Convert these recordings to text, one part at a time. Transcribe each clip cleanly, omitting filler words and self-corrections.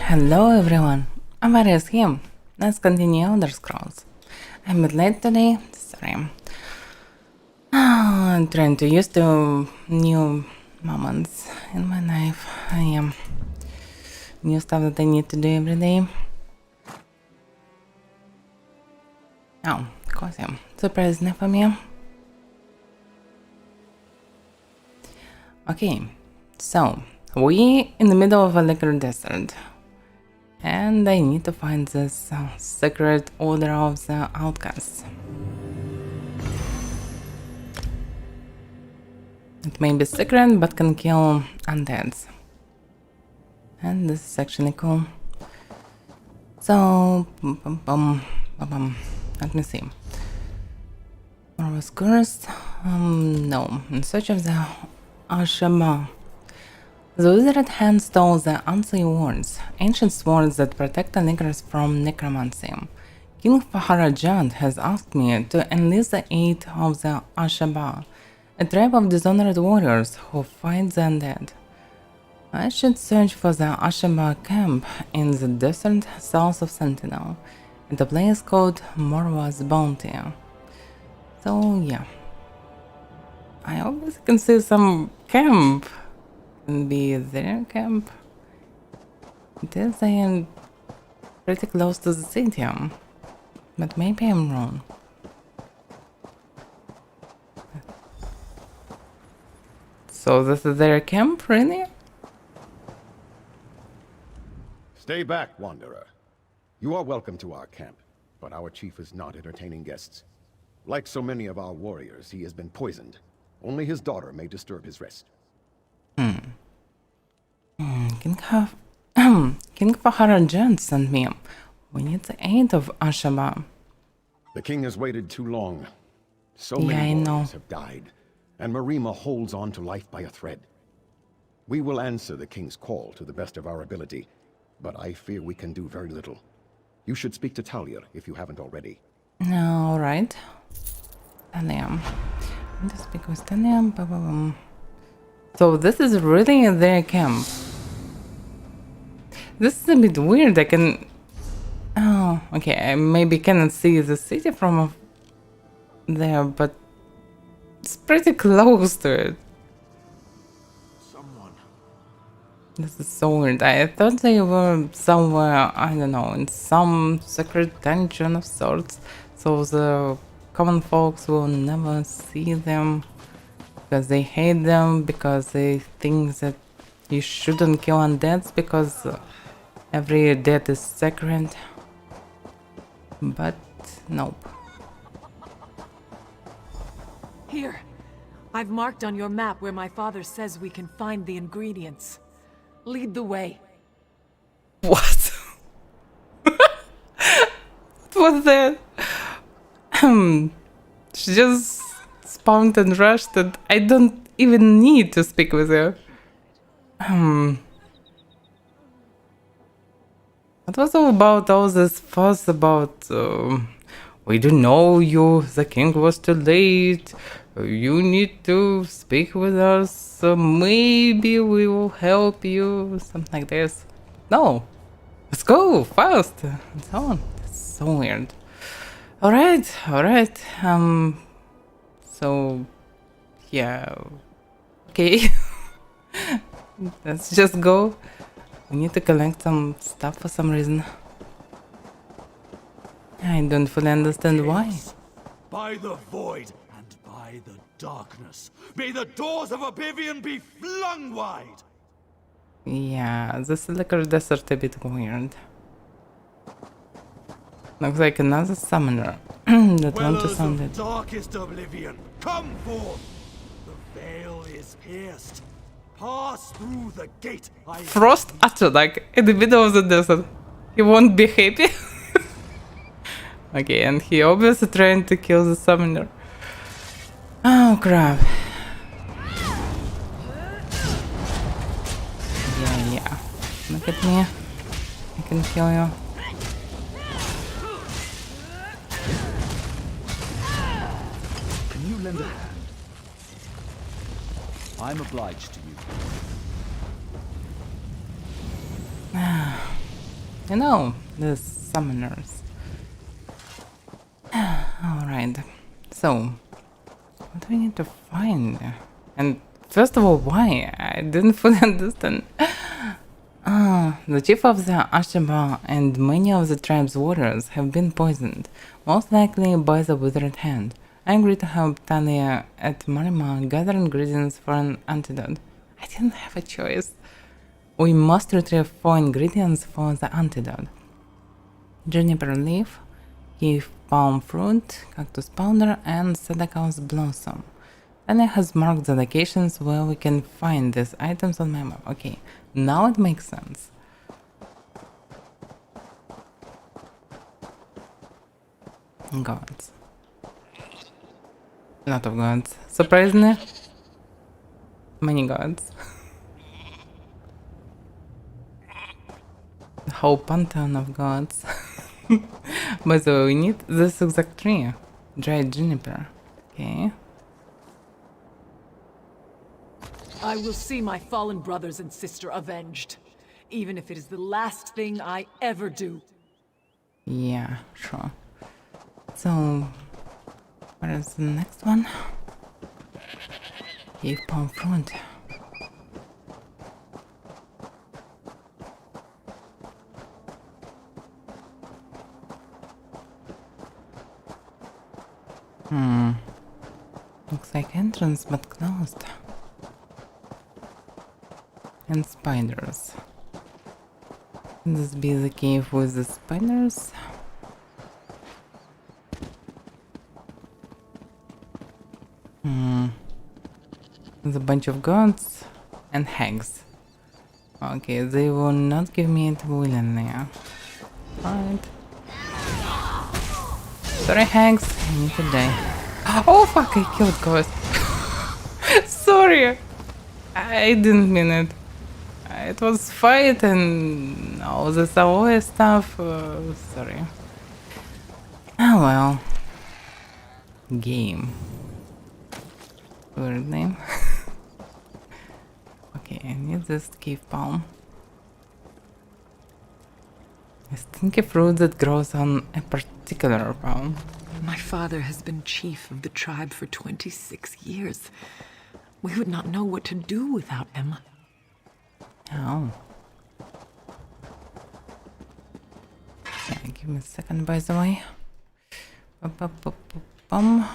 Hello everyone, Avaira is here. Let's continue Elder Scrolls. I'm a bit late today, sorry. I'm trying to use to new moments in my life. I am new stuff that I need to do every day. Oh, cozy. Surprise for me. Okay, so we in the middle of a liquor desert. And I need to find this secret order of the outcasts. It may be secret, but can kill undeads. And this is actually cool. So, let me see. Or was cursed? No. In search of the Ashaba. The wizard hand stole the unseen words, ancient swords that protect the niggers from necromancy. King Faharajand has asked me to enlist the aid of the Ashaba, a tribe of dishonored warriors who fight the undead. I should search for the Ashaba camp in the desert south of Sentinel, at a place called Morwa's Bounty. So yeah, I always can see some camp. Can be their camp. It is pretty close to the city, but maybe I'm wrong. So this is their camp, really? Stay back, Wanderer. You are welcome to our camp, but our chief is not entertaining guests. Like so many of our warriors, he has been poisoned. Only his daughter may disturb his rest. King Faharajan sent me. We need the aid of Ashaba. The king has waited too long. So Yeah, I many know. warriors have died, and Marima holds on to life by a thread. We will answer the king's call to the best of our ability, but I fear we can do very little. You should speak to Talia if you haven't already. All right. Talia. I'm to speak with Talia. So this is really their camp. This is a bit weird. I can... Oh, okay. I maybe cannot see the city from there, but it's pretty close to it. Someone. This is so weird. I thought they were somewhere, I don't know, in some secret dungeon of sorts, so the common folks will never see them because they hate them, because they think that you shouldn't kill undeads because every death is sacred. But nope. Here, I've marked on your map where my father says we can find the ingredients. Lead the way. What? What was that? She just spawned and rushed and I don't even need to speak with her. What was all this fuss about, we don't know you, the king was too late, you need to speak with us, so maybe we will help you, something like this. No, let's go, fast, and so on. That's so weird. Alright, so, yeah, okay, let's just go. We need to collect some stuff for some reason. I don't fully understand why. By the void and by the darkness, may the doors of oblivion be flung wide! Yeah, this liquor desert a bit weird. Looks like another summoner that want to sound it. Darkest oblivion, come forth! The veil is pierced. Pass through the gate. Frost Utter, like in the middle of the desert. He won't be happy. Okay, and he obviously trying to kill the summoner. Oh crap. Yeah. Look at me. I can kill you. Can you lend a hand? I'm obliged to you. You know, the summoners. Alright. So, what do we need to find? And first of all, why? I didn't fully understand. The chief of the Ashaba and many of the tribe's warriors have been poisoned, most likely by the withered hand. I agree to help Talia at Marima gather ingredients for an antidote. I didn't have a choice. We must retrieve 4 ingredients for the antidote. Juniper leaf, cave palm fruit, cactus powder, and Sadaka's blossom. Talia has marked the locations where we can find these items on my map. Okay, now it makes sense. Gods. A lot of gods. Surprisingly, many gods. The whole pantheon of gods. By the way, we need this exact tree. Dried juniper. Okay. I will see my fallen brothers and sister avenged, even if it is the last thing I ever do. Yeah, sure. So, where is the next one? Cave palm fruit. Looks like entrance but closed. And spiders. Can this be the cave with the spiders? There's a bunch of gods and hags. Okay, they will not give me it willingly. Right. Sorry, hags, I need to die. Oh fuck, I killed ghost. Sorry, I didn't mean it. It was fight and all this Avaira stuff. Sorry. Oh well. Game. Weird name. Okay, I need this cave palm. A stinky fruit that grows on a particular palm. My father has been chief of the tribe for 26 years. We would not know what to do without him. Oh. Yeah, give me a second, by the way. Bum.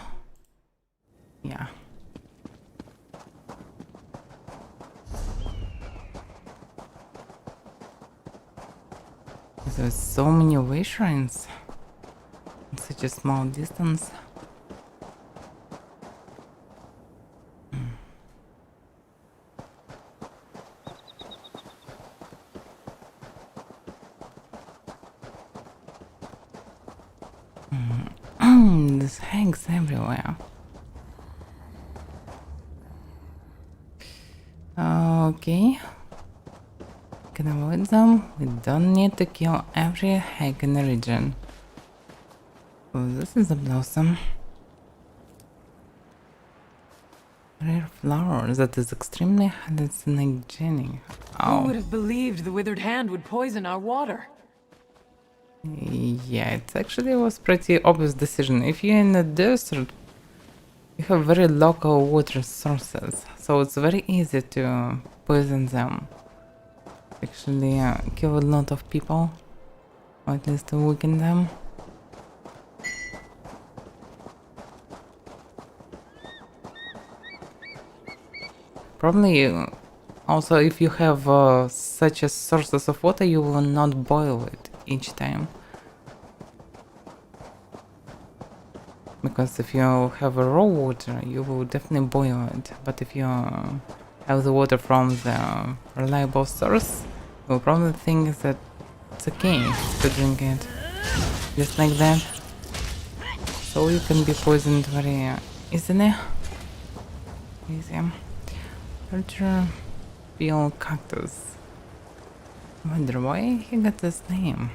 Yeah. There's so many way shrines in such a small distance. There's hags everywhere. Okay. Can avoid them. We don't need to kill every hag in the region. Oh, this is a blossom. Rare flower that is extremely hallucinogenic. Who would have believed the withered hand would poison our water? Yeah, it actually was pretty obvious decision. If you're in the desert, you have very local water sources, so it's very easy to poison them. Actually, kill a lot of people, or at least to weaken them. Probably, also if you have such a sources of water, you will not boil it each time. Because if you have a raw water, you will definitely boil it. But if you have the water from the reliable source, you will probably think that it's okay to drink it. Just like that. So you can be poisoned very easily. Easy. Ultra peel cactus. I wonder why he got this name.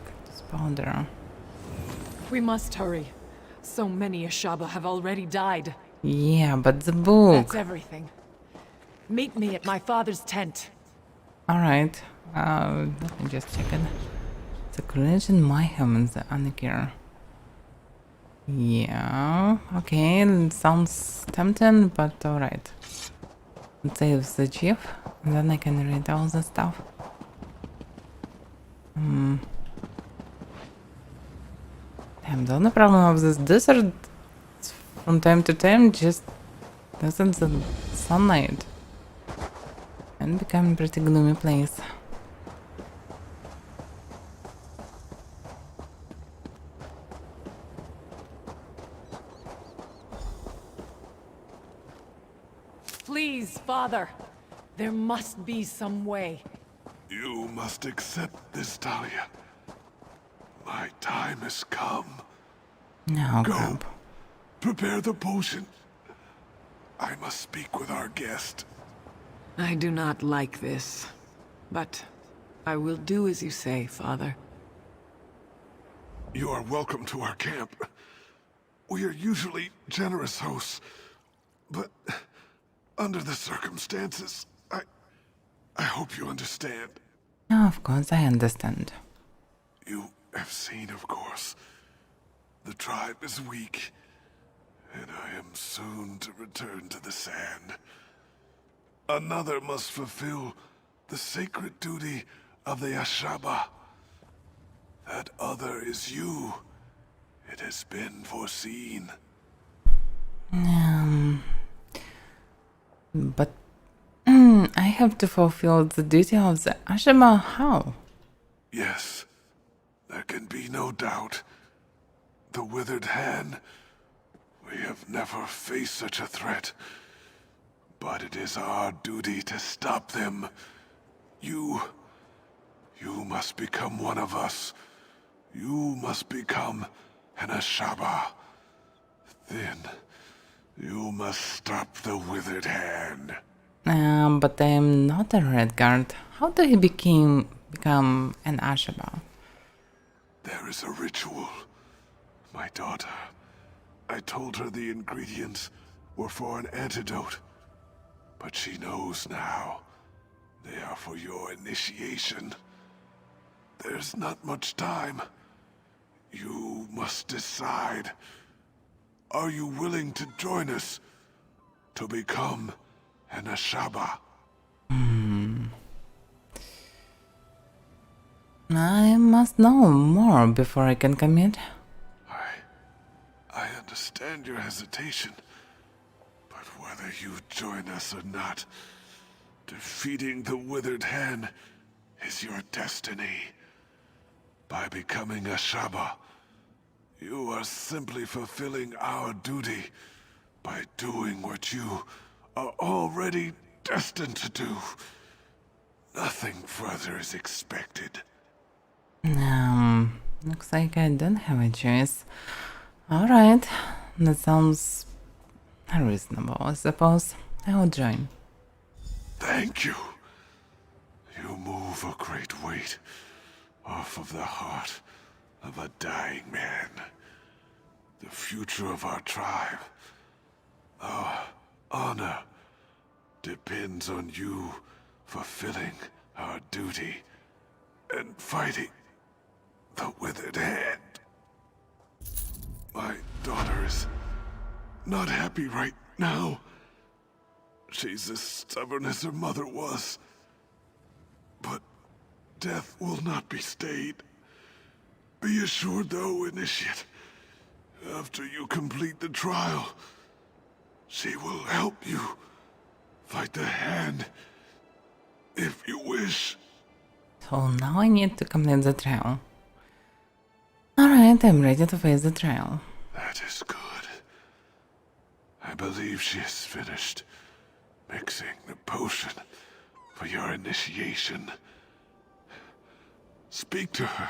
Cactus powder. We must hurry. So many Ashaba have already died. Yeah, but the book. That's everything. Meet me at my father's tent. Alright. Let me just check it. The collision mayhem and the anarchy. Yeah, okay, it sounds tempting, but alright. Let's save the chief, and then I can read all the stuff. Damn, the only problem of this desert from time to time just doesn't the sunlight and become a pretty gloomy place. Please, Father. There must be some way. You must accept this, Talia. My time has come. No, Go. crap. Prepare the potion. I must speak with our guest. I do not like this, but I will do as you say, Father. You are welcome to our camp. We are usually generous hosts, but under the circumstances, I hope you understand. No, of course I understand. You have seen, of course. The tribe is weak, and I am soon to return to the sand. Another must fulfill the sacred duty of the Ashaba. That other is you. It has been foreseen. But I have to fulfill the duty of the Ashima. How? Yes, there can be no doubt. The withered hand. We have never faced such a threat. But it is our duty to stop them. You must become one of us. You must become an Ashaba. Then, you must stop the withered hand. But I am not a red guard. How do he become an Ashaba? There is a ritual. My daughter. I told her the ingredients were for an antidote. But she knows now. They are for your initiation. There's not much time. You must decide. Are you willing to join us to become an Ashaba? I must know more before I can commit. I understand your hesitation, but whether you join us or not, defeating the withered hand is your destiny. By becoming Ashaba, you are simply fulfilling our duty by doing what you are already destined to do. Nothing further is expected. Looks like I don't have a choice. Alright, that sounds reasonable, I suppose. I will join. Thank you. You move a great weight off of the heart of a dying man. The future of our tribe, our honor, depends on you fulfilling our duty and fighting the withered hand. My daughter is not happy right now. She's as stubborn as her mother was. But death will not be stayed. Be assured, though, Initiate, after you complete the trial, she will help you fight the hand, if you wish. So now I need to complete the trial. Alright, I'm ready to face the trial. That is good. I believe she is finished mixing the potion for your initiation. Speak to her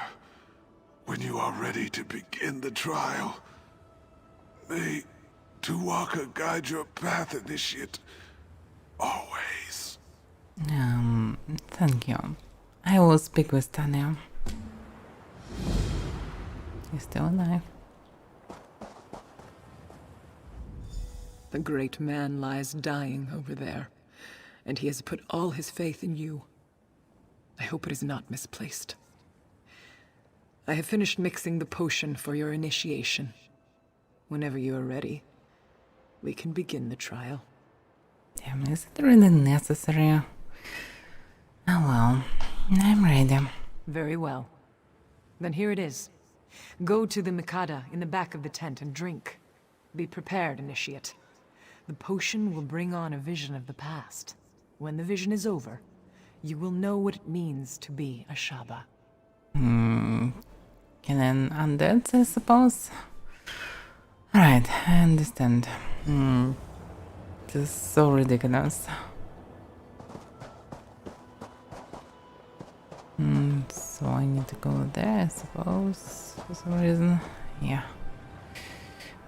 when you are ready to begin the trial. May Tuwaka guide your path, Initiate. Always. Thank you. I will speak with Tanya. He's still alive. The great man lies dying over there, and he has put all his faith in you. I hope it is not misplaced. I have finished mixing the potion for your initiation. Whenever you are ready, we can begin the trial. Damn, is it really necessary? Oh well, I'm ready. Very well. Then here it is. Go to the Mikada in the back of the tent and drink. Be prepared, initiate. The potion will bring on a vision of the past. When the vision is over, you will know what it means to be a Shaba. Can an undead, I suppose? Alright, I understand. This is so ridiculous. So I need to go there, I suppose, for some reason. Yeah.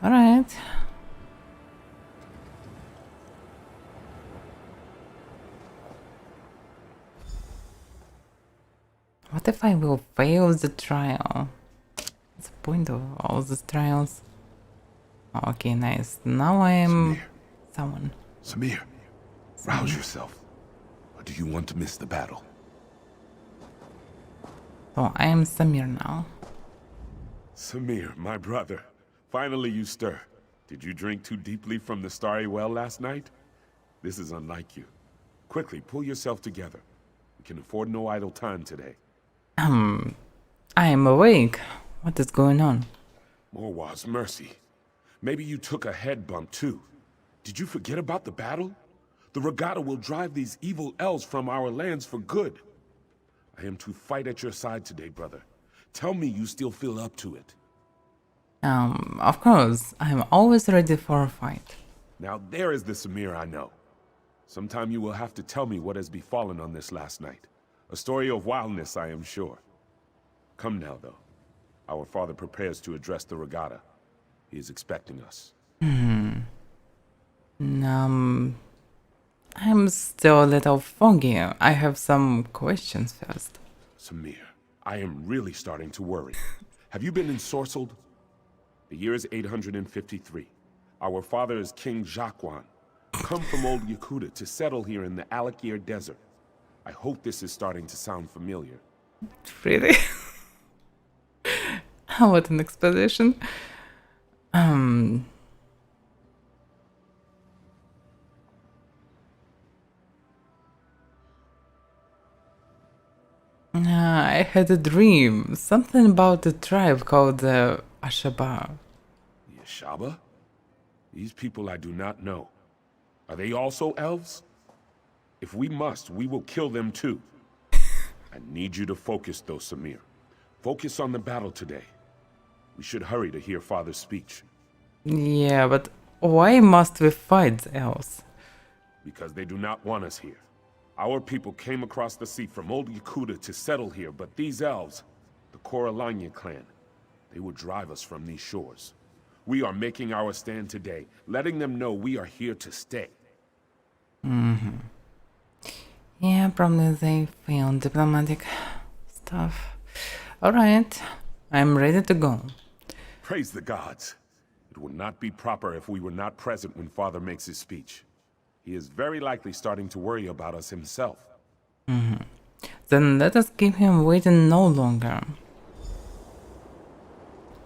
Alright. What if I will fail the trial? What's the point of all these trials? Okay, nice. Now I am someone. Samir, rouse yourself. Or do you want to miss the battle? So I am Samir now. Samir, my brother. Finally you stir. Did you drink too deeply from the starry well last night? This is unlike you. Quickly, pull yourself together. We can afford no idle time today. I am awake. What is going on? Morwa's mercy. Maybe you took a head bump too. Did you forget about the battle? The regatta will drive these evil elves from our lands for good. I am to fight at your side today, brother. Tell me you still feel up to it. Of course, I am always ready for a fight. Now there is the Samir I know. Sometime you will have to tell me what has befallen on this last night. A story of wildness, I am sure. Come now, though. Our father prepares to address the regatta. He is expecting us. I'm still a little foggy. I have some questions first. Samir, I am really starting to worry. Have you been ensorcelled? The year is 853. Our father is King Jacquan, come from old Yakuta to settle here in the Alakir Desert. I hope this is starting to sound familiar. Really? What an exposition. I had a dream. Something about a tribe called the Ashaba. The Ashaba? These people I do not know. Are they also elves? If we must, we will kill them too. I need you to focus though, Samir. Focus on the battle today. We should hurry to hear Father's speech. Yeah, but why must we fight the elves? Because they do not want us here. Our people came across the sea from old Yakuta to settle here, but these elves, the Koralanya clan, they would drive us from these shores. We are making our stand today, letting them know we are here to stay. Yeah, probably they failed diplomatic stuff. Alright, I'm ready to go. Praise the gods. It would not be proper if we were not present when Father makes his speech. He is very likely starting to worry about us himself. Then let us keep him waiting no longer.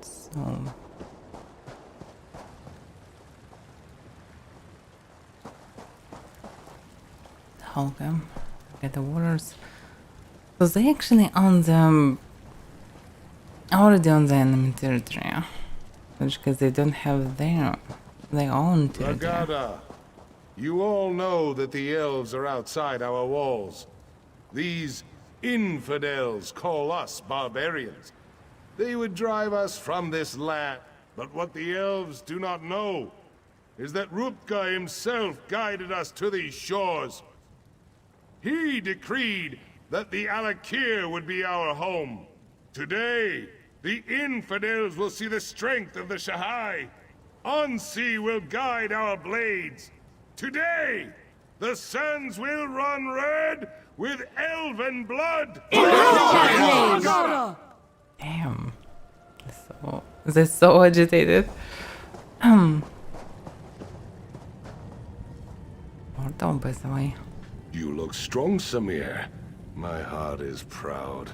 So... Okay, get the waters. So they actually on the... already on the enemy territory. Because they don't have their own territory. Regatta, you all know that the elves are outside our walls. These infidels call us barbarians. They would drive us from this land. But what the elves do not know is that Rupka himself guided us to these shores. He decreed that the Alakir would be our home. Today, the infidels will see the strength of the Shahai. Ansi will guide our blades. Today, the suns will run red with elven blood. Damn. They're so agitated. Mortal, by the way. You look strong, Samir. My heart is proud.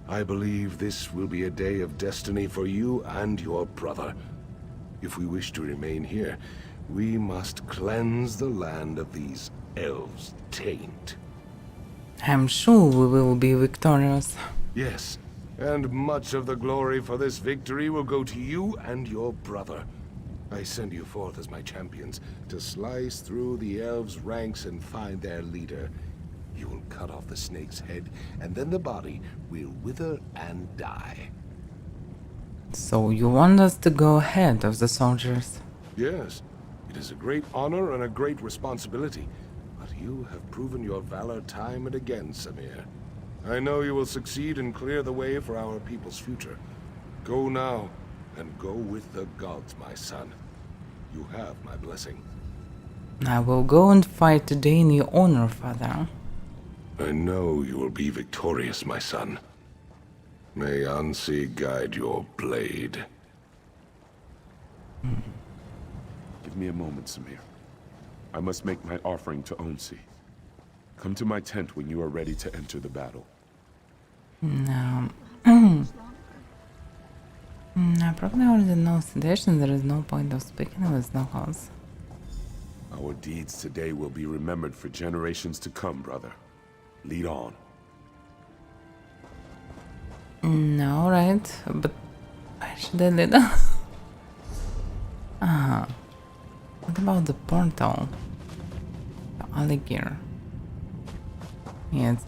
I believe this will be a day of destiny for you and your brother. If we wish to remain here, we must cleanse the land of these elves' taint. I'm sure we will be victorious. Yes, and much of the glory for this victory will go to you and your brother. I send you forth as my champions to slice through the elves' ranks and find their leader. You will cut off the snake's head, and then the body will wither and die. So you want us to go ahead of the soldiers? Yes, it is a great honor and a great responsibility, but you have proven your valor time and again, Samir. I know you will succeed and clear the way for our people's future. Go now, and go with the gods, my son. You have my blessing. I will go and fight today in your honor, father. I know you will be victorious, my son. May Ansi guide your blade. Give me a moment, Samir. I must make my offering to Onsi. Come to my tent when you are ready to enter the battle. No. I probably already know sedation. There is no point of speaking with Knuckles. Our deeds today will be remembered for generations to come, brother. Lead on. No, right? But why should I lead? What about the portal? The alligator. Yes,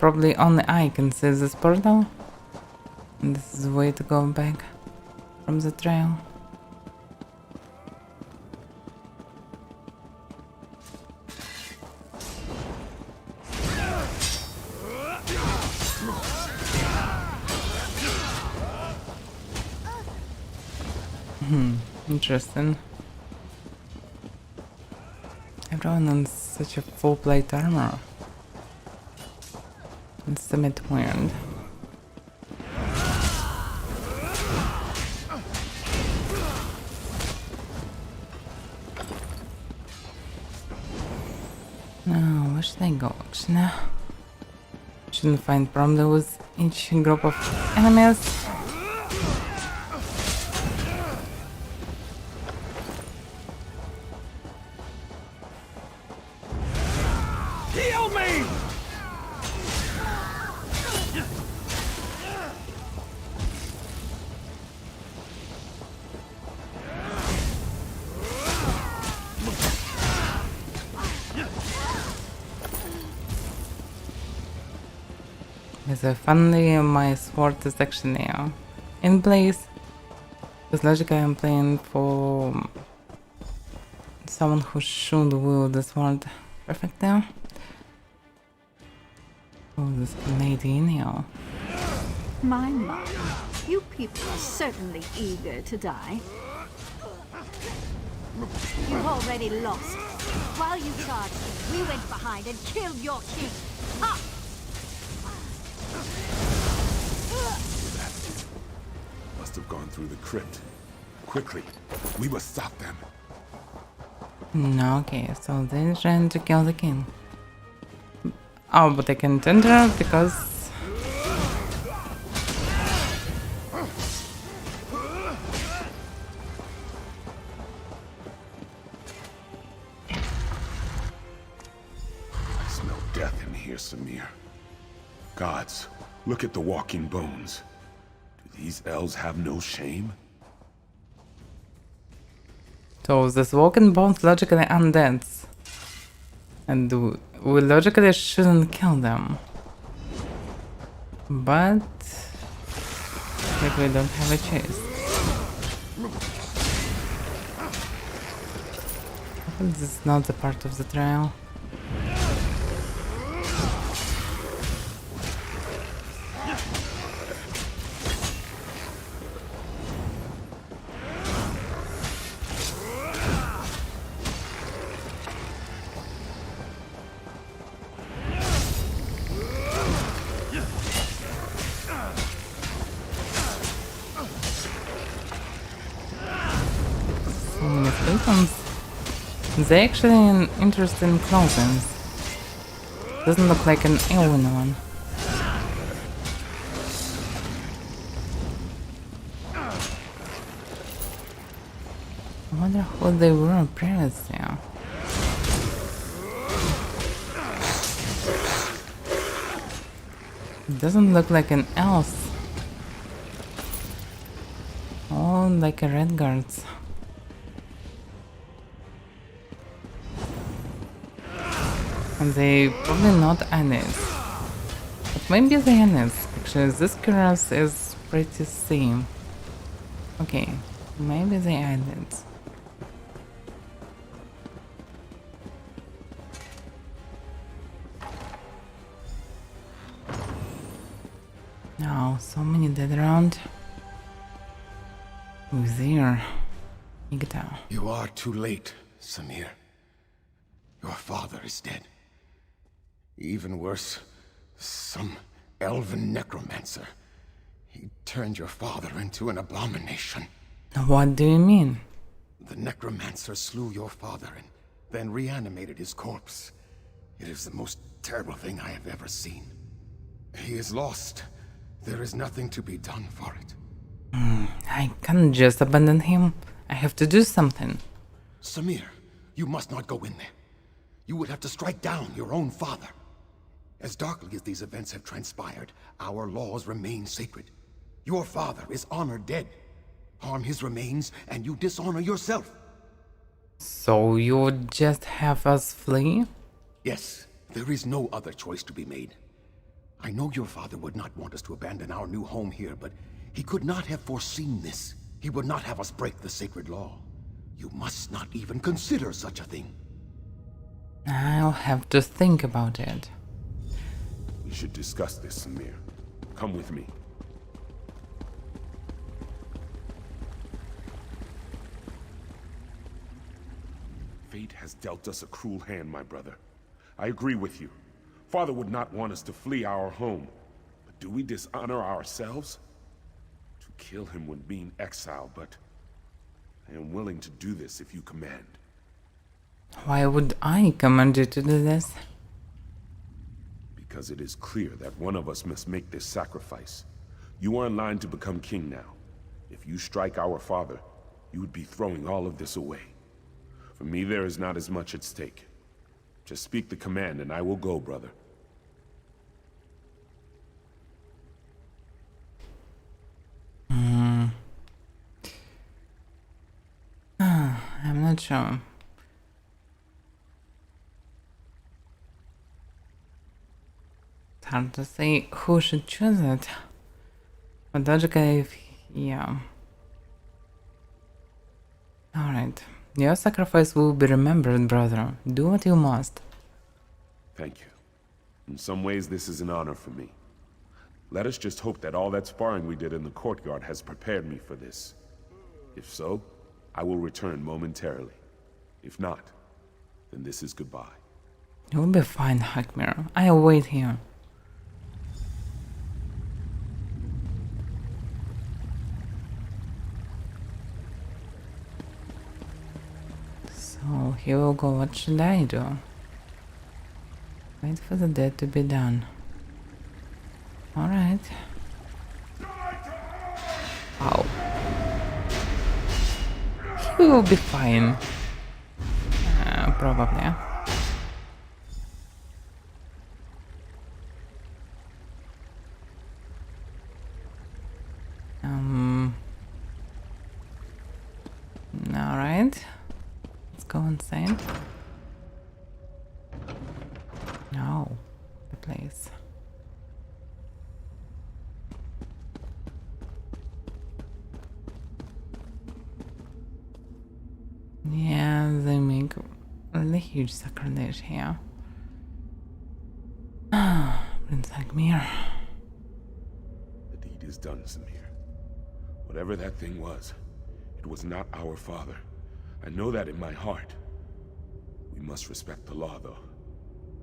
probably only I can see this portal. And this is the way to go back from the trail. Interesting. Everyone on such a full plate armor. It's a bit weird. Now, where should I go actually? Shouldn't find problem with each group of enemies. Heal me! Yes, finally my sword is actually in place. Because logically I'm playing for someone who should wield the sword perfectly. Oh, this Canadian here. My, you people are certainly eager to die. You've already lost. While you charged, we went behind and killed your king. Ha! Must have gone through the crypt. Quickly, we must stop them. No, okay, so they're trying to kill the king. Oh, but I can't enter because... I smell death in here, Samir. Gods, look at the walking bones. Do these elves have no shame? So this walking bones logically undead. And we logically shouldn't kill them. But... like we don't have a choice. This is not the part of the trial. They actually an interesting clothing. Doesn't look like an alien one. wonder who they were previously. It doesn't look like an elf. Oh, like a red guards. And they probably not Anis. But maybe the Anis. Actually, this grass is pretty same. Okay, maybe the Anis. Now, so many dead around. Who's there? Igta. You are too late, Samir. Your father is dead. Even worse, some elven necromancer. He turned your father into an abomination. What do you mean? The necromancer slew your father and then reanimated his corpse. It is the most terrible thing I have ever seen. He is lost. There is nothing to be done for it. I can't just abandon him. I have to do something. Samir, you must not go in there. You would have to strike down your own father. As darkly as these events have transpired, our laws remain sacred. Your father is honored dead. Harm his remains, and you dishonor yourself. So you would just have us flee? Yes, there is no other choice to be made. I know your father would not want us to abandon our new home here, but he could not have foreseen this. He would not have us break the sacred law. You must not even consider such a thing. I'll have to think about it. We should discuss this, Samir. Come with me. Fate has dealt us a cruel hand, my brother. I agree with you. Father would not want us to flee our home. But do we dishonor ourselves? To kill him would mean exile, but I am willing to do this if you command. Why would I command you to do this? Because it is clear that one of us must make this sacrifice. You are in line to become king now. If you strike our father, you would be throwing all of this away. For me, there is not as much at stake. Just speak the command and I will go, brother. I'm not sure. It's hard to say who should choose it. But logically, yeah. Alright. Your sacrifice will be remembered, brother. Do what you must. Thank you. In some ways, this is an honor for me. Let us just hope that all that sparring we did in the courtyard has prepared me for this. If so, I will return momentarily. If not, then this is goodbye. You'll be fine, Hakmir. I'll wait here. So, here we go. What should I do? Wait for the deed to be done. Alright. Wow. He will be fine. Probably. Alright. Let's go inside. No, the place. Yeah, they make a huge sacrilege here. Prince Agmir. The deed is done, Samir. Whatever that thing was, it was not our father. I know that in my heart. We must respect the law, though.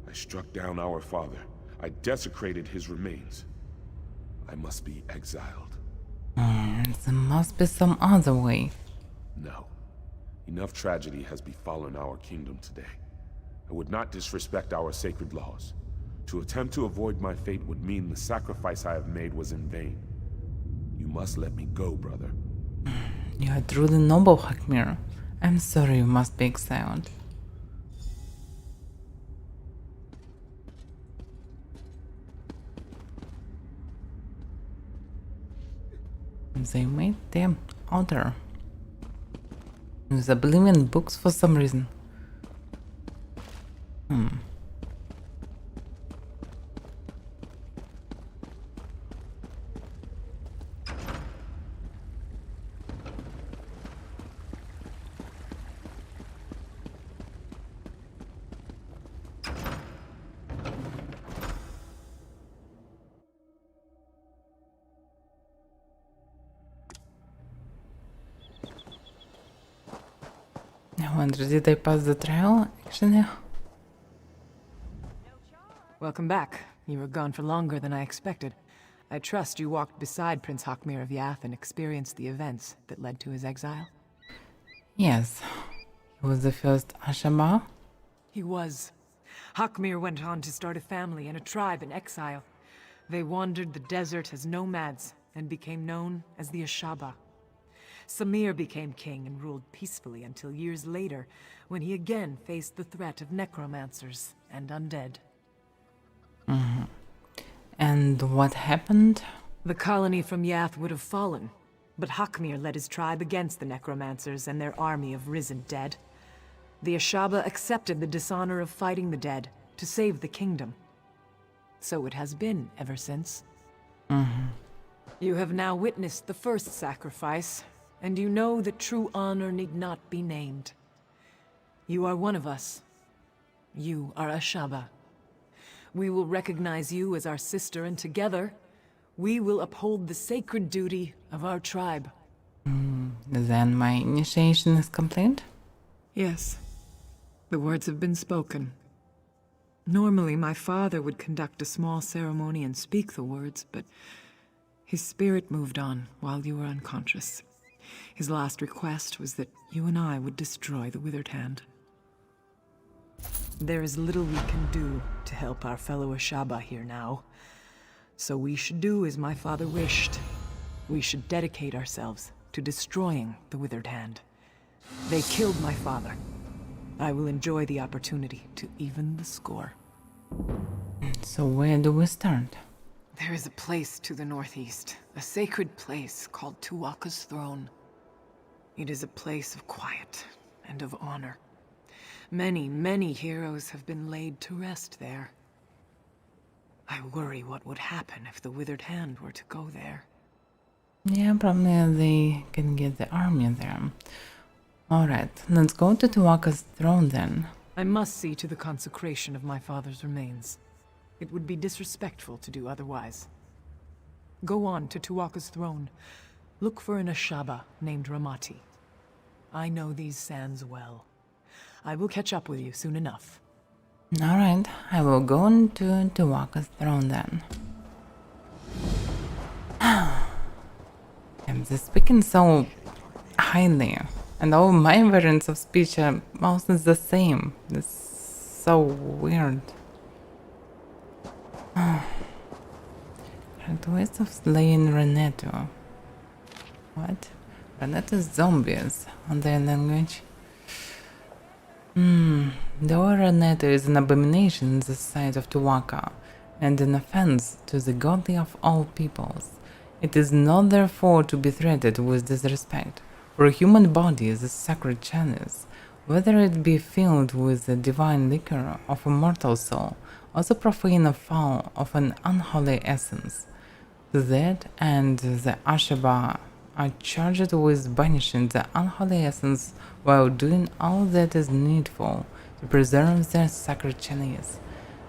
I struck down our father. I desecrated his remains. I must be exiled. There must be some other way. No. Enough tragedy has befallen our kingdom today. I would not disrespect our sacred laws. To attempt to avoid my fate would mean the sacrifice I have made was in vain. You must let me go, brother. You are truly noble, Hakmir. I'm sorry you must be exiled. They made the altar with oblivion books for some reason. I wonder, did I pass the trial actually? Welcome back. You were gone for longer than I expected. I trust you walked beside Prince Hakmir of Yath and experienced the events that led to his exile? Yes. He was the first Ashama. He was. Hakmir went on to start a family and a tribe in exile. They wandered the desert as nomads and became known as the Ashaba. Samir became king and ruled peacefully until years later, when he again faced the threat of necromancers and undead. And what happened? The colony from Yath would have fallen, but Hakmir led his tribe against the necromancers and their army of risen dead. The Ashaba accepted the dishonor of fighting the dead to save the kingdom. So it has been ever since. You have now witnessed the first sacrifice, and you know that true honor need not be named. You are one of us. You are Ashaba. We will recognize you as our sister, and together, we will uphold the sacred duty of our tribe. Then my initiation is complete? Yes. The words have been spoken. Normally, my father would conduct a small ceremony and speak the words, but his spirit moved on while you were unconscious. His last request was that you and I would destroy the Withered Hand. There is little we can do to help our fellow Ashaba here now. So we should do as my father wished. We should dedicate ourselves to destroying the Withered Hand. They killed my father. I will enjoy the opportunity to even the score. So where do we start? There is a place to the northeast, a sacred place called Tuwaka's Throne. It is a place of quiet and of honor. Many, many heroes have been laid to rest there. I worry what would happen if the Withered Hand were to go there. Yeah, probably they can get the army there. Alright, let's go to Tuwaka's throne then. I must see to the consecration of my father's remains. It would be disrespectful to do otherwise. Go on to Tuwaka's throne. Look for an Ashaba named Ramati. I know these sands well. I will catch up with you soon enough. Alright, I will go on to Tuwaka's throne then. I'm just speaking so highly, and all my variants of speech are mostly the same. It's so weird. Correct ways of slaying Reneto. What? Reneto's zombies on their language. Though Reneto is an abomination in the sight of Tuwaka, and an offense to the godly of all peoples, it is not therefore to be treated with disrespect, for a human body is a sacred chalice, whether it be filled with the divine liquor of a mortal soul, or the profane fowl of an unholy essence. To that end, the Ashaba are charged with banishing the unholy essence while doing all that is needful to preserve their sacred chalice.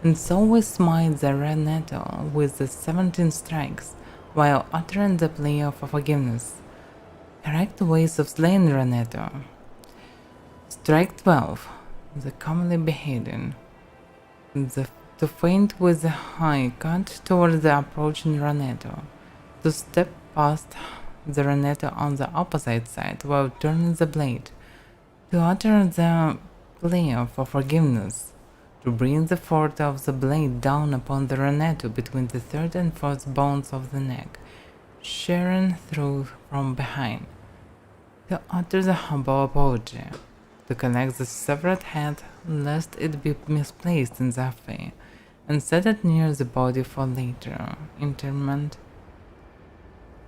And so we smite the red nettle with the 17 strikes, while uttering the plea of forgiveness. Correct ways of slaying Reneto. Strike 12, the commonly beheading. To feint with the high cut toward the approaching Reneto. To step past the Reneto on the opposite side while turning the blade. To utter the plea for forgiveness. To bring the forte of the blade down upon the Reneto between the third and fourth bones of the neck, shearing through from behind. To utter the humble apology, to connect the severed head lest it be misplaced in the fey, and set it near the body for later interment.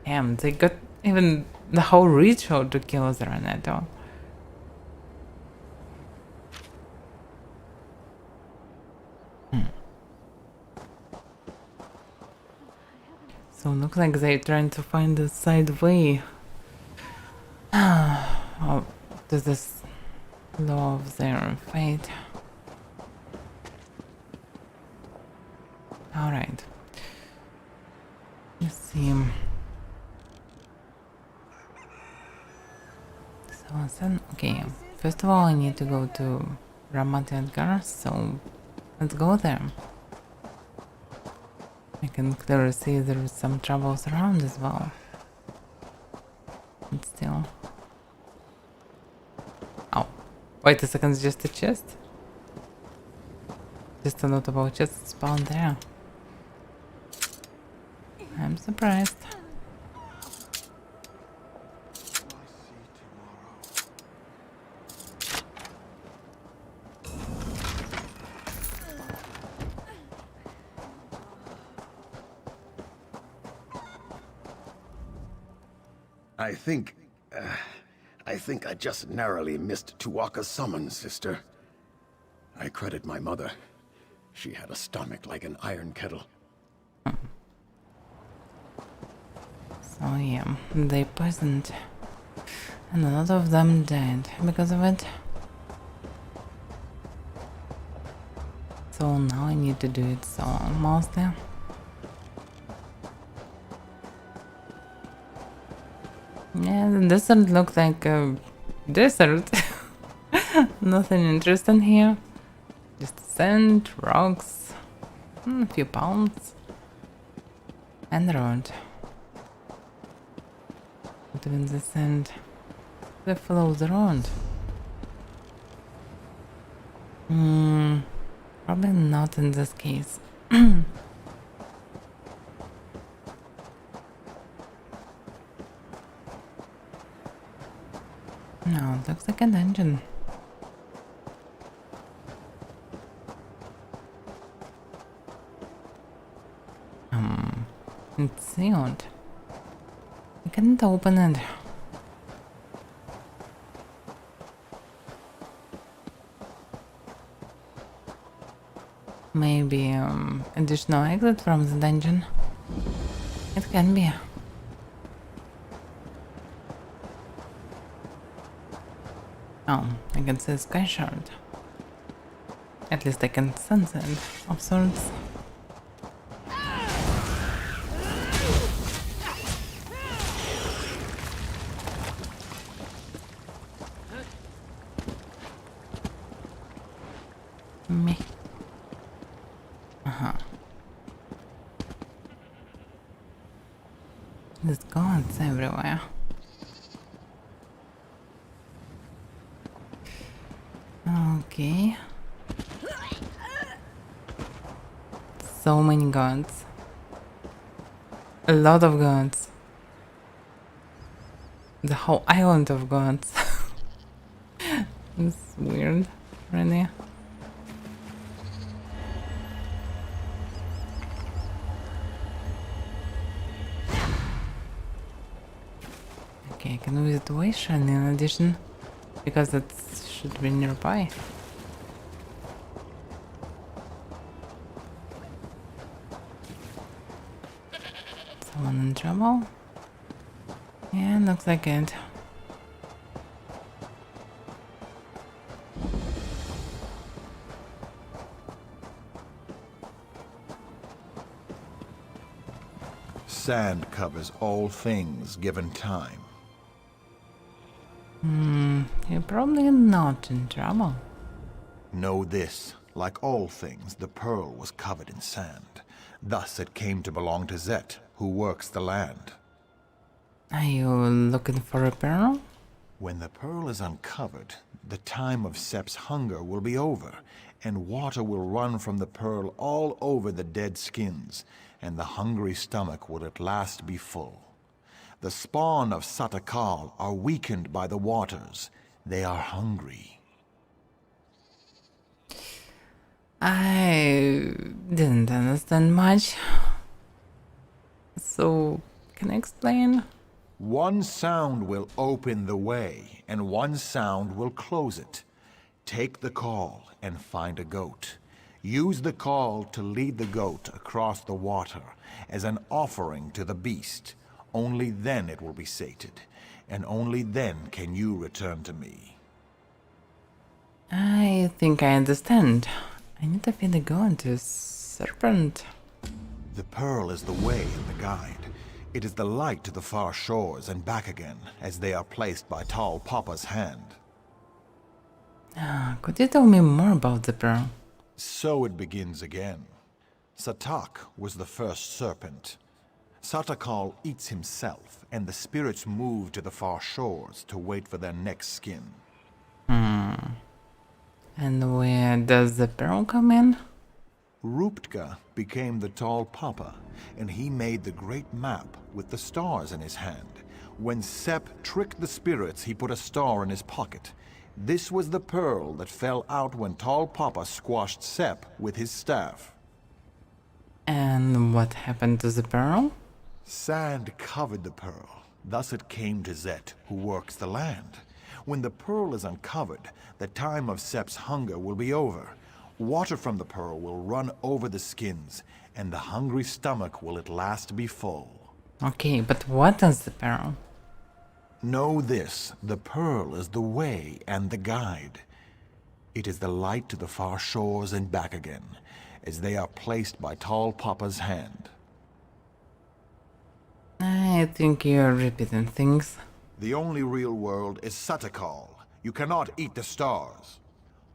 Damn, they got even the whole ritual to kill the Renato. So looks like they're trying to find a side way to this law of their fate. Alright. Let's see. Okay, first of all I need to go to Ramat Edgar, so let's go there. I can clearly see there's some troubles around as well. But still. Oh, wait a second, it's just a chest? Just a notable chest spawned there. I'm surprised. I think I just narrowly missed Tuwaka's summons, sister. I credit my mother. She had a stomach like an iron kettle. So yeah, they poisoned. And a lot of them died because of it. So now I need to do it solo mostly. Yeah, the desert looks like a desert. Nothing interesting here. Just sand, rocks, a few palms, and the road. But even the sand, they follow the road. Probably not in this case. No, it looks like a dungeon. It's sealed. I can't open it. Maybe additional exit from the dungeon. It can be. Oh, I can see a sky shard. At least I can sense it, of sorts. Me. There's gods everywhere. Okay. So many gods. A lot of gods. The whole island of gods. It's weird, really. Okay, I can visit Wayshan in addition, because that should be nearby. Someone in trouble? Yeah, looks like it. Sand covers all things given time. You're probably not in trouble. Know this, like all things, the pearl was covered in sand. Thus it came to belong to Zet, who works the land. Are you looking for a pearl? When the pearl is uncovered, the time of Sep's hunger will be over, and water will run from the pearl all over the dead skins, and the hungry stomach will at last be full. The spawn of Satakal are weakened by the waters. They are hungry. I didn't understand much. So, can I explain? One sound will open the way, and one sound will close it. Take the call and find a goat. Use the call to lead the goat across the water as an offering to the beast. Only then it will be sated, and only then can you return to me. I think I understand. I need to feed the goat to serpent. The pearl is the way and the guide. It is the light to the far shores and back again, as they are placed by Tall Papa's hand. Could you tell me more about the pearl? So it begins again. Satak was the first serpent. Satakal eats himself, and the spirits move to the far shores to wait for their next skin. And where does the pearl come in? Ruptka became the Tall Papa, and he made the great map with the stars in his hand. When Sep tricked the spirits, he put a star in his pocket. This was the pearl that fell out when Tall Papa squashed Sep with his staff. And what happened to the pearl? Sand covered the pearl. Thus it came to Zet, who works the land. When the pearl is uncovered, the time of Sep's hunger will be over. Water from the pearl will run over the skins, and the hungry stomach will at last be full. Okay, but what is the pearl? Know this, the pearl is the way and the guide. It is the light to the far shores and back again, as they are placed by Tall Papa's hand. I think you're repeating things. The only real world is Satakal. You cannot eat the stars.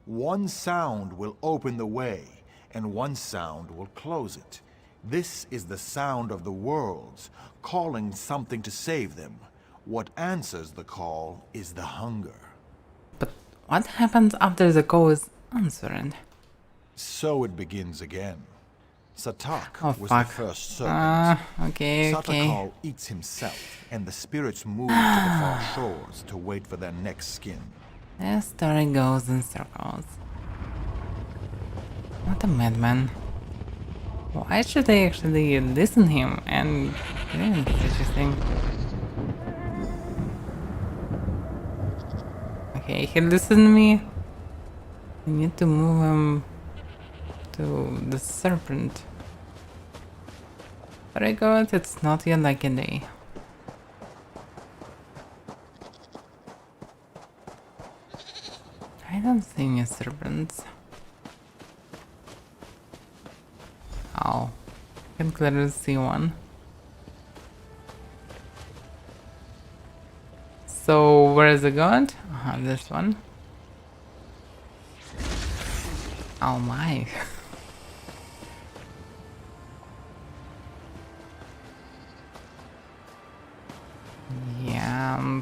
One sound will open the way, and one sound will close it. This is the sound of the worlds, calling something to save them. What answers the call is the hunger. But what happens after the call is answered? So it begins again. Satak was fuck. the first serpent. Okay. Satakal eats himself, and the spirits move to the far shores to wait for their next skin. The story goes in circles. What a madman. Why should I actually listen him and do such a thing? Okay, he listened to me. I need to move him to the serpent. Very good, it's not your lucky day. I don't see any serpents. Oh, I can clearly see one. So, where is the god? This one. Oh my. Yeah.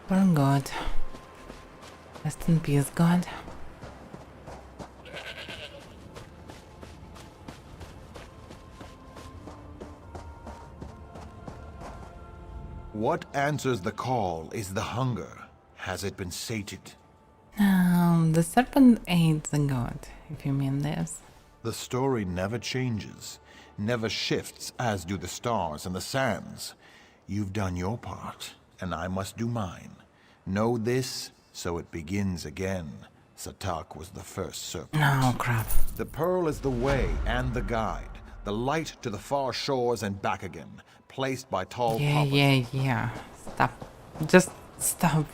Poor god. Rest in peace, god. What answers the call is the hunger. Has it been sated? The serpent ate the god, if you mean this. The story never changes, never shifts as do the stars and the sands. You've done your part, and I must do mine. Know this, so it begins again. Satak was the first serpent. Oh, crap. The pearl is the way and the guide, the light to the far shores and back again, placed by Tall Papa. Yeah. Stop. Just stop.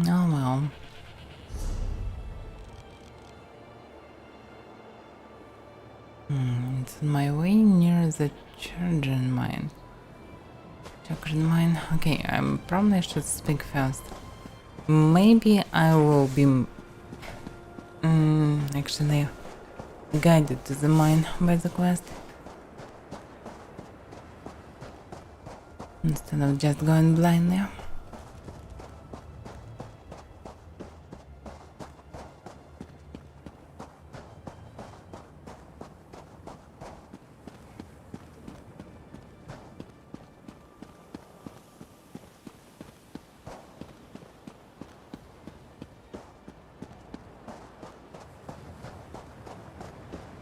Oh well. It's on my way near the children mine. Children mine. Okay, I probably should speak fast. Maybe I will be actually guided to the mine by the quest instead of just going blindly.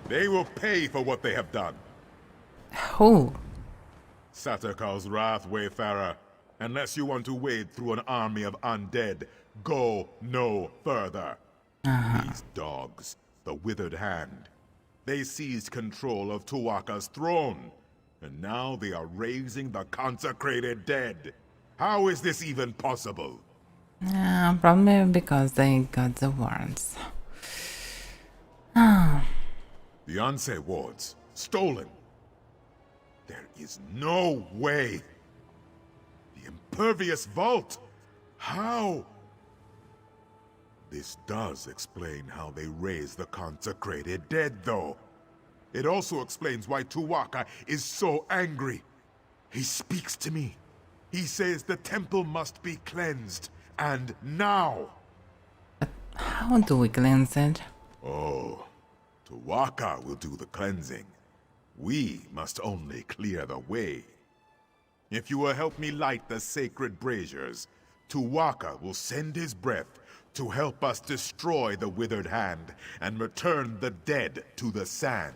They will pay for what they have done. Who? Satakar's wrath, Wayfarer. Unless you want to wade through an army of undead, go no further. These dogs, the Withered Hand, they seized control of Tuwaka's throne, and now they are raising the consecrated dead. How is this even possible? Probably because they got the warrants. The Anse wards, stolen. There is no way. The impervious vault. How? This does explain how they raise the consecrated dead, though. It also explains why Tuwaka is so angry. He speaks to me. He says the temple must be cleansed, and now. How do we cleanse it? Oh, Tuwaka will do the cleansing. We must only clear the way. If you will help me light the sacred braziers, Tuwaka will send his breath to help us destroy the Withered Hand and return the dead to the sand.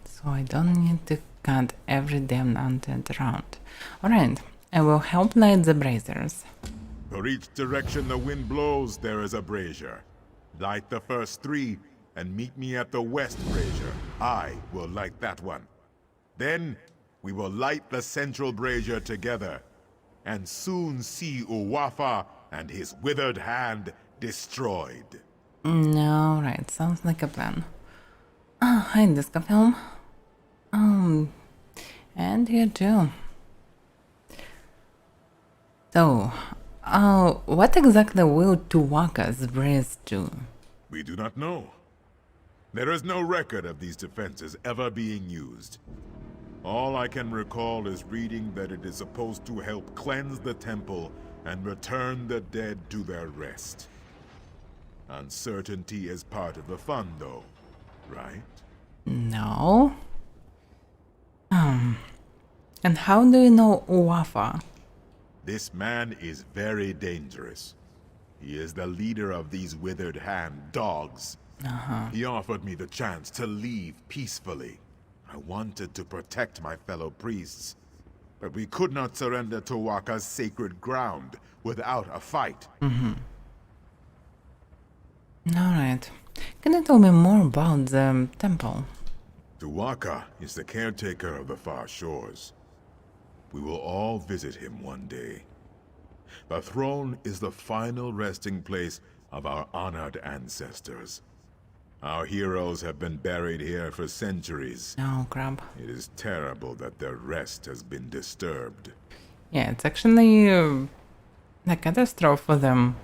So I don't need to cut every damn undead around. Alright, I will help light the braziers. For each direction the wind blows, there is a brazier. Light the first 3 and meet me at the west brazier. I will light that one. Then we will light the central brazier together, and soon see Uwafa and his Withered Hand destroyed. No, right, sounds like a plan. Hi, Disco Film. And you too. So, what exactly will Tuwaka's brace do? We do not know. There is no record of these defenses ever being used. All I can recall is reading that it is supposed to help cleanse the temple and return the dead to their rest. Uncertainty is part of the fun, though, right? No. And how do you know Uwafa? This man is very dangerous. He is the leader of these Withered Hand dogs. He offered me the chance to leave peacefully. I wanted to protect my fellow priests, but we could not surrender Tuwaka's sacred ground without a fight. Alright. Can you tell me more about the temple? Tuwaka is the caretaker of the far shores. We will all visit him one day. The throne is the final resting place of our honored ancestors. Our heroes have been buried here for centuries. Oh, crap. It is terrible that their rest has been disturbed. Yeah, it's actually a catastrophe for them.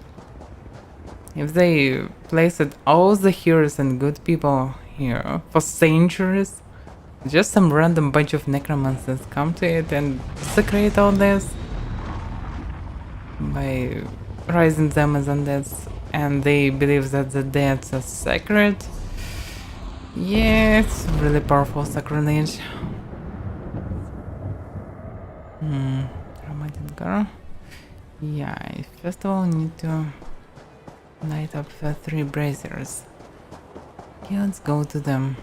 If they placed all the heroes and good people here for centuries, just some random bunch of necromancers come to it and desecrate all this by raising them as undeads, and they believe that the dead are sacred. Yeah, it's really powerful sacrilege. Romantic girl. Yeah, I first of all need to light up the 3 braziers. Okay, let's go to them.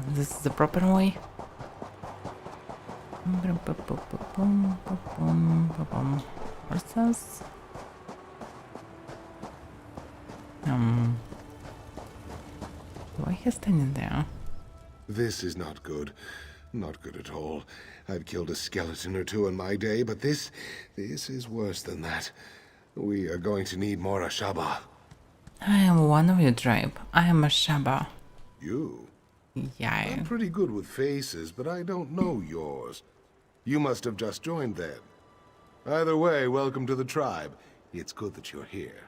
This is the proper way. Horses. Why he's standing there? This is not good. Not good at all. I've killed a skeleton or 2 in my day, but this is worse than that. We are going to need more Ashaba. I am one of your tribe. I am a Shaba. You? Yeah. I'm pretty good with faces, but I don't know yours. You must have just joined then. Either way, welcome to the tribe. It's good that you're here.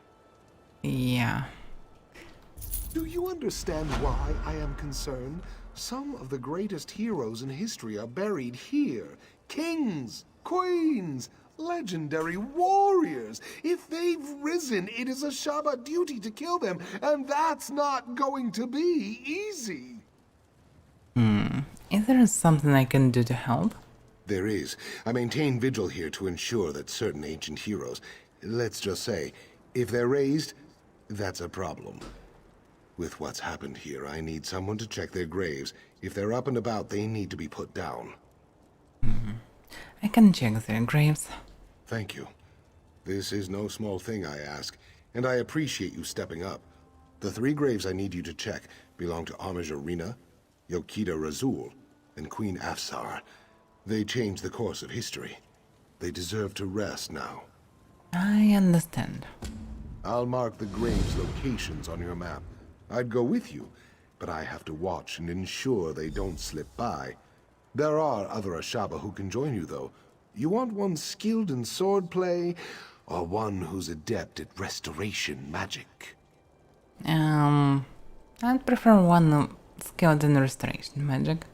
Yeah. Do you understand why I am concerned? Some of the greatest heroes in history are buried here. Kings, queens, legendary warriors. If they've risen, it is a Shaba duty to kill them, and that's not going to be easy. Is there something I can do to help? There is. I maintain vigil here to ensure that certain ancient heroes, let's just say, if they're raised, That's a problem. With what's happened here, I need someone to check their graves. If they're up and about, they need to be put down. I can check their graves. Thank you. This is no small thing, I ask, and I appreciate you stepping up. The 3 graves I need you to check belong to Armajorina, Yokida Razul, and Queen Afsar. They changed the course of history. They deserve to rest now. I understand. I'll mark the graves' locations on your map. I'd go with you, but I have to watch and ensure they don't slip by. There are other Ashaba who can join you, though. You want one skilled in swordplay, or one who's adept at restoration magic? I'd prefer one skilled in restoration magic.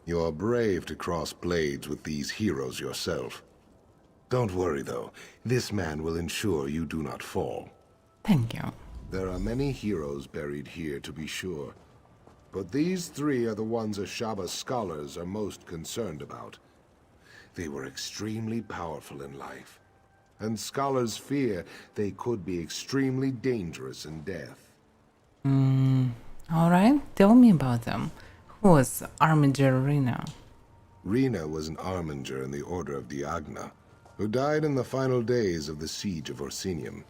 You're brave to cross blades with these heroes yourself. Don't worry, though. This man will ensure you do not fall. Thank you. There are many heroes buried here, to be sure. But these 3 are the ones Ashaba's scholars are most concerned about. They were extremely powerful in life, and scholars fear they could be extremely dangerous in death. Alright, tell me about them. Who was Armajorina? Rina was an arminger in the Order of Diagna, who died in the final days of the siege of Orsinium.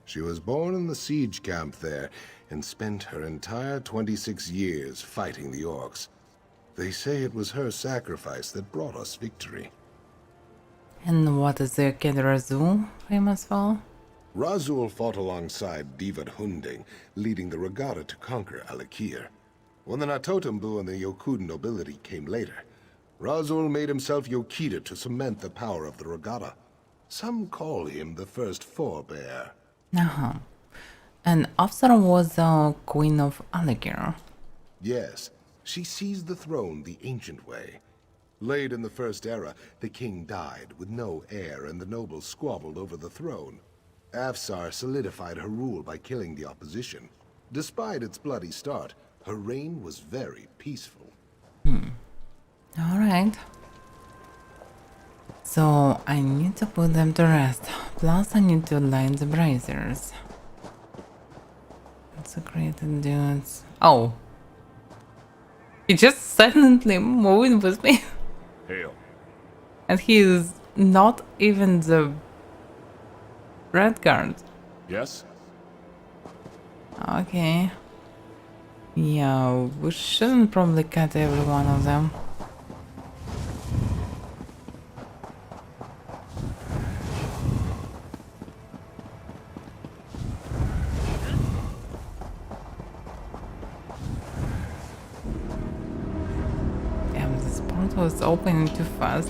She was born in the siege camp there, and spent her entire 26 years fighting the orcs. They say it was her sacrifice that brought us victory. And what is the Kid Razul famous for? Razul fought alongside Divad Hunding, leading the regatta to conquer Alakir. When the Natotembu and the Yokuden nobility came later, Razul made himself Yokida to cement the power of the regatta. Some call him the first forebear. And Afsar was the Queen of Alakir. Yes, she seized the throne the ancient way. Late in the First Era, the king died with no heir and the nobles squabbled over the throne. Afsar solidified her rule by killing the opposition. Despite its bloody start, her reign was very peaceful. Alright. So I need to put them to rest. Plus I need to line the braziers. Consecrated dudes. Oh. He just silently moved with me. Hail. And he is not even the red guard. Yes? Okay. Yeah, we shouldn't probably cut every one of them. Damn, this portal is opening too fast.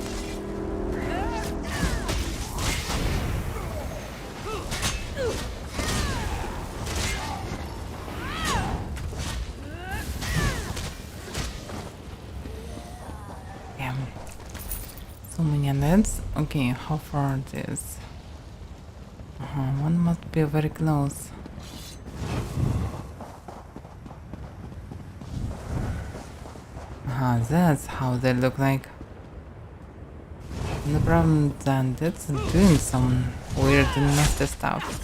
So many undeads. Okay, how far it is? One must be very close. That's how they look like. The problem then that's doing some weird and nasty stuff.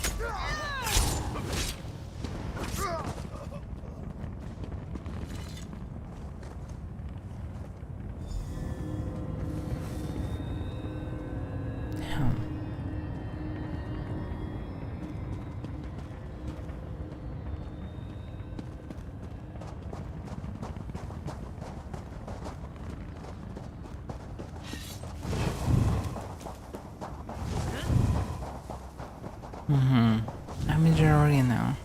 I'm in Germany now.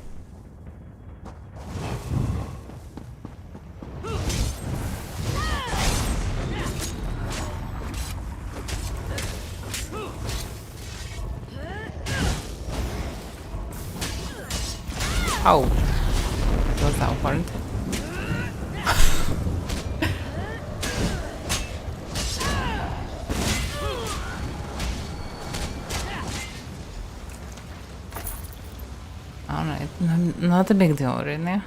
Oh, that was awkward. Alright, not a big deal, really.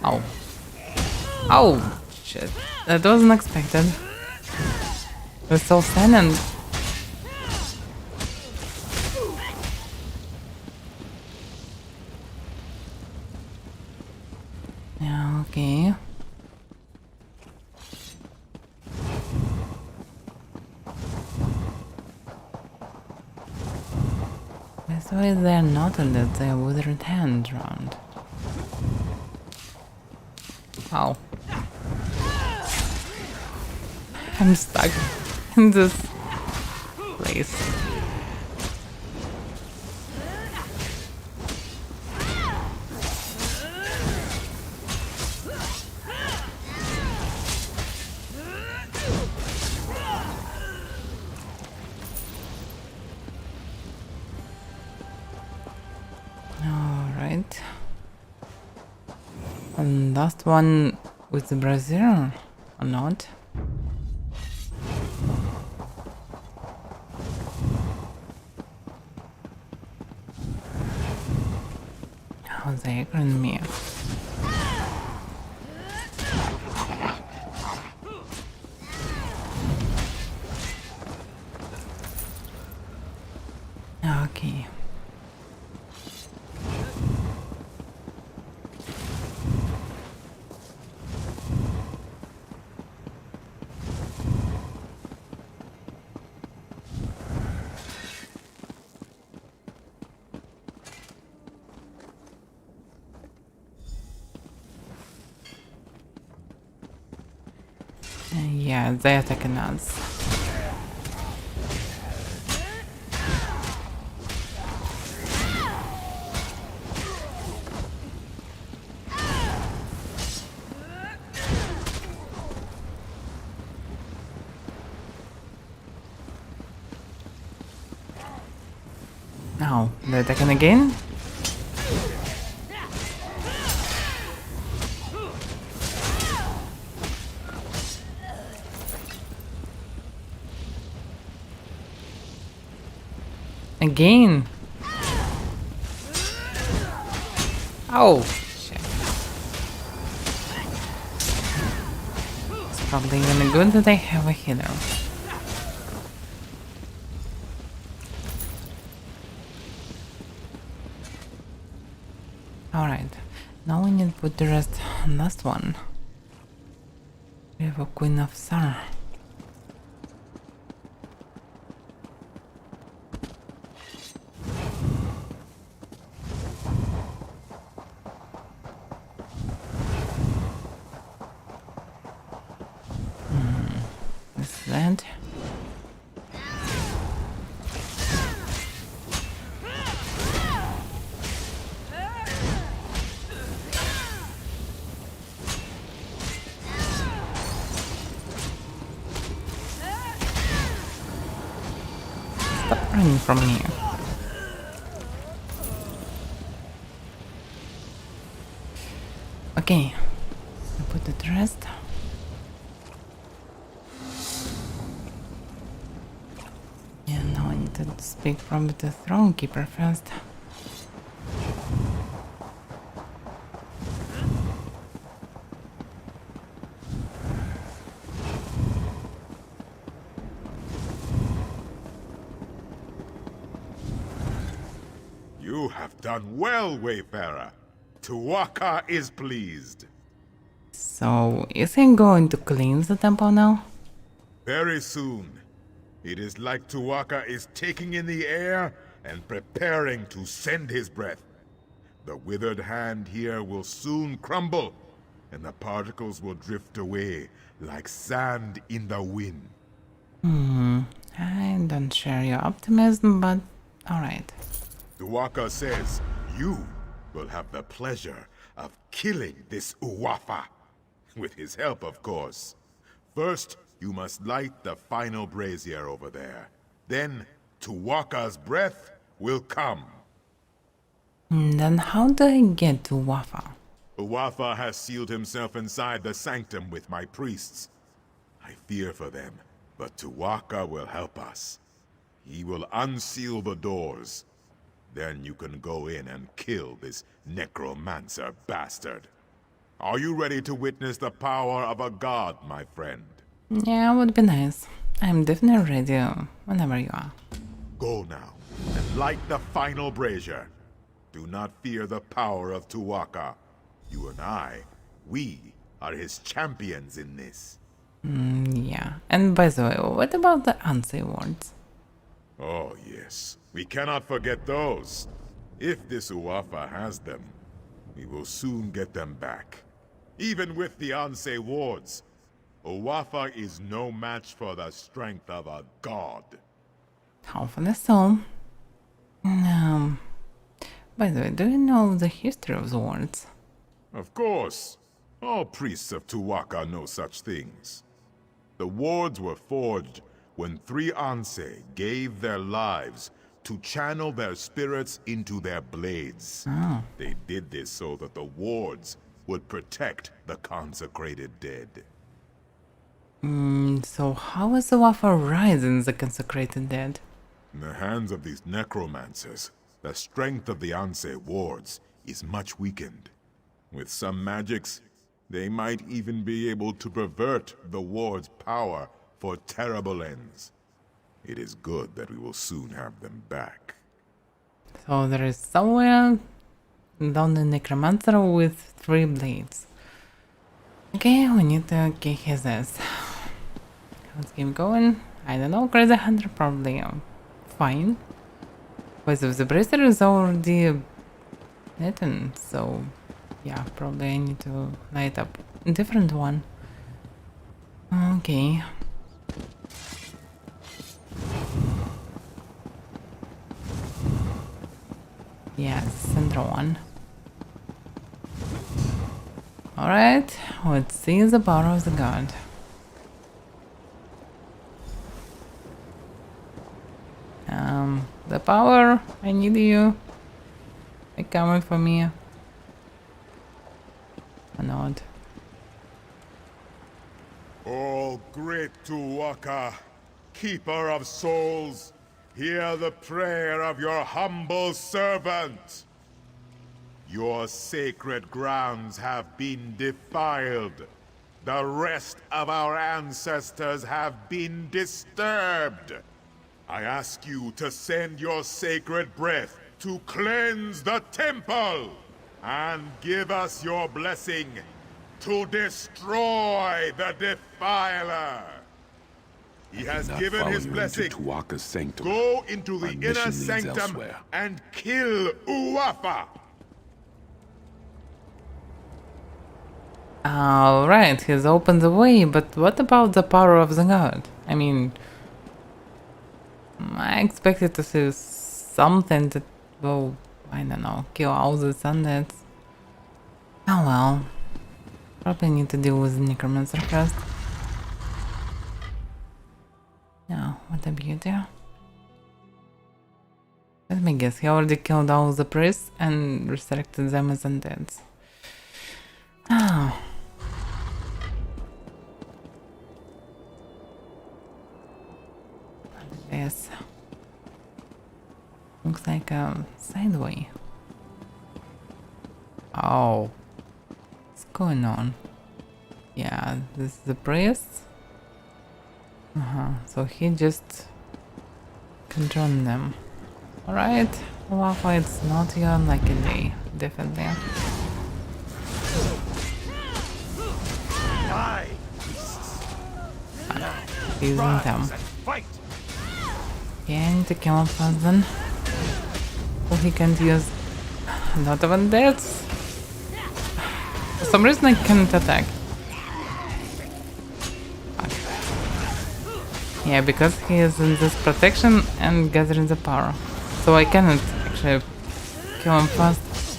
Oh. Oh, shit. That wasn't expected. We're still standing. Yeah, okay. That's why they're not on the withered hand round. Ow. I'm stuck in this place. Alright. And last one with the brazier or not? Oh, they ignored me. Okay. Yeah, they're attacking us. Now, they're attacking again? Again? Oh, shit. It's probably gonna good that I have a healer. Alright, now we need to put the rest on last one. We have a Queen of Sar. This is that. Stop running from me. Okay, I put the rest. Yeah, now I need to speak from the throne keeper first. You have done well, Wayfarer. Tuwaka is pleased. So, is he going to cleanse the temple now? Very soon. It is like Tuwaka is taking in the air and preparing to send his breath. The withered hand here will soon crumble, and the particles will drift away like sand in the wind. I don't share your optimism, but alright. Tuwaka says you will have the pleasure of killing this Uwafa. With his help, of course. First, you must light the final brazier over there. Then, Tuwaka's breath will come. Then how do I get to Wafa? Uwafa has sealed himself inside the sanctum with my priests. I fear for them, but Tuwaka will help us. He will unseal the doors. Then you can go in and kill this necromancer bastard. Are you ready to witness the power of a god, my friend? Yeah, would be nice. I'm definitely ready whenever you are. Go now, and light the final brazier. Do not fear the power of Tuwaka. You and I, we are his champions in this. Yeah, and by the way, what about the Ansei words? Oh yes, we cannot forget those. If this Uwafa has them, we will soon get them back. Even with the Ansei wards, Uwafa is no match for the strength of a god. Hopefully so. By the way, do you know the history of the words? Of course. All priests of Tuwaka know such things. The wards were forged when 3 Ansei gave their lives to channel their spirits into their blades. Oh. They did this so that the wards would protect the consecrated dead. So how is the Wafa rising the consecrated dead? In the hands of these necromancers, the strength of the Ansei wards is much weakened. With some magics, they might even be able to pervert the ward's power for terrible ends. It is good that we will soon have them back. So there is somewhere down the necromancer with 3 blades. Okay, we need to kick his ass. Let's keep going. I don't know, Crazy Hunter probably fine. But the bracer is already eaten, so yeah, probably I need to light up a different one. Okay. Yes, central one. Alright, let's see the power of the god. The power, I need you. Are you coming for me? Or not? Oh, great Tuwaka, keeper of souls, hear the prayer of your humble servant. Your sacred grounds have been defiled. The rest of our ancestors have been disturbed. I ask you to send your sacred breath to cleanse the temple and give us your blessing to destroy the defiler. He has given his blessing. Tuwaka's sanctum. Go into the Our inner mission leads sanctum elsewhere. and kill Uwafa. Alright, he's opened the way, but what about the power of the god? I mean, I expected to see something that will, I don't know, kill all the undeads. Oh well. Probably need to deal with the necromancer first. Oh, what a beauty. Let me guess, he already killed all the priests and resurrected them as undeads. Oh. Yes. Looks like a sideway. Oh. What's going on? Yeah, this is the priest. So he just controlled them. Alright. Wafa, it's not your lucky day. Definitely. Using them. Yeah, I need to kill him first then. So he can't use a lot of undeads. For some reason I can't attack. Yeah, because he is in this protection and gathering the power. So I cannot actually kill him fast.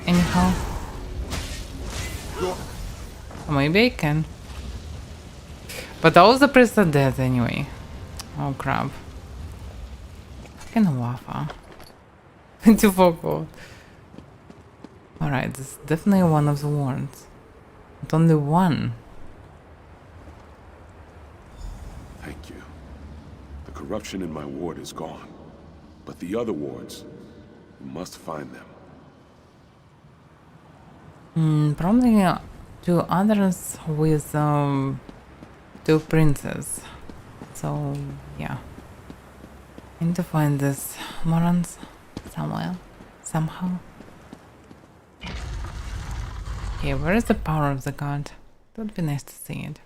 Anyhow. Or maybe I can. But all the priests are dead anyway. Oh crap. Fucking Wafa. Too forgot. Alright, this is definitely one of the wards. But only one. Thank you. The corruption in my ward is gone. But the other wards, we must find them. Probably two others with two princes. So yeah, I need to find this morons somewhere, somehow. Okay, where is the power of the god? It would be nice to see it.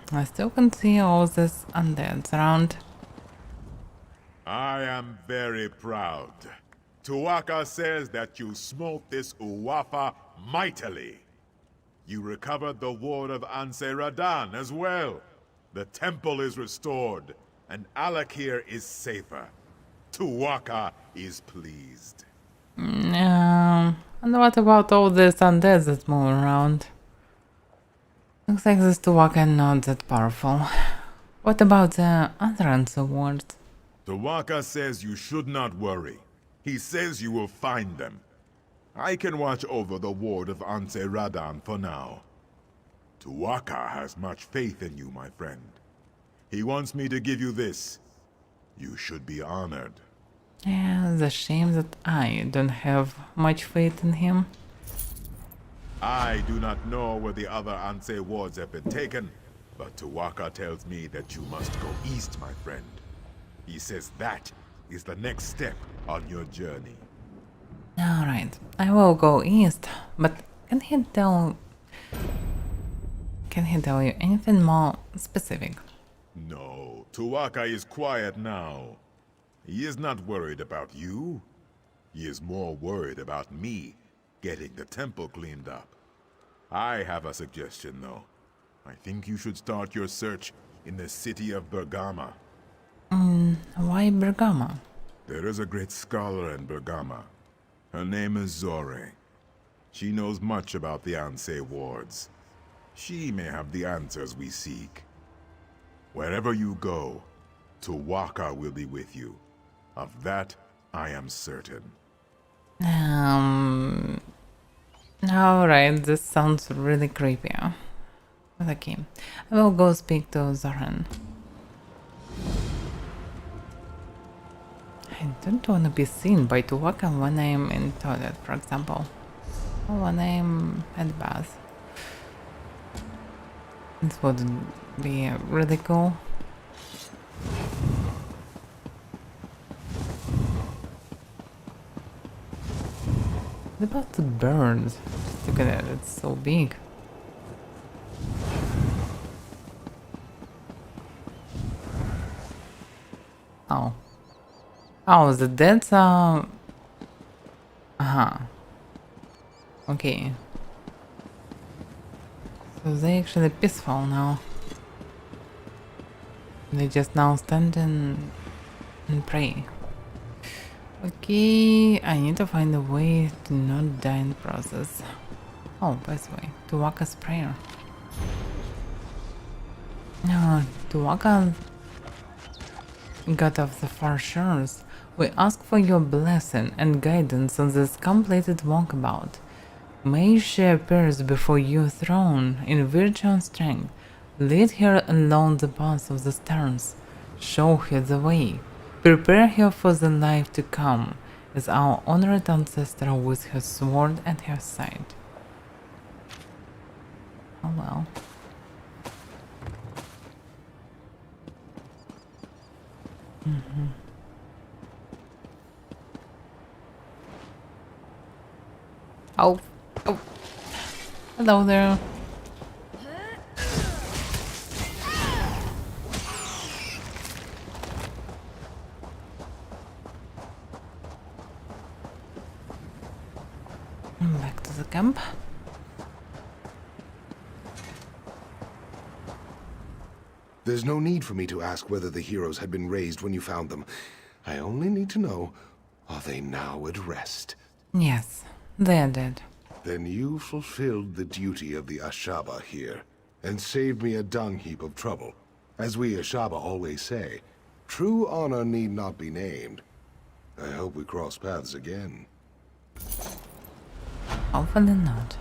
I still can see all this undeads around. I am very proud. Tuaka says that you smote this Uwafa mightily. You recovered the ward of Anse Radan as well. The temple is restored, and Alakir is safer. Tuaka is pleased. And what about all this undead that move around? Looks like this Tuwaka not that powerful. What about the other answer words? Tuaka says you should not worry. He says you will find them. I can watch over the ward of Anse Radan for now. Tuaka has much faith in you, my friend. He wants me to give you this. You should be honored. Yeah, it's a shame that I don't have much faith in him. I do not know where the other Anse wards have been taken, but Tuaka tells me that you must go east, my friend. He says that is the next step on your journey. Alright, I will go east, but can he tell you anything more specific? No, Tuaka is quiet now. He is not worried about you. He is more worried about me getting the temple cleaned up. I have a suggestion, though. I think you should start your search in the city of Bergama. Why Bergama? There is a great scholar in Bergama. Her name is Zore. She knows much about the Anse wards. She may have the answers we seek. Wherever you go, Tuwaka will be with you. Of that, I am certain. Alright, this sounds really creepy. But okay, I will go speak to Zoran. I don't want to be seen by Tuwaka when I am in toilet, for example. Or when I am at bath. This would be really cool. What about the birds? Look at it, it's so big. Oh. Oh, the deads are... Uh-huh. Okay. So they actually peaceful now. They just now stand and pray. Okay, I need to find a way to not die in the process. Oh, by the way, Tuwaka's prayer. No, Tuwaka, God of the far shores, we ask for your blessing and guidance on this completed walkabout. May she appears before your throne in virtue and strength. Lead her along the path of the stars. Show her the way. Prepare her for the life to come as our honored ancestor with her sword at her side. Oh well. Oh. Oh. Hello there. Back to the camp. There's no need for me to ask whether the heroes had been raised when you found them. I only need to know, are they now at rest? Yes, they are dead. Then you fulfilled the duty of the Ashaba here, and saved me a dung heap of trouble. As we Ashaba always say, true honor need not be named. I hope we cross paths again. Hopefully not.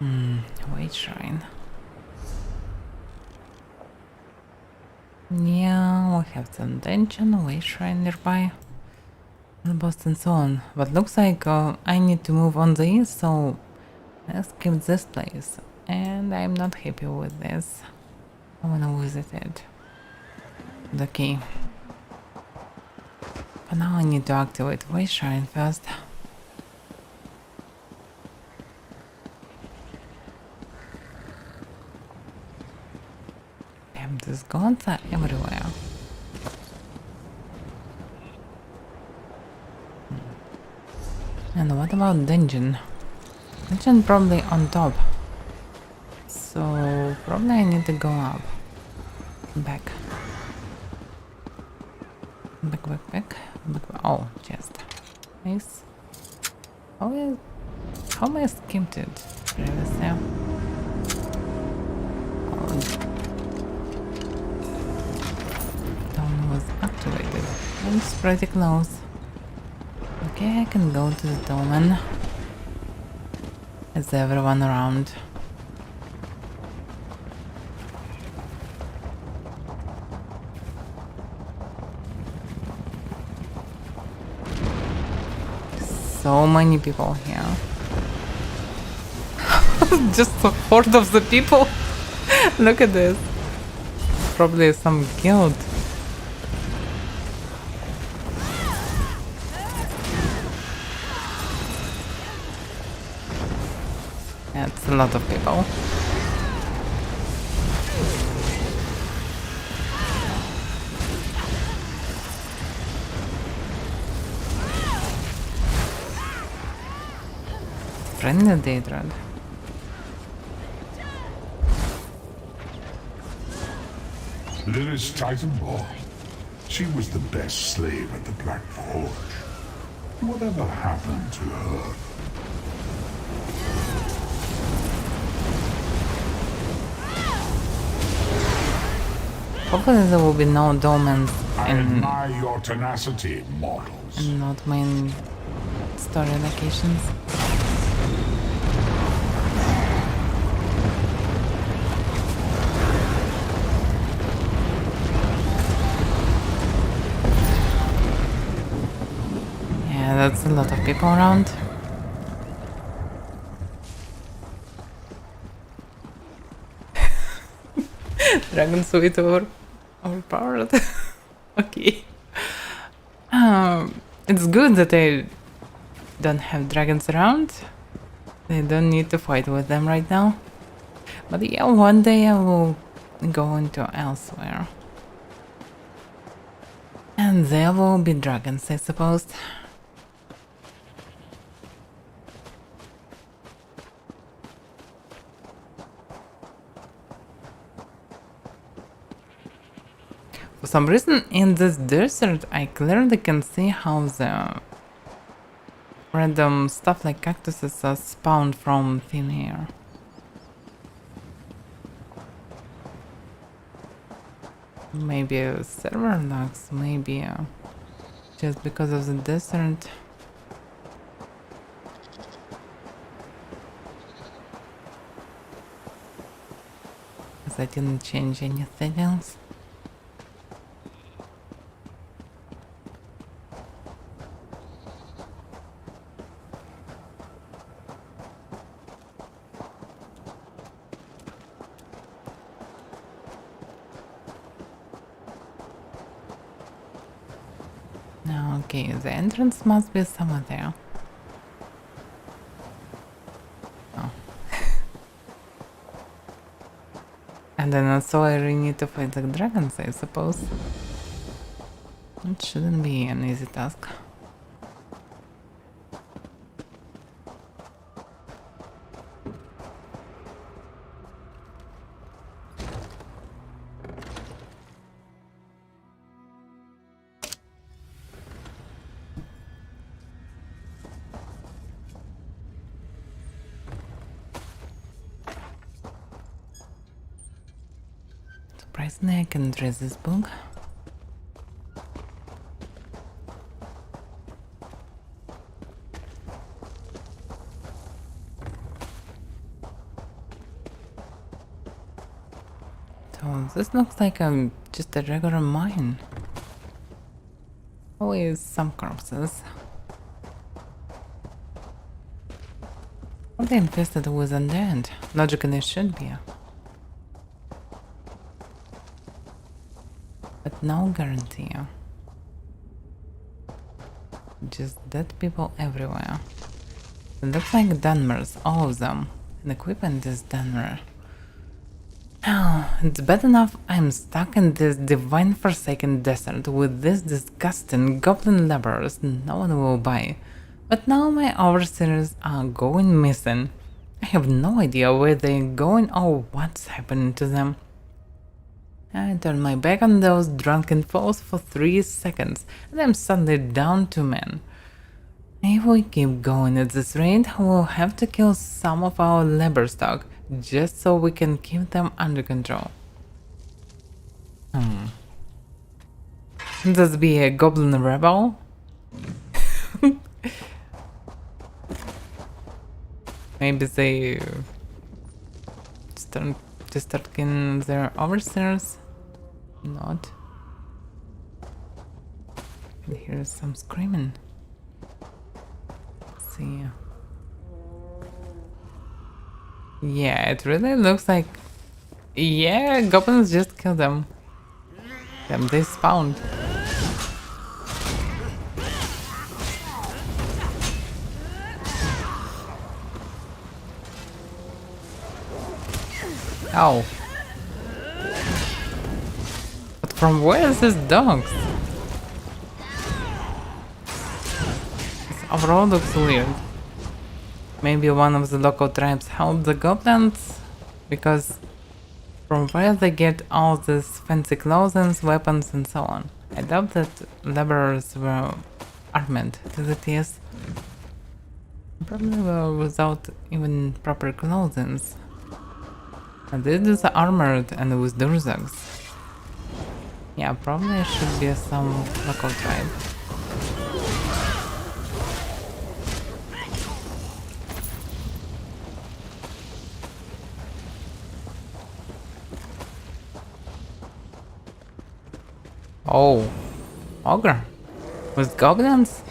Wait shrine. Yeah, we have some dungeon, wait shrine nearby. The boss and so on. But looks like I need to move on the east, so let's keep this place. And I'm not happy with this. I wanna visit it. The key. But now I need to activate Way Shrine first. Damn, these gods are everywhere. And what about dungeon? Dungeon probably on top. So probably I need to go up. Back. Back. Oh, chest. Nice. How am I skipped it previously? Oh, Dome was activated. It's pretty close. Okay, I can go to the domain. Is everyone around? So many people here. Just a horde of the people. Look at this. Probably some guild. Yeah, it's a lot of people. Friendly Daedra. Lilith's Titanborn. She was the best slave at the Black Forge. Whatever happened to her? Hopefully there will be no domains I admire your tenacity, mortals. and not main story locations. Yeah, that's a lot of people around. Dragon Suite overpowered. Okay. It's good that I don't have dragons around. I don't need to fight with them right now. But yeah, one day I will go into elsewhere. And there will be dragons, I suppose. For some reason in this desert I clearly can see how the random stuff like cactuses are spawned from thin air. Maybe server lags, maybe just because of the desert. Because I didn't change anything else. Okay, the entrance must be somewhere there. Oh. And then also I really need to fight the dragons, I suppose. It shouldn't be an easy task. Surprisingly, I can dress this book. So this looks like just a regular mine. Always some corpses. Probably infested with undead. Logically it should be. But no guarantee. Just dead people everywhere. It looks like Dunmers, all of them. And equipment is Dunmer. Oh, it's bad enough I'm stuck in this divine forsaken desert with these disgusting goblin laborers no one will buy. But now my overseers are going missing. I have no idea where they're going or what's happening to them. I turn my back on those drunken foes for 3 seconds and I'm suddenly down 2 men. If we keep going at this rate, we'll have to kill some of our labor stock just so we can keep them under control. Does be a goblin rebel? Maybe they start killing their overseers? Not. And here's some screaming. Let's see. Yeah, it really looks like... Yeah, goblins just killed them. Damn, they spawned. Ow. But from where is this dogs? This overall looks weird. Maybe one of the local tribes helped the goblins? Because from where they get all these fancy clothes, weapons and so on. I doubt that laborers were armed to the teeth. Probably were without even proper clothing. And this is armored and with durzags. Yeah, probably should be some local tribe. Oh, ogre with goblins?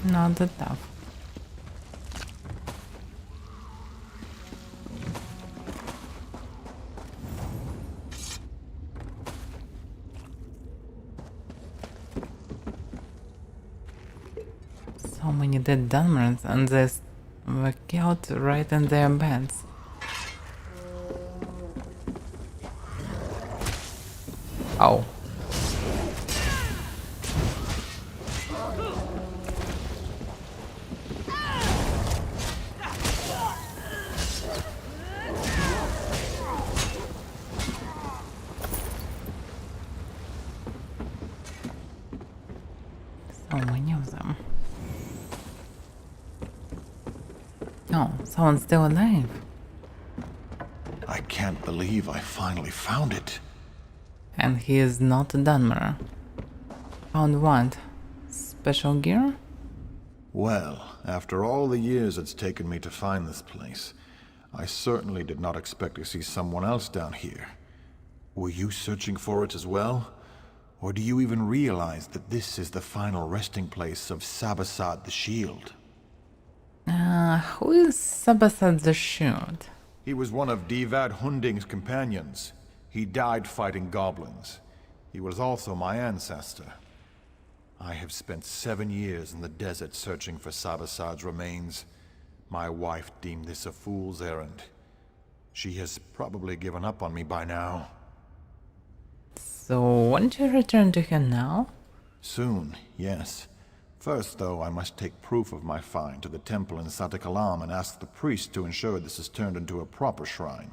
Not that tough. So many dead Dunmers and they were killed right in their beds. Oh. So many of them. Oh, someone's still alive. I can't believe I finally found it. And he is not a Dunmer. Found what? Special gear? Well, after all the years it's taken me to find this place, I certainly did not expect to see someone else down here. Were you searching for it as well? Or do you even realize that this is the final resting place of Sabasad the Shield? Who is Sabasad the Shield? He was one of Divad Hunding's companions. He died fighting goblins. He was also my ancestor. I have spent 7 years in the desert searching for Sabasad's remains. My wife deemed this a fool's errand. She has probably given up on me by now. So, won't you return to her now? Soon, yes. First, though, I must take proof of my find to the temple in Satakalam and ask the priest to ensure this is turned into a proper shrine.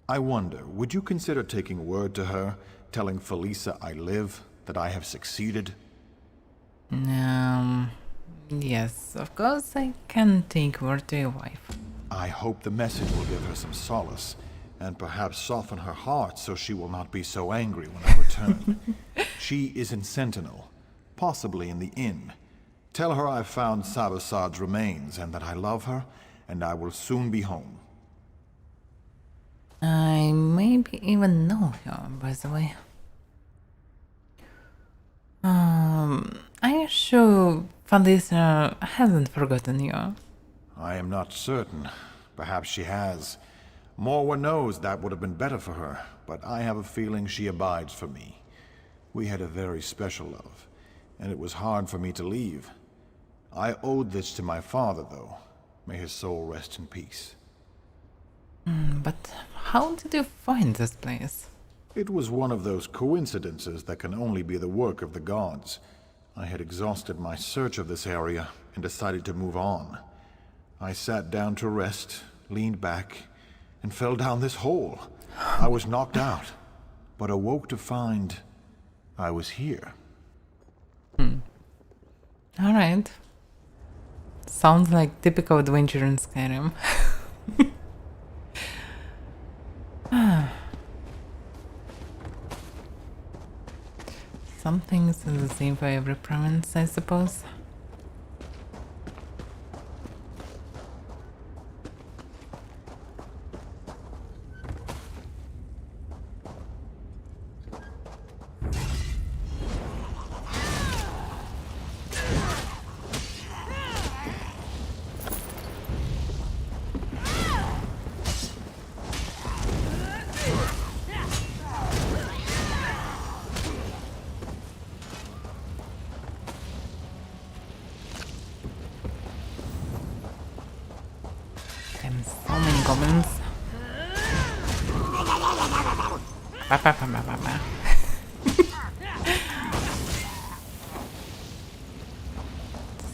I wonder, would you consider taking word to her, telling Felisa I live, that I have succeeded? Yes, of course I can take word to your wife. I hope the message will give her some solace, and perhaps soften her heart so she will not be so angry when I return. She is in Sentinel. possibly in the inn. Tell her I've found Sabasad's remains and that I love her, and I will soon be home. I maybe even know her, by the way. Are you sure Felicia hasn't forgotten you? I am not certain. Perhaps she has. Morwa knows that would have been better for her, but I have a feeling she abides for me. We had a very special love, and it was hard for me to leave. I owed this to my father, though. May his soul rest in peace. But how did you find this place? It was one of those coincidences that can only be the work of the gods. I had exhausted my search of this area and decided to move on. I sat down to rest, leaned back, and fell down this hole. I was knocked out, but awoke to find I was here. Alright. Sounds like typical adventure in Skyrim. Some things are the same for every province, I suppose. And so many goblins. Ba, ba, ba, ba, ba, ba.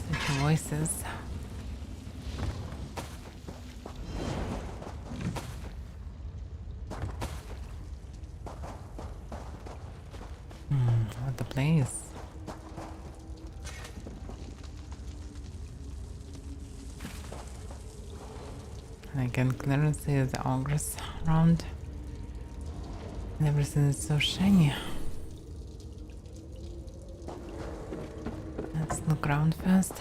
Such voices. What the place? I can clearly see the ogres around. And everything is so shiny. Let's look around first.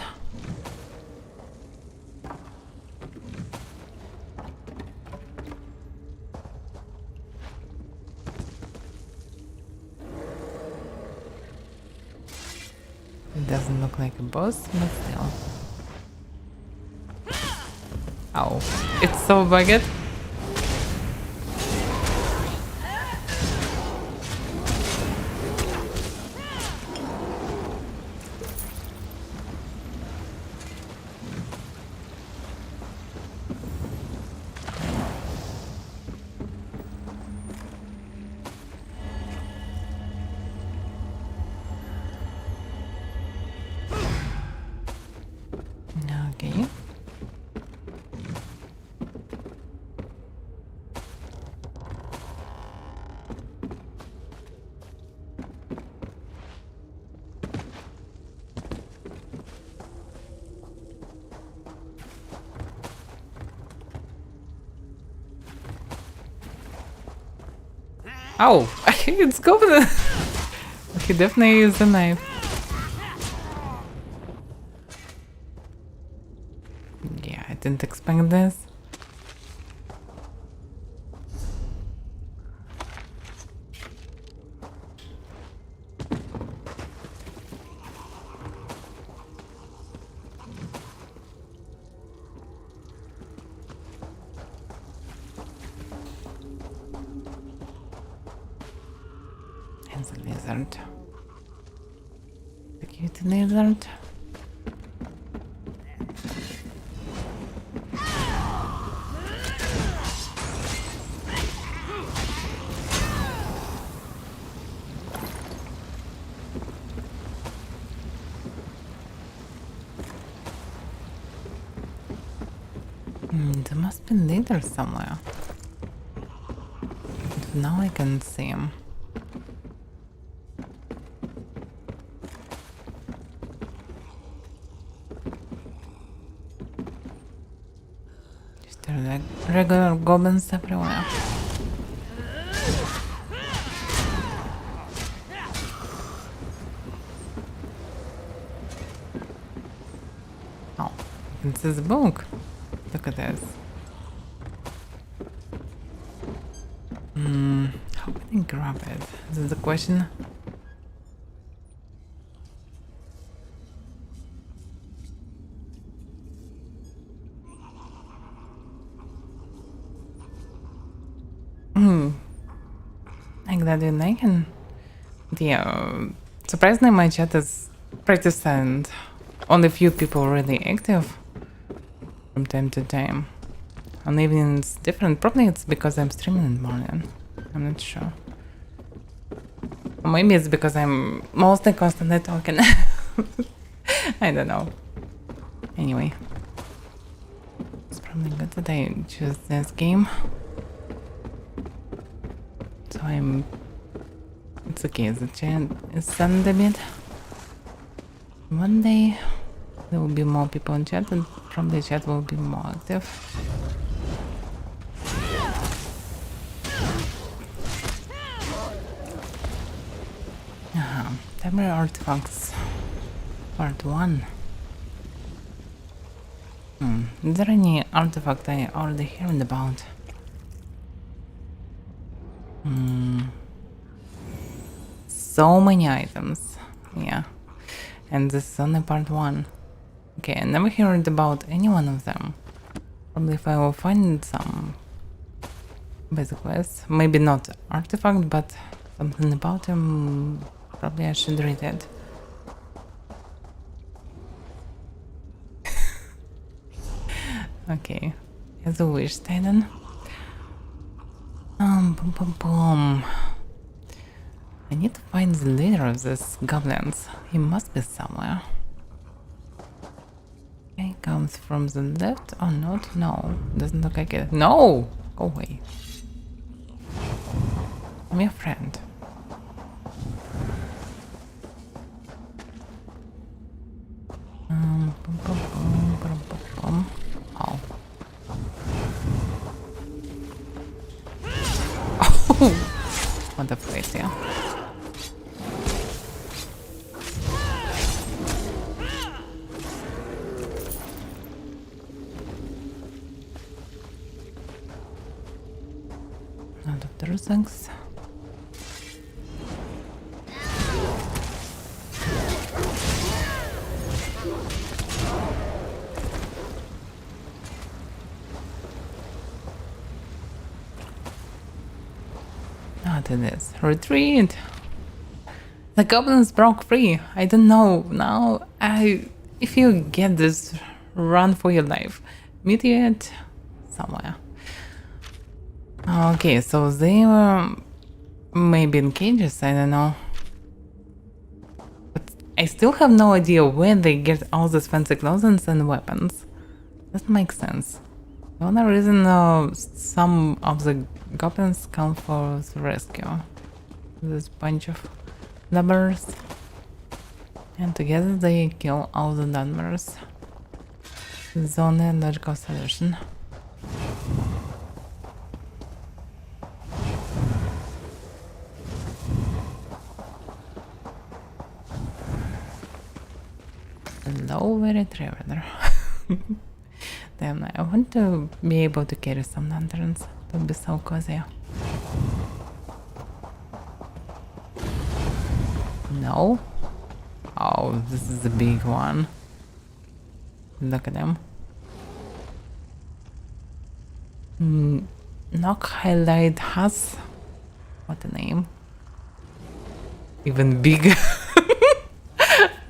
It doesn't look like a boss, but still. Oh, it's so bugged. Okay. Oh, it's goblin. He definitely used a knife. Yeah, I didn't expect this. And the lizard. The cute lizard. There must be leaders somewhere. But now I can see him. Just regular goblins everywhere. It's this book. Look at this. How can I grab it? This is the question. I'm glad you're liking. Yeah, surprisingly my chat is pretty silent. Only few people really active from time to time. On evenings different. Probably it's because I'm streaming in the morning. I'm not sure. Or maybe it's because I'm mostly constantly talking. I don't know. Anyway. It's probably good that I choose this game. So it's okay, the chat is silent a bit. One day there will be more people in chat and probably chat will be more active. Temporary artifacts. Part 1. Is there any artifact I already heard about? So many items. Yeah. And this is only part 1. Okay, I never heard about any one of them. Probably if I will find some basic quests. Maybe not artifact, but something about them. Probably I should read it. Okay. As a wish, Titan. Boom, boom, boom. I need to find the leader of these goblins. He must be somewhere. Okay, comes from the left or not? No, doesn't look like it. No! Go away. I'm your friend. Boom, boom, boom, boom, boom, boom. Oh. Oh! What a place, yeah. Out of the things. What it is? Retreat! The goblins broke free. I don't know. Now, if you get this, run for your life. Meet you at somewhere. Okay, so they were maybe in cages, I don't know. But I still have no idea where they get all these fancy clothes and weapons. That makes sense. The only reason some of the goblins come for the rescue. This bunch of lubbers. And together they kill all the Dunmers. It's the only logical solution. Hello, very traveler. Damn, I want to be able to carry some lanterns. That would be so cozy. No? Oh, this is the big one. Look at them. Knock highlight has. What a name. Even bigger.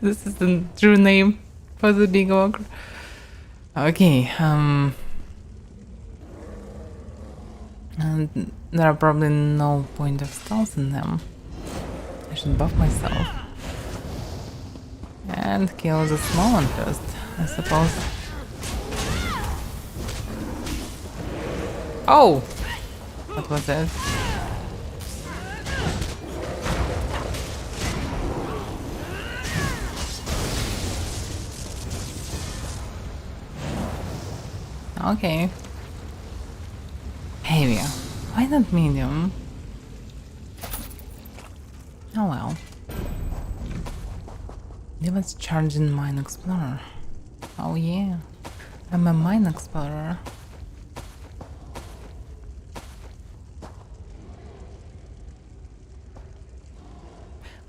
This is the true name for the big ogre. Okay, and there are probably no point of skulls in them. I should buff myself. And kill the small one first, I suppose. Oh! What was that? Okay. Heavier. Why not medium? Oh well. Let's charge in Mine Explorer. Oh yeah. I'm a mine explorer.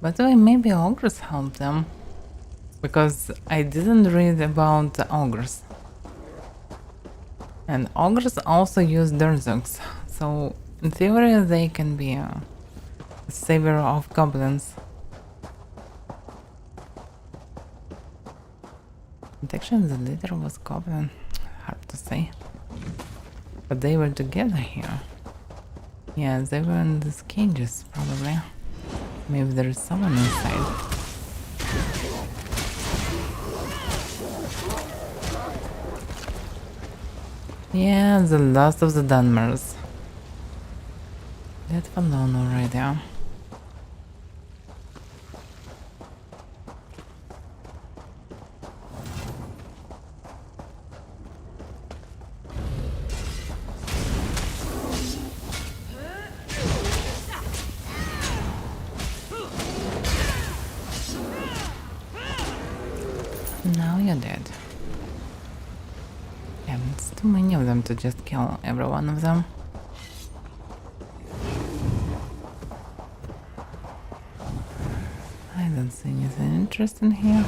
By the way, maybe ogres help them. Because I didn't read about the ogres. And ogres also use dirzogs. So in theory they can be a savior of goblins. And actually the leader was goblin. Hard to say. But they were together here. Yeah, they were in these cages probably. Maybe there is someone inside. Yeah, the last of the Dunmers. Let alone already. Now you're dead. Yeah, it's too many of them to just kill every one of them. I don't see anything interesting here.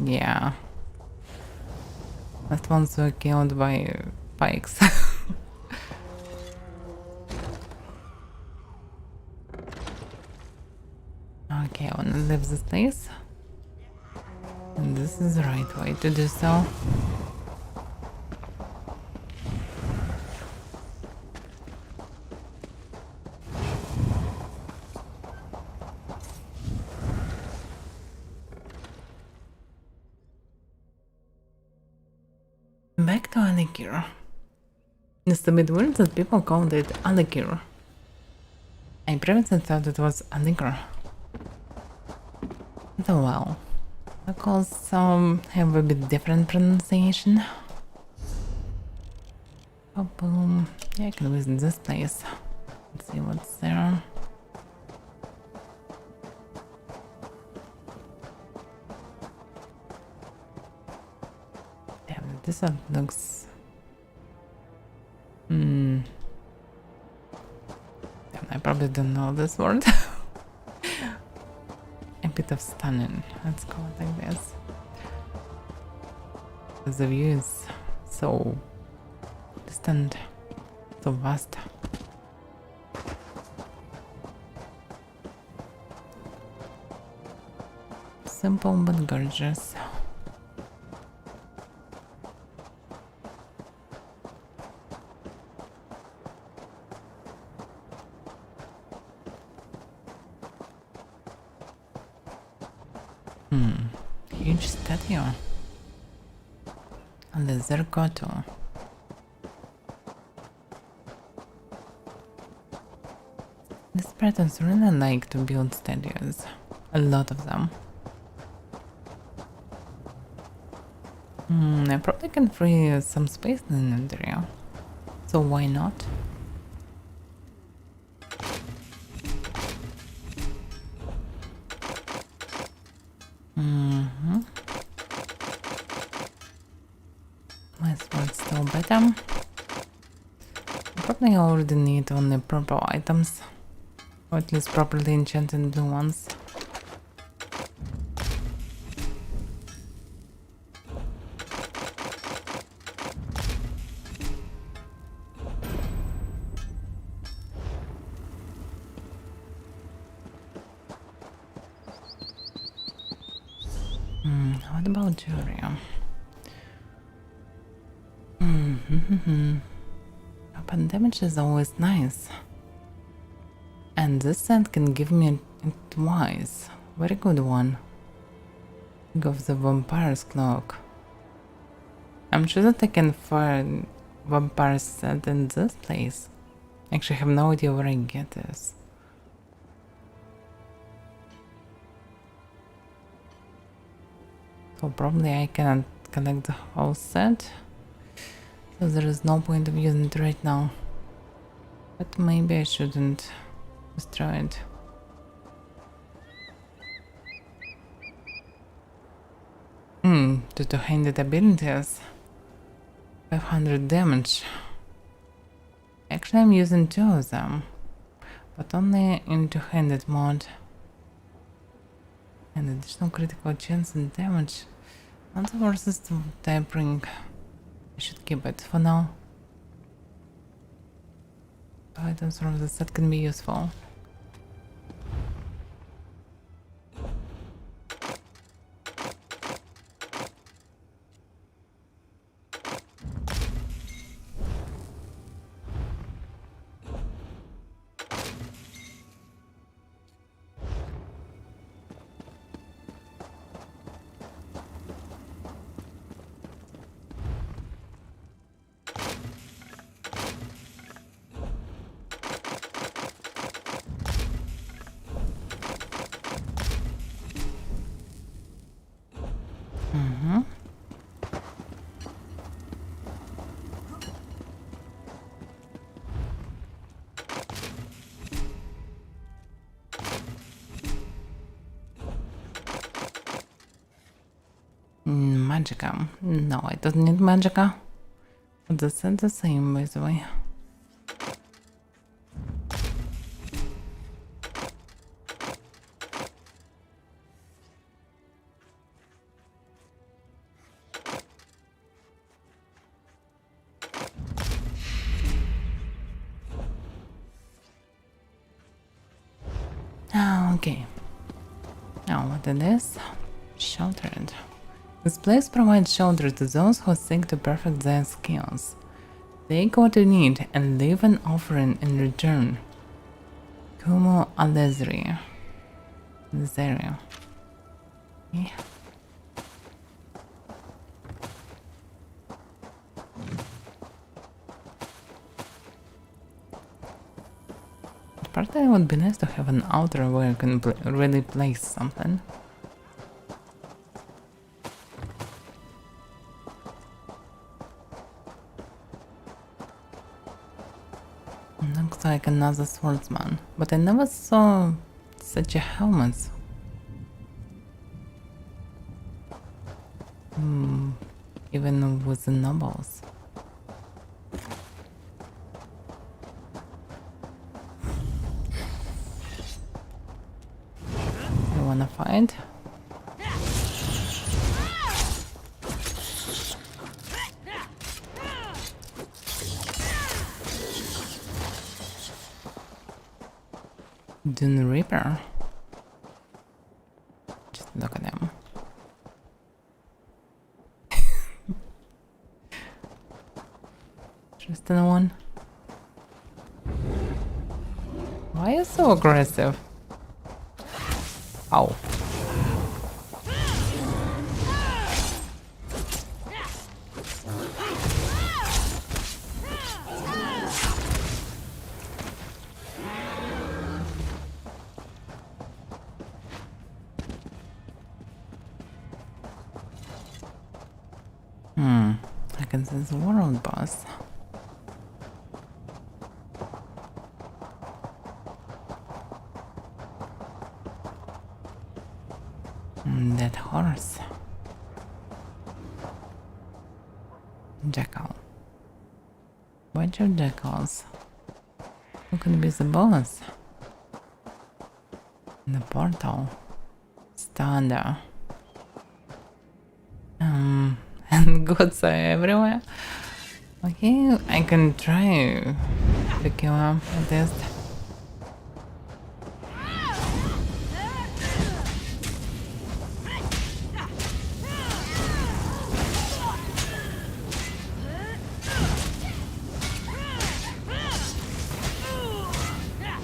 Yeah. Last ones were killed by pikes. Okay, I wanna leave this place. And this is the right way to do so. Back to Alikir. It's a bit weird that people called it Alikir. I previously thought it was Alikir. Oh well. Locals have a bit different pronunciation. Oh boom. Yeah, I can visit this place. Let's see what's there. This one looks... Damn, I probably don't know this word. A bit of stunning, let's call it like this. Because the view is so distant, so vast. Simple but gorgeous. Huge statue. And the Zergoto. These patterns really like to build statues. A lot of them. I probably can free some space in the inventory. So why not? My sword's still better. Probably already need only purple items. Or at least properly enchanted blue ones. What about jewelry? Open damage is always nice. And this set can give me it twice. Very good one. Think of the vampire's cloak. I'm sure that I can find vampire's set in this place. Actually, I have no idea where I get this. So probably I cannot collect the whole set. So there is no point of using it right now. But maybe I shouldn't destroy it. Two-handed abilities. 500 damage. Actually, I'm using 2 of them, but only in two-handed mode. And additional critical chance and damage. Not the worst tempering. I should keep it for now. Items from the set can be useful. Magica. No, I don't need Magica. But the set the same, by the way. Okay. Now what it is? Sheltered. This place provides shelter to those who seek to perfect their skills. Take what you need and leave an offering in return. Kumo Alezri. This area. Okay. Partly it would be nice to have an altar where you can really place something. Looks like another swordsman, but I never saw such a helmet. Even with the nobles. You wanna fight? Dune Reaper. Just look at them. Interesting one. Why are you so aggressive? Ow. I can sense world boss. That horse. Jackal. Bunch of jackals. Who could be the boss? The portal. Thunder. And gods are everywhere. Okay, I can try to kill him at least.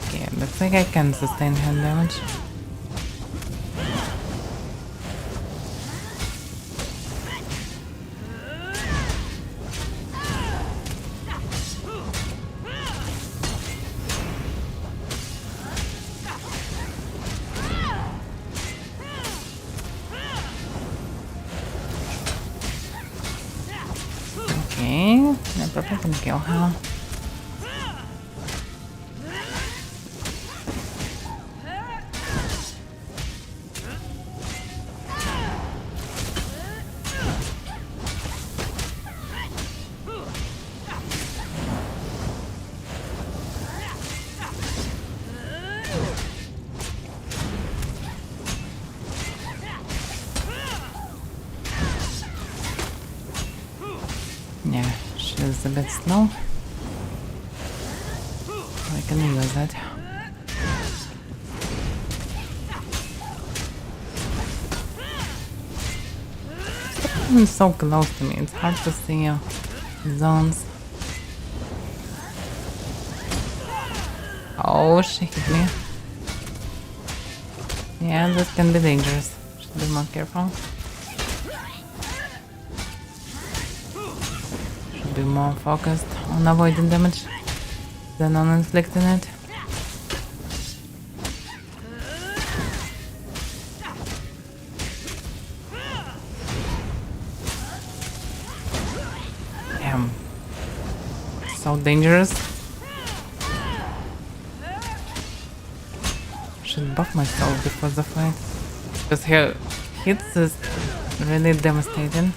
Okay, looks like I can sustain hand damage. can kill her. Yeah, she's a bit slow. I can use it. It's so close to me, it's hard to see zones. Oh, she hit me. Yeah, this can be dangerous. Should be more careful. Should be more focused on avoiding damage than on inflicting it. Damn. So dangerous. Should buff myself before the fight. Because her hits is really devastating.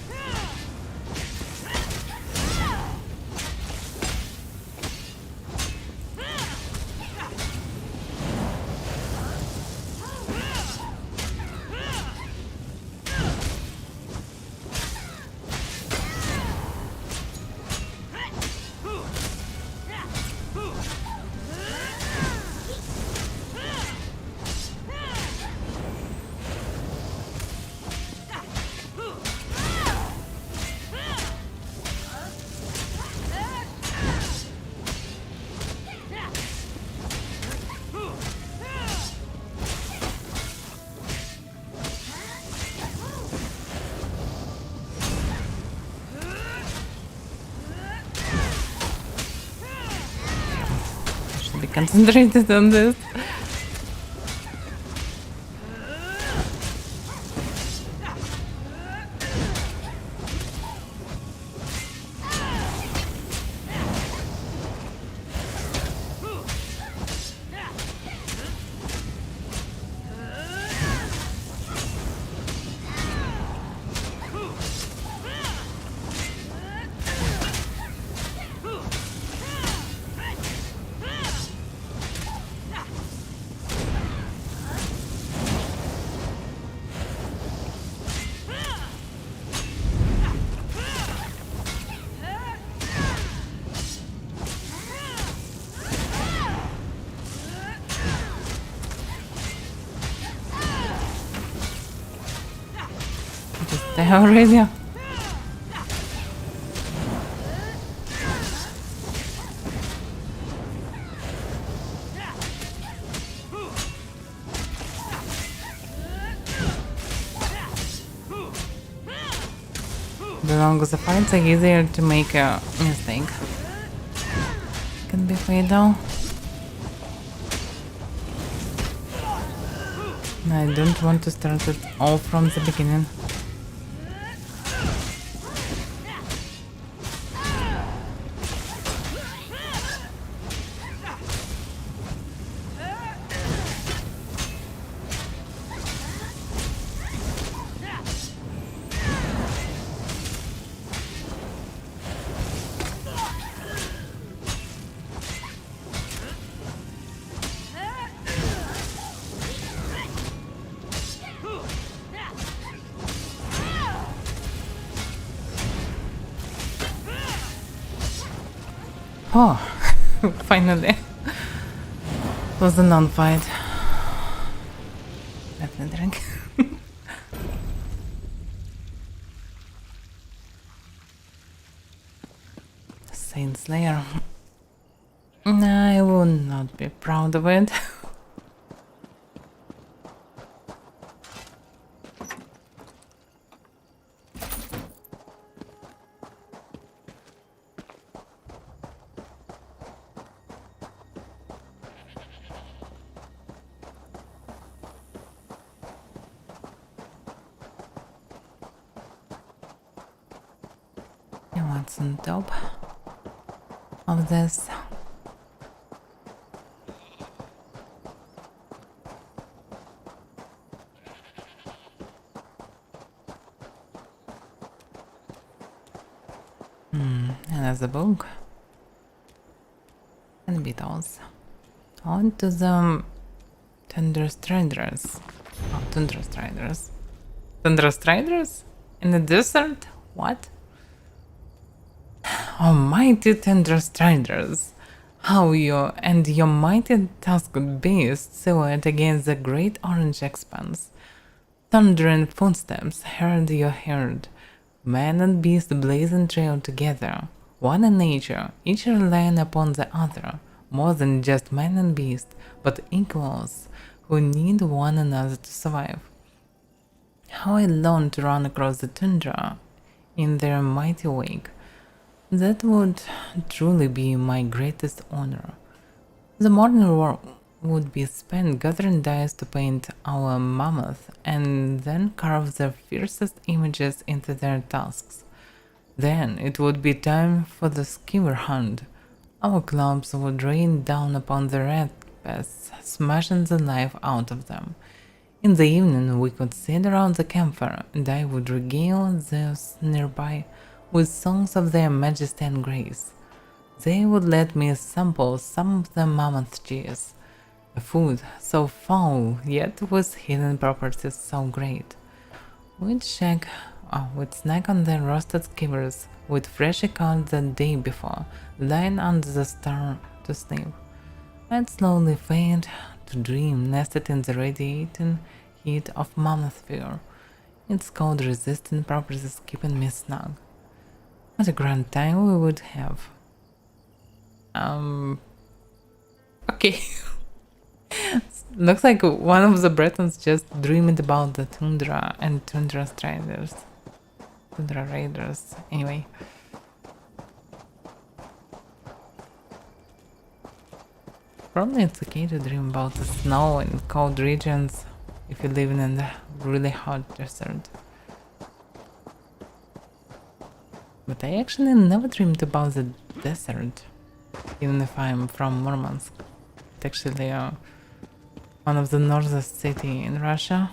Should be concentrated on this. Just there already. The longer the fights, the easier to make a mistake. Can be fatal. I don't want to start it all from the beginning. Oh, finally. It was a non-fight. Let me drink. Saint Slayer. I would not be proud of it. What's on top? of this. Another book. And beetles. On to the Tundra Striders. Oh, Tundra Striders. Tundra Striders? In the desert? What? Oh, mighty Tundra Striders! How you and your mighty tusked beast silhouette against the great orange expanse. Thundering footsteps heard you heard. Man and beast blazing trail together, one in nature, each relying upon the other, more than just man and beast, but equals who need one another to survive. How I long to run across the tundra in their mighty wake. That would truly be my greatest honor. The morning would be spent gathering dyes to paint our mammoth and then carve the fiercest images into their tusks. Then it would be time for the skewer hunt. Our clubs would rain down upon the red pests, smashing the life out of them. In the evening we could sit around the campfire and I would regale those nearby with songs of their majesty and grace. They would let me sample some of the mammoth cheese, a food so foul yet with hidden properties so great. We'd snack on the roasted skewers we'd freshly caught the day before, lying under the star to sleep. I'd slowly fade to dream nested in the radiating heat of mammoth fur, its cold-resistant properties keeping me snug. What a grand time we would have. Okay. Looks like one of the Bretons just dreamed about the tundra and tundra striders. Tundra raiders. Anyway. Probably it's okay to dream about the snow and cold regions if you're living in the really hot desert. But I actually never dreamed about the desert, even if I'm from Murmansk. It's actually one of the northern city in Russia.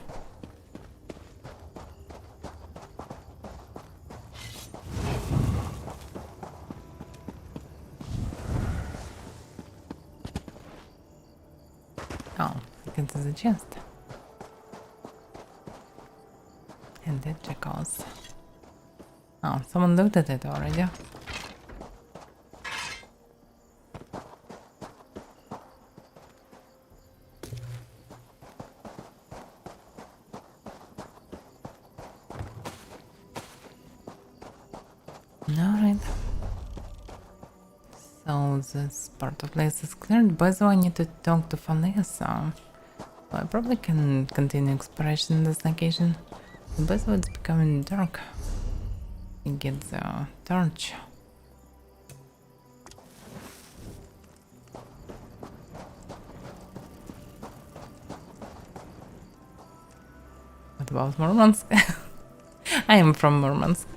Oh, I can see the chest. And the jackals. Oh, someone looked at it already. Alright. So this part of place is cleared. By the way, I need to talk to Falesa. Well, I probably can continue exploration in this location. By the way, it's becoming dark. I get the torch. What about Murmansk? I am from Murmansk.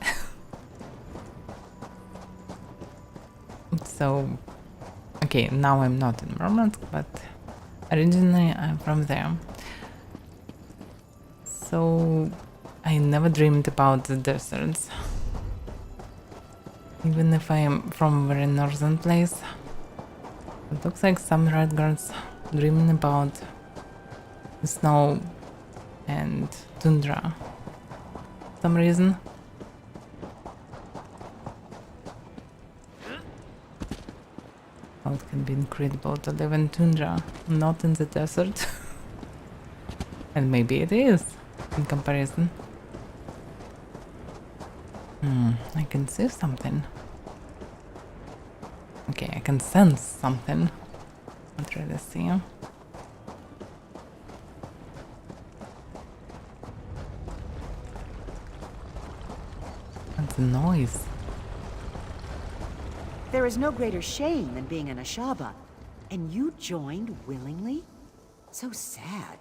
So, okay, now I'm not in Murmansk, but originally I'm from there. So, I never dreamed about the deserts. Even if I am from a very northern place, it looks like some red girls dreaming about the snow and tundra for some reason. Oh, it can be incredible to live in tundra, not in the desert. And maybe it is, in comparison. I can see something. Okay, I can sense something. Not really see. What's the noise? There is no greater shame than being an Ashaba. And you joined willingly? So sad.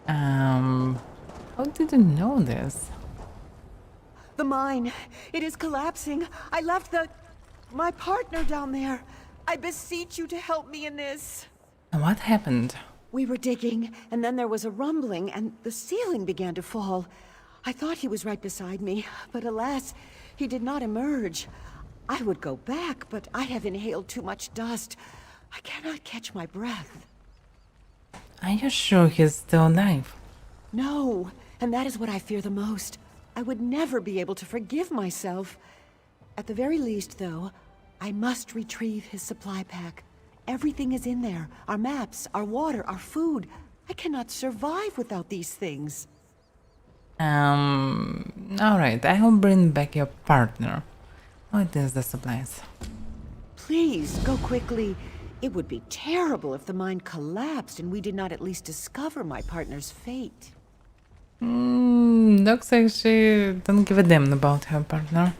How did you know this? The mine. It is collapsing. I left the... My partner down there. I beseech you to help me in this. What happened? We were digging, and then there was a rumbling, and the ceiling began to fall. I thought he was right beside me, but alas, he did not emerge. I would go back, but I have inhaled too much dust. I cannot catch my breath. Are you sure he's still alive? No, and that is what I fear the most. I would never be able to forgive myself. At the very least, though, I must retrieve his supply pack. Everything is in there. Our maps, our water, our food. I cannot survive without these things. Alright, I will bring back your partner. What is the supplies? Please, go quickly. It would be terrible if the mine collapsed and we did not at least discover my partner's fate. Looks like she don't give a damn about her partner.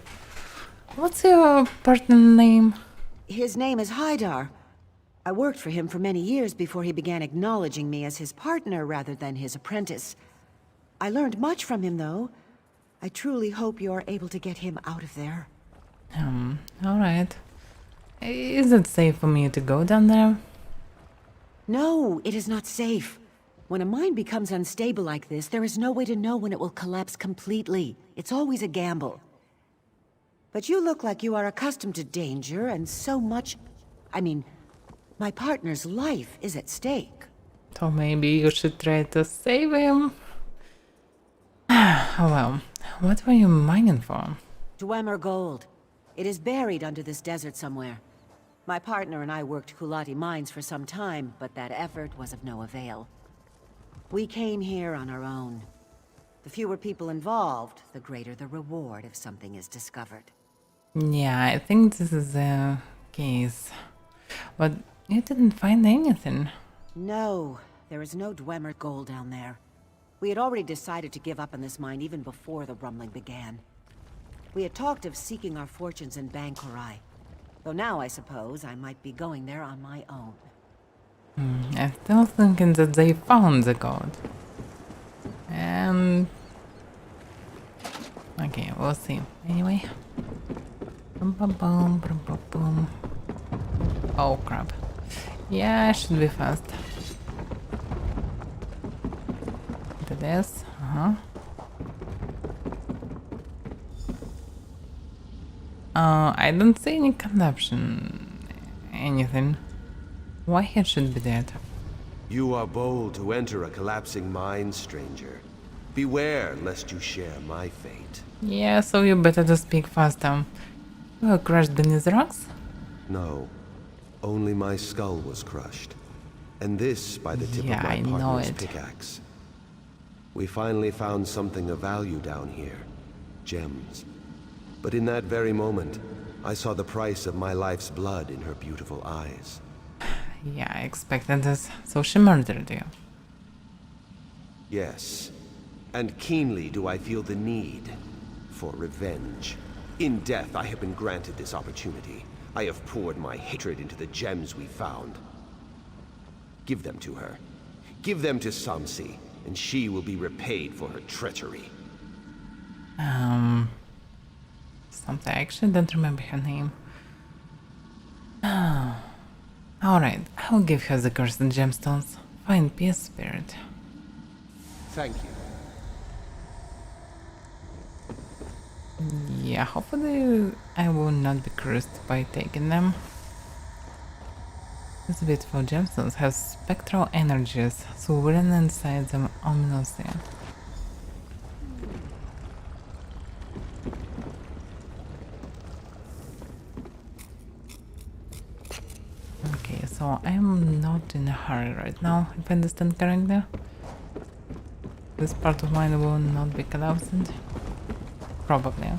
What's your partner name? His name is Haidar. I worked for him for many years before he began acknowledging me as his partner rather than his apprentice. I learned much from him, though. I truly hope you're able to get him out of there. Alright. Is it safe for me to go down there? No, it is not safe. When a mine becomes unstable like this, there is no way to know when it will collapse completely. It's always a gamble. But you look like you are accustomed to danger, and so much... I mean, my partner's life is at stake. So maybe you should try to save him? Oh well, what were you mining for? Dwemer gold. It is buried under this desert somewhere. My partner and I worked Kulati mines for some time, but that effort was of no avail. We came here on our own. The fewer people involved, the greater the reward if something is discovered. Yeah, I think this is the case. But you didn't find anything. No, there is no Dwemer gold down there. We had already decided to give up on this mine even before the rumbling began. We had talked of seeking our fortunes in Bangkorai. Though now, I suppose, I might be going there on my own. I'm still thinking that they found the gold. And... okay, we'll see. Anyway. Boom, boom, boom, boom, boom, boom. Oh crap. Yeah, I should be fast. Do this. I don't see any corruption. Anything. Why he should be dead? You are bold to enter a collapsing mine, stranger. Beware lest you share my fate. Yeah, so you better to speak faster. You were crushed beneath rocks? No. Only my skull was crushed. And this by the tip of my I know partner's it. pickaxe. We finally found something of value down here. Gems. But in that very moment, I saw the price of my life's blood in her beautiful eyes. Yeah, I expected this. So she murdered you. Yes. And keenly do I feel the need for revenge. In death, I have been granted this opportunity. I have poured my hatred into the gems we found. Give them to her. Give them to Samsi, and she will be repaid for her treachery. Something I actually don't remember her name. Alright, I'll give her the cursed gemstones. Find peace, spirit. Thank you. Yeah, hopefully I will not be cursed by taking them. These beautiful gemstones have spectral energies, so written inside them ominously. Okay, so I'm not in a hurry right now, if I understand correctly. This part of mine will not be collapsing. Probably.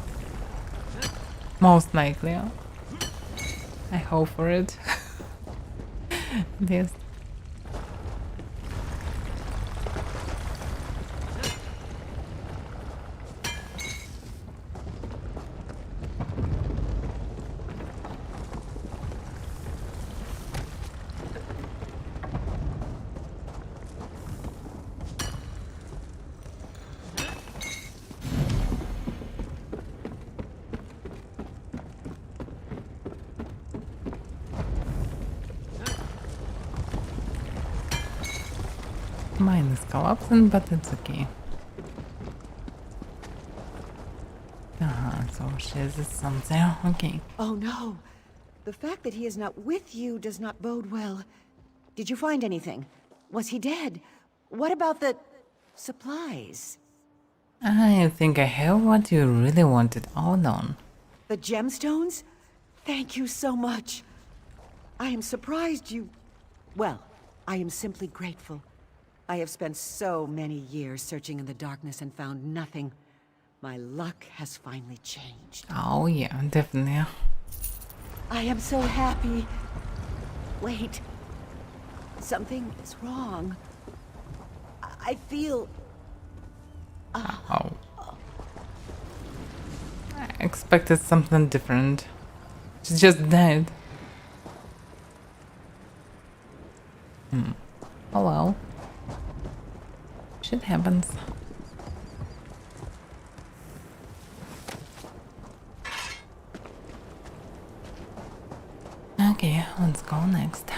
Most likely. I hope for it. Yes. Mine is collapsing, but it's okay. So she's something. Okay. Oh no. The fact that he is not with you does not bode well. Did you find anything? Was he dead? What about the supplies? I think I have what you really wanted. Hold on. The gemstones? Thank you so much. I am surprised you... Well, I am simply grateful. I have spent so many years searching in the darkness and found nothing. My luck has finally changed. Oh yeah, definitely. I am so happy. Wait. Something is wrong. I feel... Oh. I expected something different. She just died. Oh well. Shit happens. Okay, let's go next.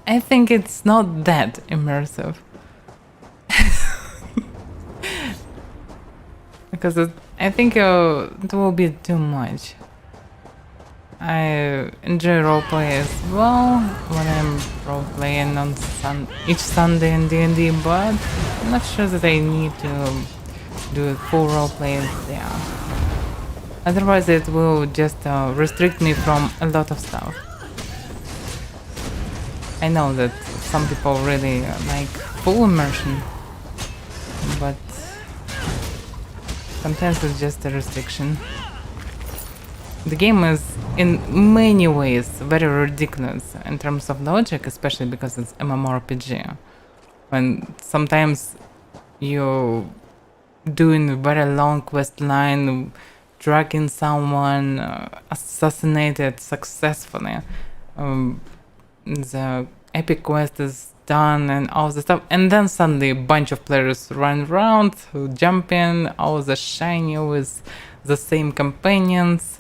I think it's not that immersive. Because I think it will be too much. I enjoy roleplay as well when I'm roleplaying on each Sunday in D&D, but I'm not sure that I need to do full roleplay there. Otherwise it will just restrict me from a lot of stuff. I know that some people really like full immersion, but sometimes it's just a restriction. The game is in many ways very ridiculous in terms of logic, especially because it's MMORPG. When sometimes you're doing a very long quest line, dragging someone, assassinated successfully. The epic quest is done and all the stuff, and then suddenly a bunch of players run around, jump in, all the shiny with the same companions,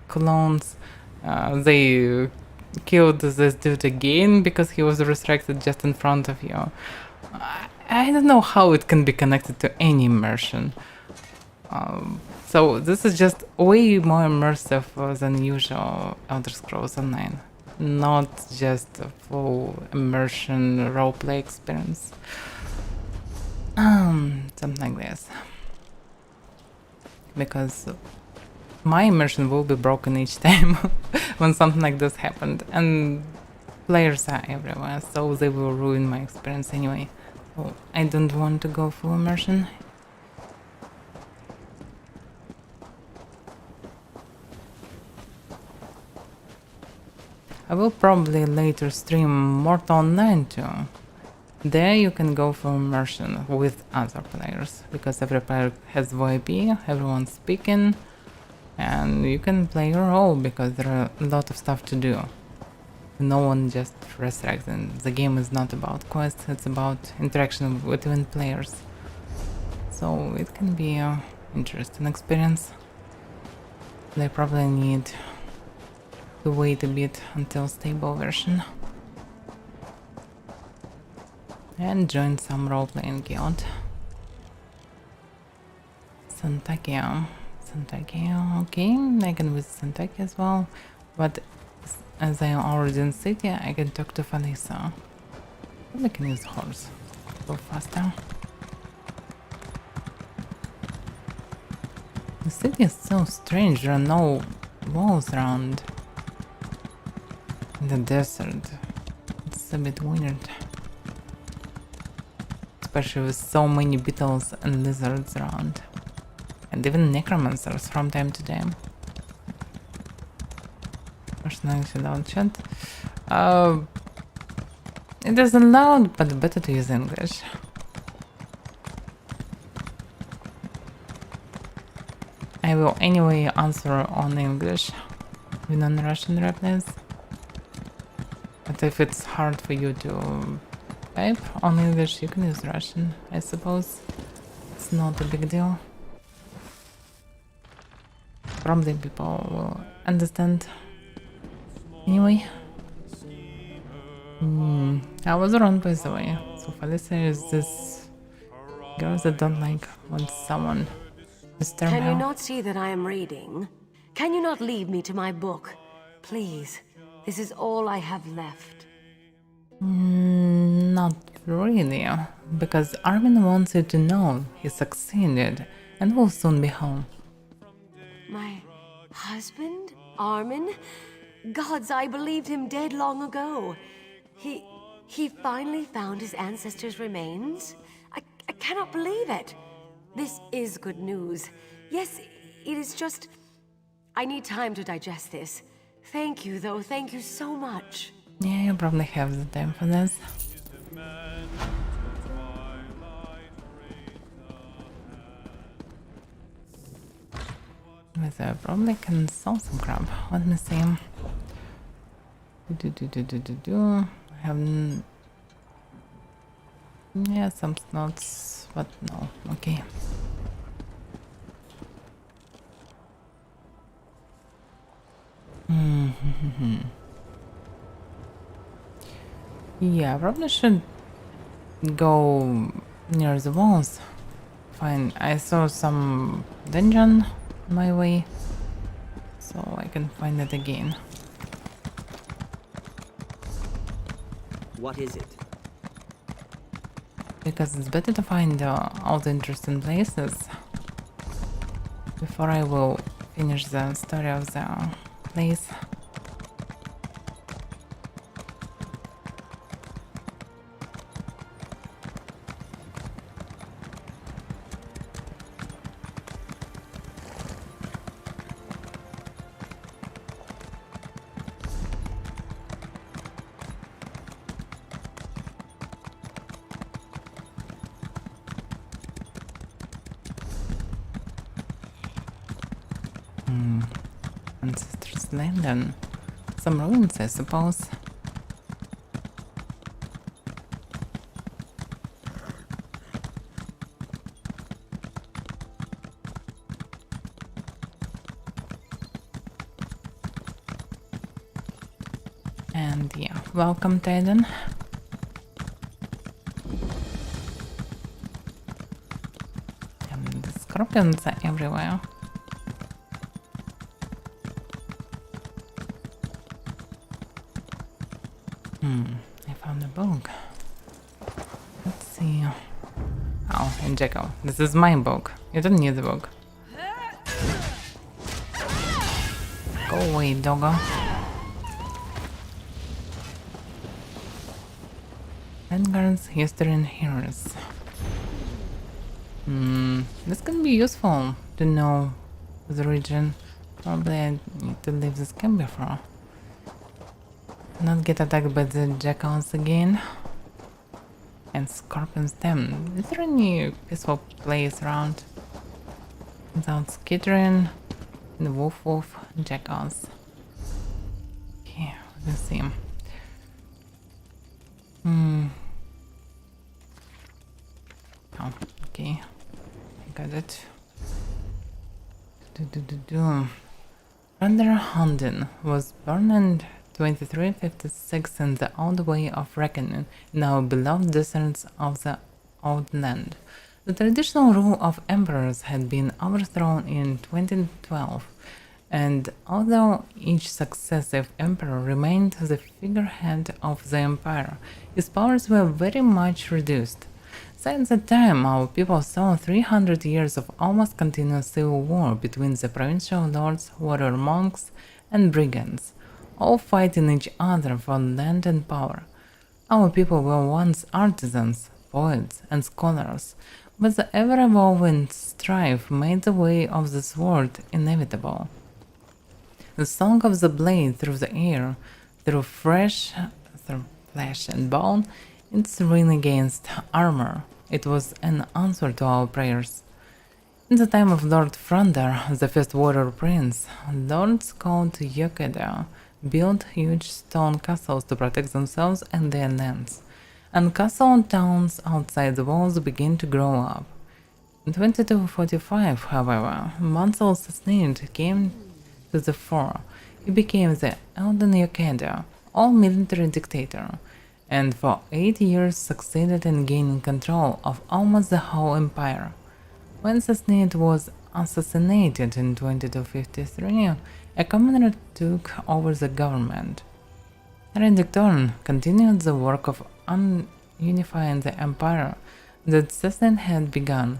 clones. They killed this dude again because he was resurrected just in front of you. I don't know how it can be connected to any immersion. So this is just way more immersive than usual Elder Scrolls Online. Not just a full immersion roleplay experience. Something like this. Because my immersion will be broken each time when something like this happened, and players are everywhere, so they will ruin my experience anyway. So I don't want to go full immersion. I will probably later stream Mortal Online too. There you can go for immersion with other players, because every player has VoIP, everyone's speaking, and you can play your role because there are a lot of stuff to do. No one just resurrects, and the game is not about quests, it's about interaction between players. So it can be an interesting experience. They probably need to wait a bit until stable version. And join some role-playing guild. Santakia. Okay, I can visit Santakia as well. But as I am already in city, I can talk to Falisa. I can use horse. Go faster. The city is so strange, there are no walls around. In the desert. It's a bit weird. Especially with so many beetles and lizards around. And even necromancers from time to time. Personality without chat. It is allowed, but better to use English. I will anyway answer on English with non-Russian replies. But if it's hard for you to Type on English, you can use Russian, I suppose. It's not a big deal. Probably people will understand. Anyway. I was wrong, by the way. So Felicia is this girl that don't like when someone disturb Can you her. not see that I am reading? Can you not leave me to my book? Please, this is all I have left. Not really, because Armin wants you to know he succeeded and will soon be home. My husband? Armin? Gods, I believed him dead long ago. He finally found his ancestors' remains? I cannot believe it. This is good news. Yes, it is just... I need time to digest this. Thank you, though. Thank you so much. Yeah, you probably have the time for this. But I probably can solve some crap. Let me see. I have... Yeah, some notes, but no. Okay. Yeah, I probably should go near the walls. Fine, I saw some dungeon on my way, so I can find it again. What is it? Because it's better to find all the interesting places before I will finish the story of the place. Ancestors' land and some ruins, I suppose. And yeah, welcome, Titan. And the scorpions are everywhere. I found a book. Let's see. Oh, and Jekyll. This is my book. You don't need the book. Go away, doggo. Vanguard's History and Heroes. This can be useful to know the region. Probably I need to leave this camp before. Not get attacked by the jackals again. And scorpions them. Is there any peaceful place around? Without skittering and woof jackals. Okay, let's see. Oh, okay. I got it. Randar Honden was born in 2356 in the Old Way of Reckoning, in our beloved deserts of the Old Land. The traditional rule of emperors had been overthrown in 2012, and although each successive emperor remained the figurehead of the empire, his powers were very much reduced. Since that time, our people saw 300 years of almost continuous civil war between the provincial lords, warrior monks, and brigands, all fighting each other for land and power. Our people were once artisans, poets, and scholars, but the ever-evolving strife made the way of the sword inevitable. The song of the blade through the air, through flesh and bone, its ring against armor. It was an answer to our prayers. In the time of Lord Frondar, the first warrior prince, lords called Yokeda built huge stone castles to protect themselves and their lands. and castle towns outside the walls began to grow up. In 2245, however, Mansell Sassanid came to the fore. He became the Elden Yokeda, all-military dictator, and for 8 years succeeded in gaining control of almost the whole empire. When Sassanid was assassinated in 2253, a commoner took over the government. Rendictorn continued the work of unifying the empire that Sassanid had begun,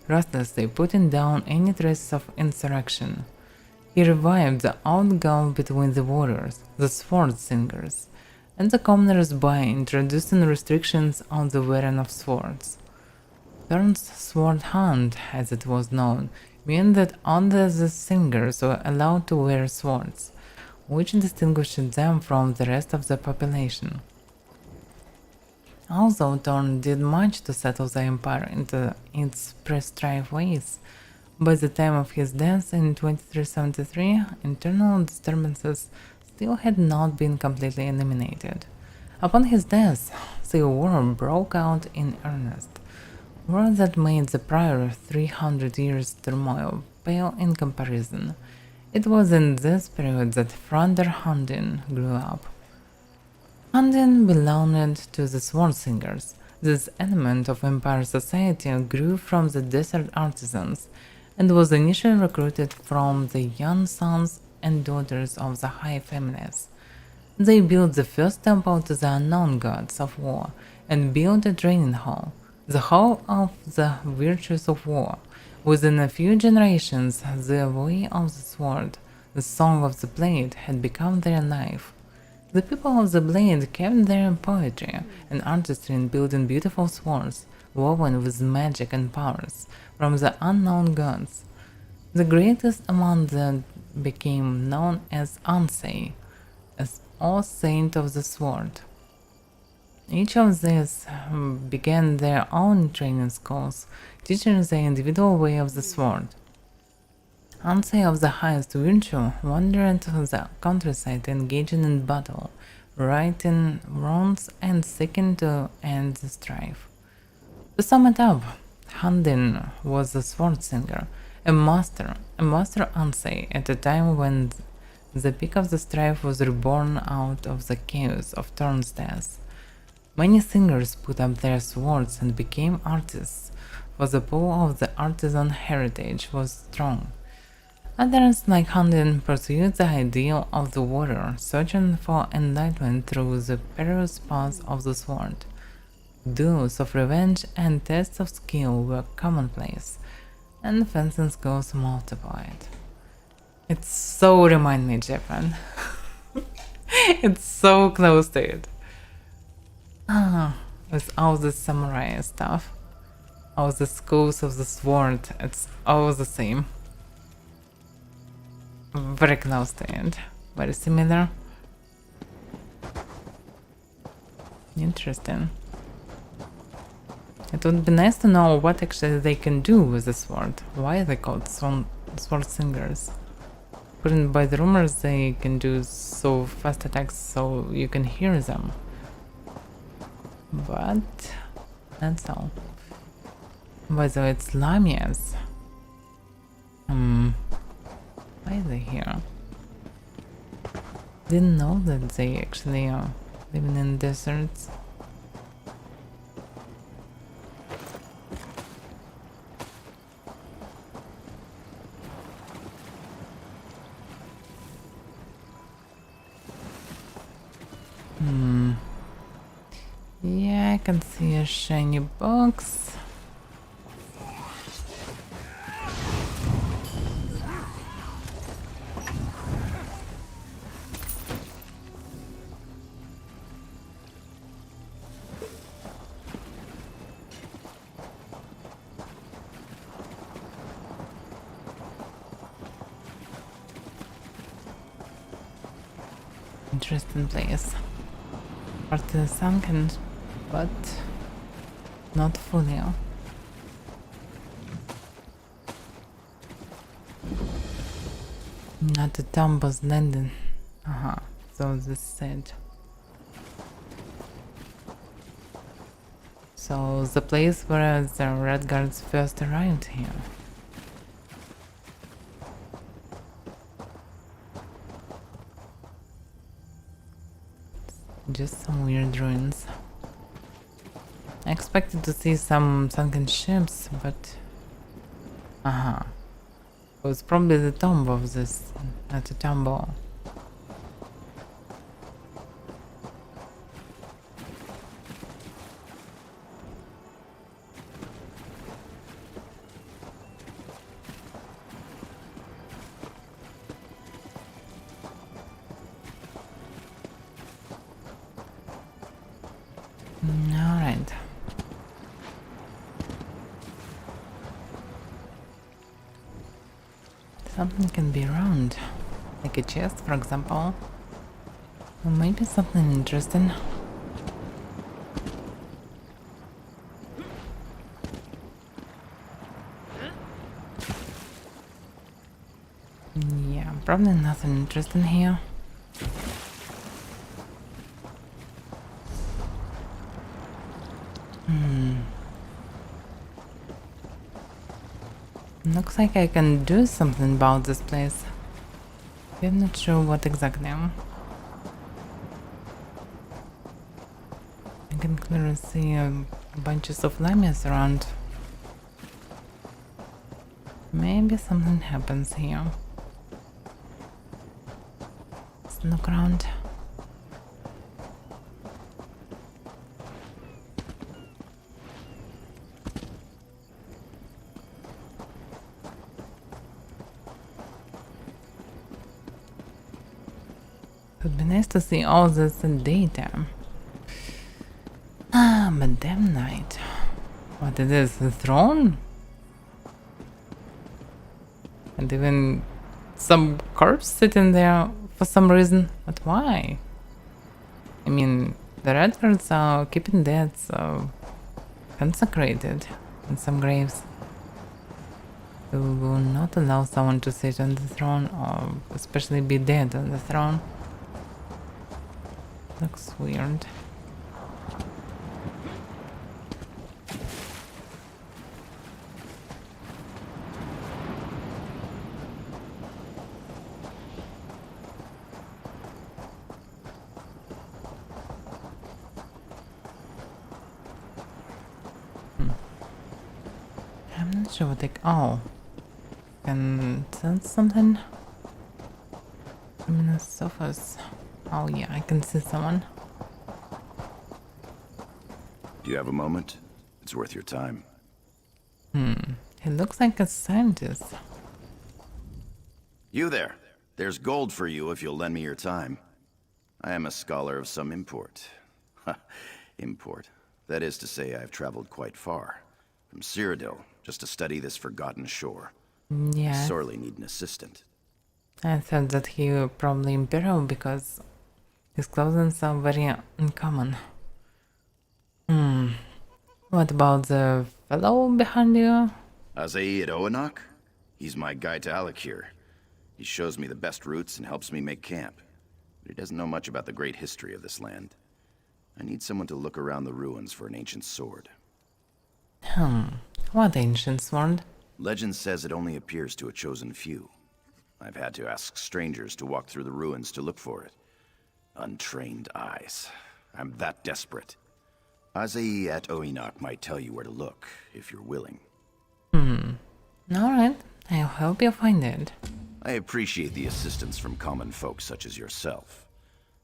ruthlessly putting down any traces of insurrection. He revived the old gulf between the warriors, the sword singers, and the commoners by introducing restrictions on the wearing of swords. Thorn's sword hunt, as it was known, meant that only the singers were allowed to wear swords, which distinguished them from the rest of the population. Although Thorn did much to settle the empire into its prescribed ways, by the time of his death in 2373, internal disturbances still had not been completely eliminated. Upon his death, the war broke out in earnest, war that made the prior 300 years' turmoil pale in comparison. It was in this period that Fronder Hundin grew up. Hundin belonged to the Sword Singers. This element of Empire society grew from the desert artisans and was initially recruited from the young sons and daughters of the High Feminines. They built the first temple to the unknown gods of war and built a training hall, the Hall of the Virtues of War. Within a few generations, the way of the sword, the song of the blade, had become their life. The people of the blade kept their poetry and artistry in building beautiful swords, woven with magic and powers from the unknown gods. The greatest among them became known as Ansei, as All Saint of the Sword. Each of these began their own training schools, teaching the individual way of the sword. Ansei of the highest virtue wandered through the countryside engaging in battle, righting wrongs and seeking to end the strife. To sum it up, Hundin was a sword singer, a master Ansei at a time when the peak of the strife was reborn out of the chaos of Thorn's death. Many singers put up their swords and became artists, for the pull of the artisan heritage was strong. Others, like Hundin, pursued the ideal of the warrior, searching for enlightenment through the perilous path of the sword. Duels of revenge and tests of skill were commonplace, and fencing skills multiplied. It so reminds me of Japan. It's so close to it. With all the samurai stuff, all the schools of the sword, it's all the same. Very close to it. Very similar. Interesting. It would be nice to know what actually they can do with the sword. Why are they called sword singers? According by the rumors, they can do so fast attacks so you can hear them. But that's all. By the way, it's Lamias. Why are they here? Didn't know that they actually are living in deserts. Yeah, I can see a shiny box. Interesting place. Part of the sunken, but not fully. Not the tomb was landing. So this said. So the place where the Red Guards first arrived here. Just some weird ruins. I expected to see some sunken ships, but... It was probably the tomb of this... at a temple. Alright. Something can be around. Like a chest, for example. Or maybe something interesting. Yeah, probably nothing interesting here. Looks like I can do something about this place. I'm not sure what exactly. I can clearly see bunches of lemurs around. Maybe something happens here. Let's look around. It would be nice to see all this in data. But damn night. What it is, a throne? And even some corpse sitting there for some reason. But why? I mean, the red guards are keeping dead, so consecrated in some graves. We will not allow someone to sit on the throne, or especially be dead on the throne. Looks weird. I'm not sure what they... Oh. Can sense something? I'm in the sofas. Oh yeah, I can see someone. Do you have a moment? It's worth your time. He looks like a scientist. You there. There's gold for you if you'll lend me your time. I am a scholar of some import. Import. That is to say, I've traveled quite far. From Cyrodiil, just to study this forgotten shore. Yeah. I sorely need an assistant. I thought that he was probably Imperial because his clothing are very uncommon. What about the fellow behind you? Azai at Oanak? He's my guide to Alikir. He shows me the best routes and helps me make camp. But he doesn't know much about the great history of this land. I need someone to look around the ruins for an ancient sword. What ancient sword? Legend says it only appears to a chosen few. I've had to ask strangers to walk through the ruins to look for it. Untrained eyes. I'm that desperate. Azai at Oinak might tell you where to look, if you're willing. Alright, I'll help you find it. I appreciate the assistance from common folk such as yourself.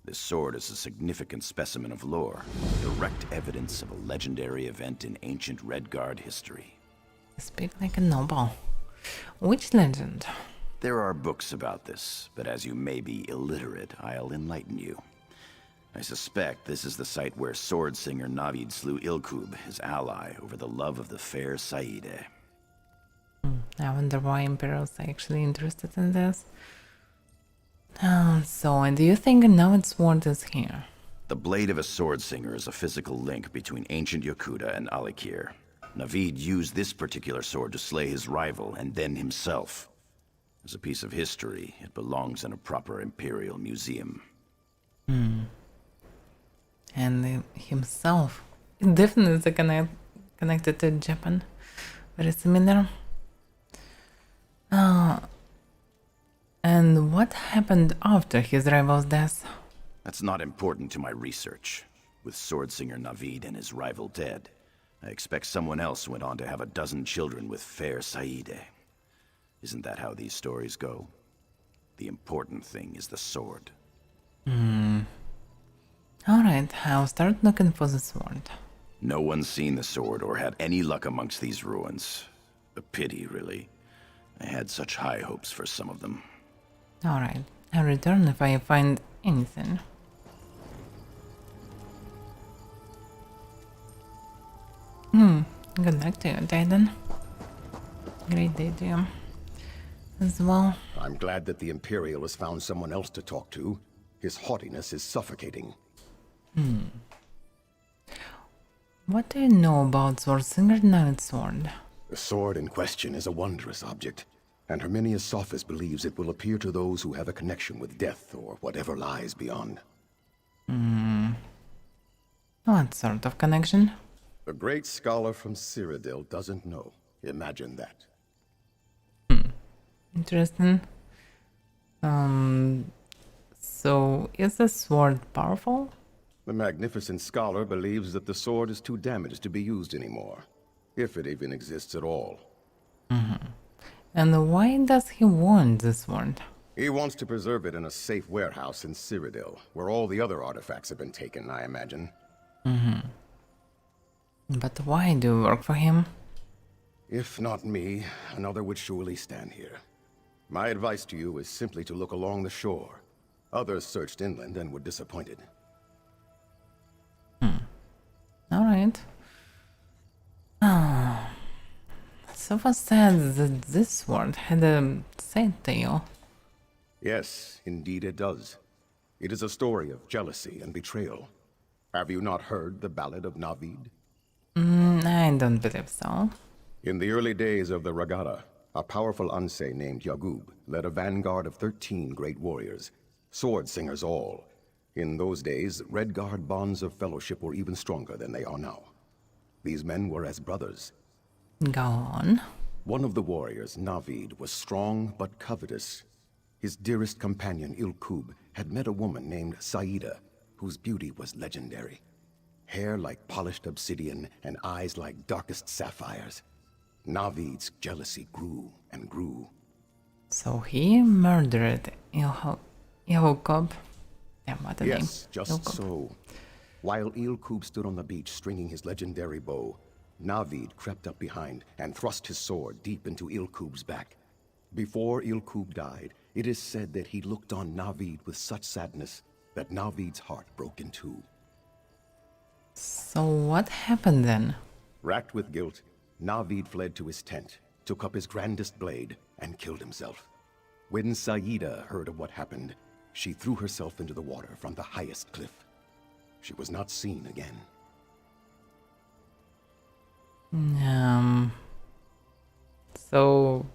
This sword is a significant specimen of lore, direct evidence of a legendary event in ancient Redguard history. You speak like a noble. Which legend? There are books about this, but as you may be illiterate, I'll enlighten you. I suspect this is the site where sword singer Navid slew Ilkub, his ally, over the love of the fair Saide. I wonder why Imperials are actually interested in this. So, do you think Navid's sword is here? The blade of a sword singer is a physical link between ancient Yokuda and Alikir. Navid used this particular sword to slay his rival and then himself. As a piece of history, it belongs in a proper Imperial museum. And himself. Definitely connected to Japan. Very similar. And what happened after his rival's death? That's not important to my research. With Swordsinger Navid and his rival dead, I expect someone else went on to have a dozen children with fair Saide. Isn't that how these stories go? The important thing is the sword. Alright, I'll start looking for the sword. No one's seen the sword or had any luck amongst these ruins. A pity, really. I had such high hopes for some of them. Alright, I'll return if I find anything. Good luck to you, Titan. Great day to you as well. I'm glad that the Imperial has found someone else to talk to. His haughtiness is suffocating. What do you know about Swordsinger Navid's sword? The sword in question is a wondrous object, and Herminius Sophis believes it will appear to those who have a connection with death or whatever lies beyond. What sort of connection? The great scholar from Cyrodiil doesn't know. Imagine that. Interesting. So is the sword powerful? The magnificent scholar believes that the sword is too damaged to be used anymore, if it even exists at all. And why does he want this sword? He wants to preserve it in a safe warehouse in Cyrodiil, where all the other artifacts have been taken, I imagine. But why do you work for him? If not me, another would surely stand here. My advice to you is simply to look along the shore. Others searched inland and were disappointed. Alright. Sofa said that this sword had a sad tale. Yes, indeed it does. It is a story of jealousy and betrayal. Have you not heard the Ballad of Navid? I don't believe so. In the early days of the Ragada, a powerful Anse named Yagub led a vanguard of 13 great warriors, sword singers all. In those days, Red Guard bonds of fellowship were even stronger than they are now. These men were as brothers. Go on. One of the warriors, Navid, was strong but covetous. His dearest companion, Ilkub, had met a woman named Saida, whose beauty was legendary. Hair like polished obsidian and eyes like darkest sapphires. Navid's jealousy grew and grew. So he murdered Ilkub. Damn, what a name. Yes, just Ilkub. so. While Ilkub stood on the beach stringing his legendary bow, Navid crept up behind and thrust his sword deep into Ilkub's back. Before Ilkub died, it is said that he looked on Navid with such sadness that Navid's heart broke in two. So what happened then? Racked with guilt, Navid fled to his tent, took up his grandest blade, and killed himself. When Saida heard of what happened, she threw herself into the water from the highest cliff. She was not seen again. So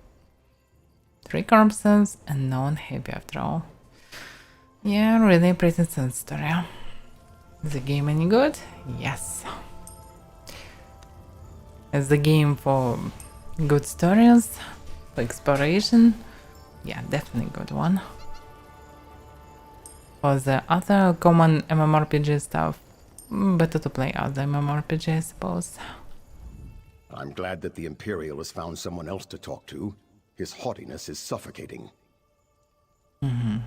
3 corpses and no one happy after all. Yeah, really pretty sad story. Is the game any good? Yes. Is the game for good stories, for exploration? Yeah, definitely good one. For the other common MMORPG stuff, better to play other MMORPG, I suppose. I'm glad that the Imperial has found someone else to talk to. His haughtiness is suffocating. I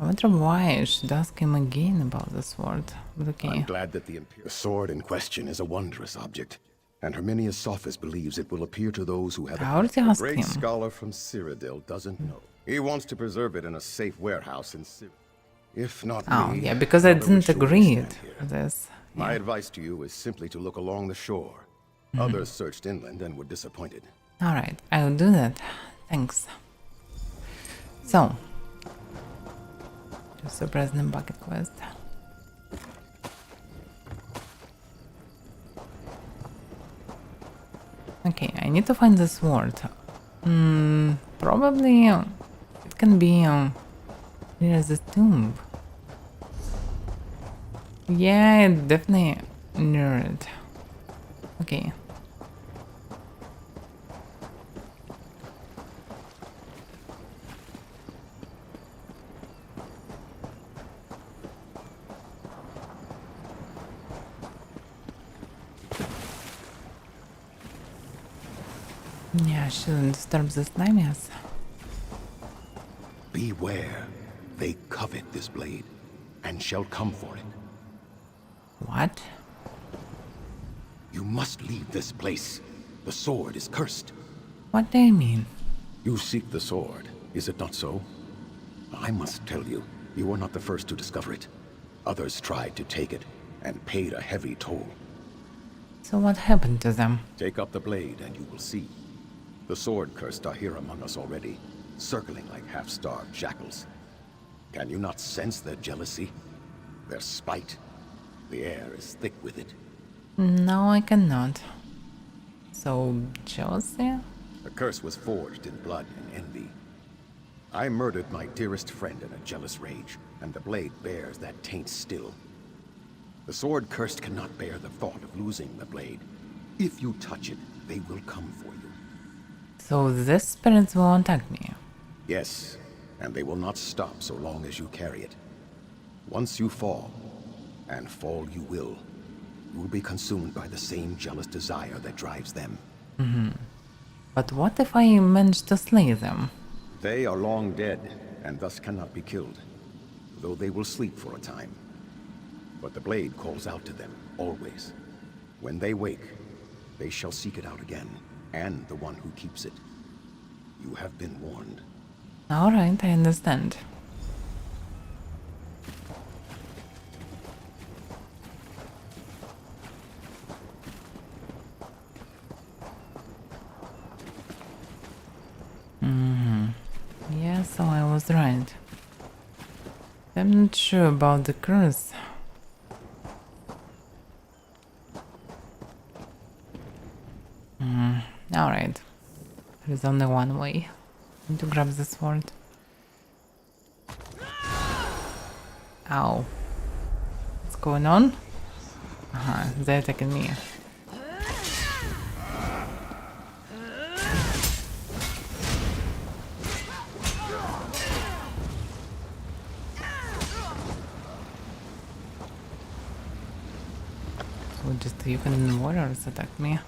wonder why I should ask him again about the sword. But okay. I'm glad that the sword in question is a wondrous object, and Herminius Sophis believes it will appear to those who have I already a asked great him. scholar from Cyrodiil doesn't know. He wants to preserve it in a safe warehouse in Cyrodiil. If not Oh, me, yeah, because I another would didn't surely agree stand here. with this. My advice to you is simply to look along the shore. Others searched inland and were disappointed. Alright, I'll do that. Thanks. So, just a present bucket quest. Okay, I need to find the sword. Probably it can be near the tomb. Yeah, definitely nerd. Okay. Yeah, shouldn't disturb this nightmares. Beware. They covet this blade, and shall come for it. What? You must leave this place. The sword is cursed. What do you mean? You seek the sword, is it not so? I must tell you, you are not the first to discover it. Others tried to take it, and paid a heavy toll. So what happened to them? Take up the blade, and you will see. The sword cursed are here among us already, circling like half-starved jackals. Can you not sense their jealousy? Their spite? The air is thick with it. No, I cannot. So, jealousy? The curse was forged in blood and envy. I murdered my dearest friend in a jealous rage, and the blade bears that taint still. The sword cursed cannot bear the thought of losing the blade. If you touch it, they will come for you. So these spirits will attack me? Yes, and they will not stop so long as you carry it. Once you fall, and fall you will be consumed by the same jealous desire that drives them. But what if I manage to slay them? They are long dead, and thus cannot be killed, though they will sleep for a time. But the blade calls out to them, always. When they wake, they shall seek it out again, and the one who keeps it. You have been warned. Alright, I understand. Yeah, so I was right. I'm not sure about the curse. Alright. There is only one way. I need to grab the sword. Ow. What's going on? They're attacking me. So just even warriors attack me.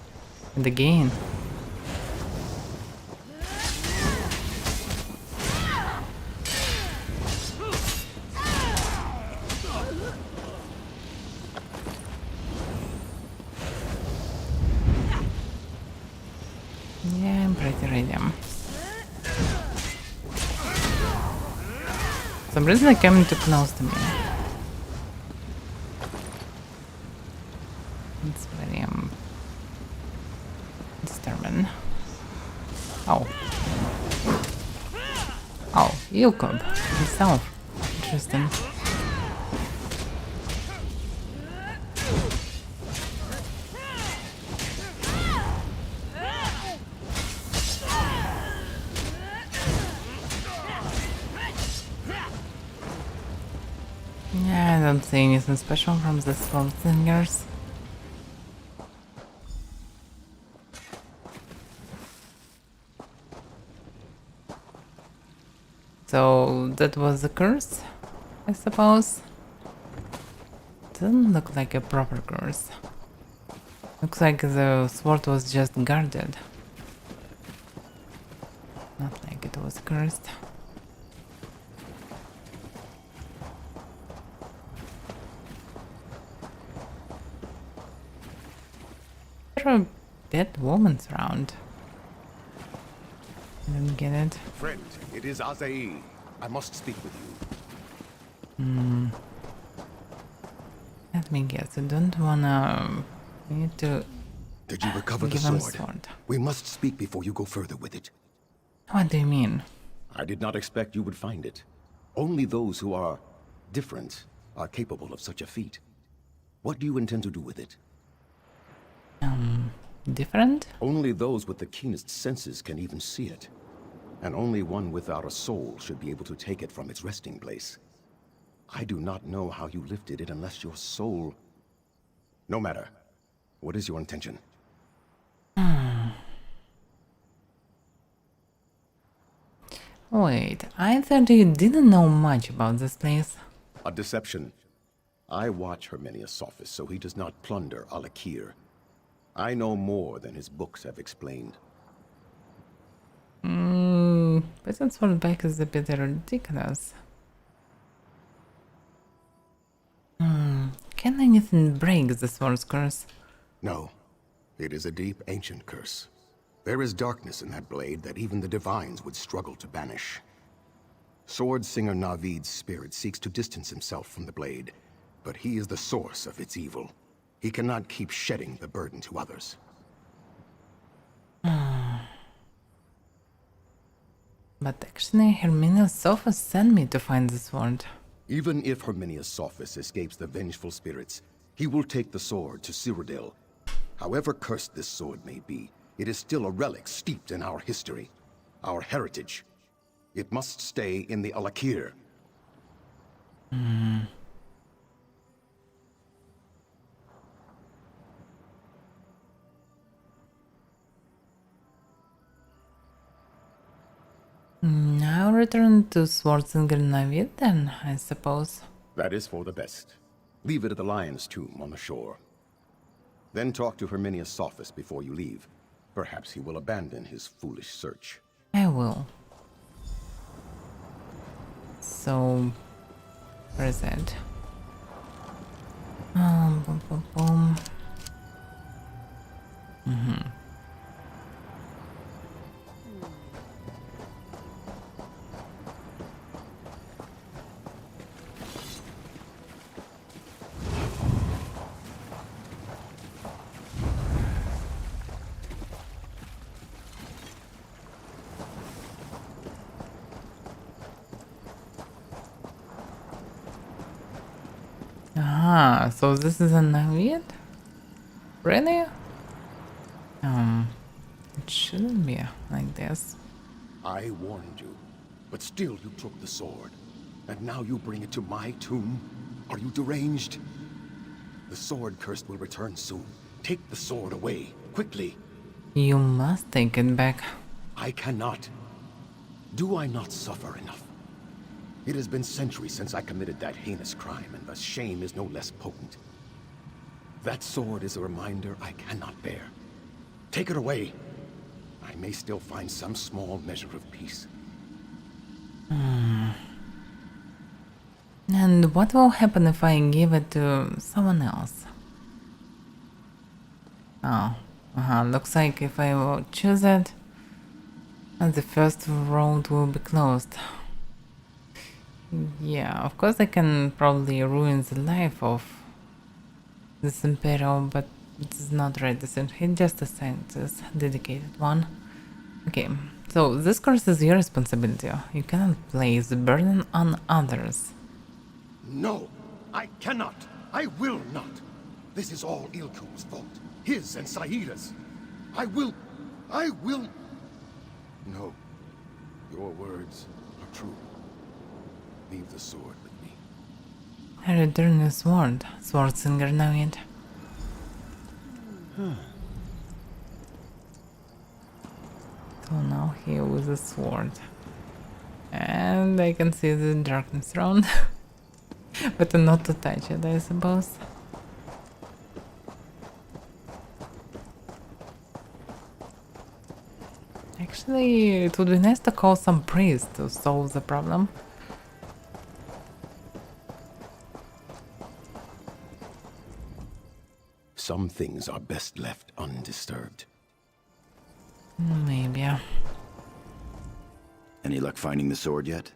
And again. Yeah, I'm pretty ready. For some reason they came too close to me. It's very disturbing. Oh. Oh, Ilkob himself. Interesting. Yeah, I don't see anything special from the sword singers. So that was the curse, I suppose. Doesn't look like a proper curse. Looks like the sword was just guarded. Not like it was cursed. There are dead women around. I don't get it. Friend, it is Avaira. I must speak with you. Let me guess, I don't wanna... I need to... Did you recover the give him sword? We must speak before you go further with it. What do you mean? I did not expect you would find it. Only those who are different are capable of such a feat. What do you intend to do with it? Different? Only those with the keenest senses can even see it. And only one without a soul should be able to take it from its resting place. I do not know how you lifted it unless your soul... No matter. What is your intention? Wait, I thought you didn't know much about this place. A deception. I watch Herminius' office so he does not plunder Alakir. I know more than his books have explained. But that sword back is a bit ridiculous. Can anything break the sword's curse? No. It is a deep, ancient curse. There is darkness in that blade that even the divines would struggle to banish. Sword Singer Navid's spirit seeks to distance himself from the blade, but he is the source of its evil. He cannot keep shedding the burden to others. But actually, Herminius Sophus sent me to find the sword. Even if Herminius Sophus escapes the vengeful spirits, he will take the sword to Cyrodiil. However cursed this sword may be, it is still a relic steeped in our history, our heritage. It must stay in the Alakir. Now return to Swartzinger Navid then, I suppose. That is for the best. Leave it at the lion's tomb on the shore. Then talk to Herminius Sophus before you leave. Perhaps he will abandon his foolish search. I will. So, where is it? Boom, boom, boom. Ah, so this is a Navid? Really? It shouldn't be like this. I warned you, but still you took the sword. And now you bring it to my tomb? Are you deranged? The sword curse will return soon. Take the sword away, quickly. You must take it back. I cannot. Do I not suffer enough? It has been centuries since I committed that heinous crime, and thus shame is no less potent. That sword is a reminder I cannot bear. Take it away. I may still find some small measure of peace. And what will happen if I give it to someone else? Oh, looks like if I will choose it, the first road will be closed. Yeah, of course I can probably ruin the life of this Imperial, but it's not right decision. He just assigned this dedicated one. Okay, so this curse is your responsibility. You cannot place the burden on others. No, I cannot. I will not. This is all Ilkum's fault. His and Saira's. I will... No. Your words are true. Leave the sword with me. I return the sword, Swartzinger Navid. So now here with the sword. And I can see the darkness around. But not to touch it, I suppose. Actually, it would be nice to call some priest to solve the problem. Some things are best left undisturbed. Maybe. Any luck finding the sword yet?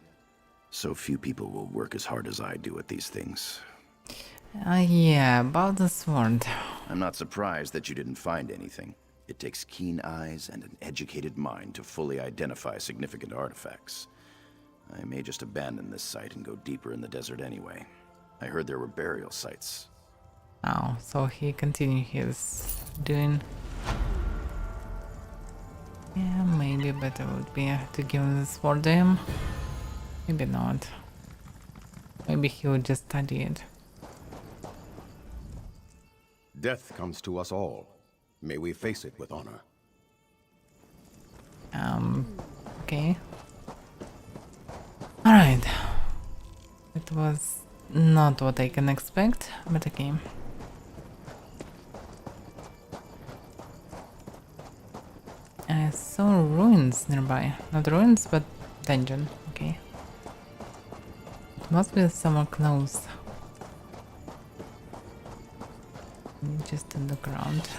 So few people will work as hard as I do at these things. Yeah, about the sword. I'm not surprised that you didn't find anything. It takes keen eyes and an educated mind to fully identify significant artifacts. I may just abandon this site and go deeper in the desert anyway. I heard there were burial sites. Oh, so he continued his doing. Yeah, maybe better would be to give the sword to him. Maybe not. Maybe he would just study it. Death comes to us all. May we face it with honor. Okay. Alright. It was not what I can expect, but okay. I saw ruins nearby. Not ruins, but dungeon. Okay. It must be somewhere close. Just in the ground.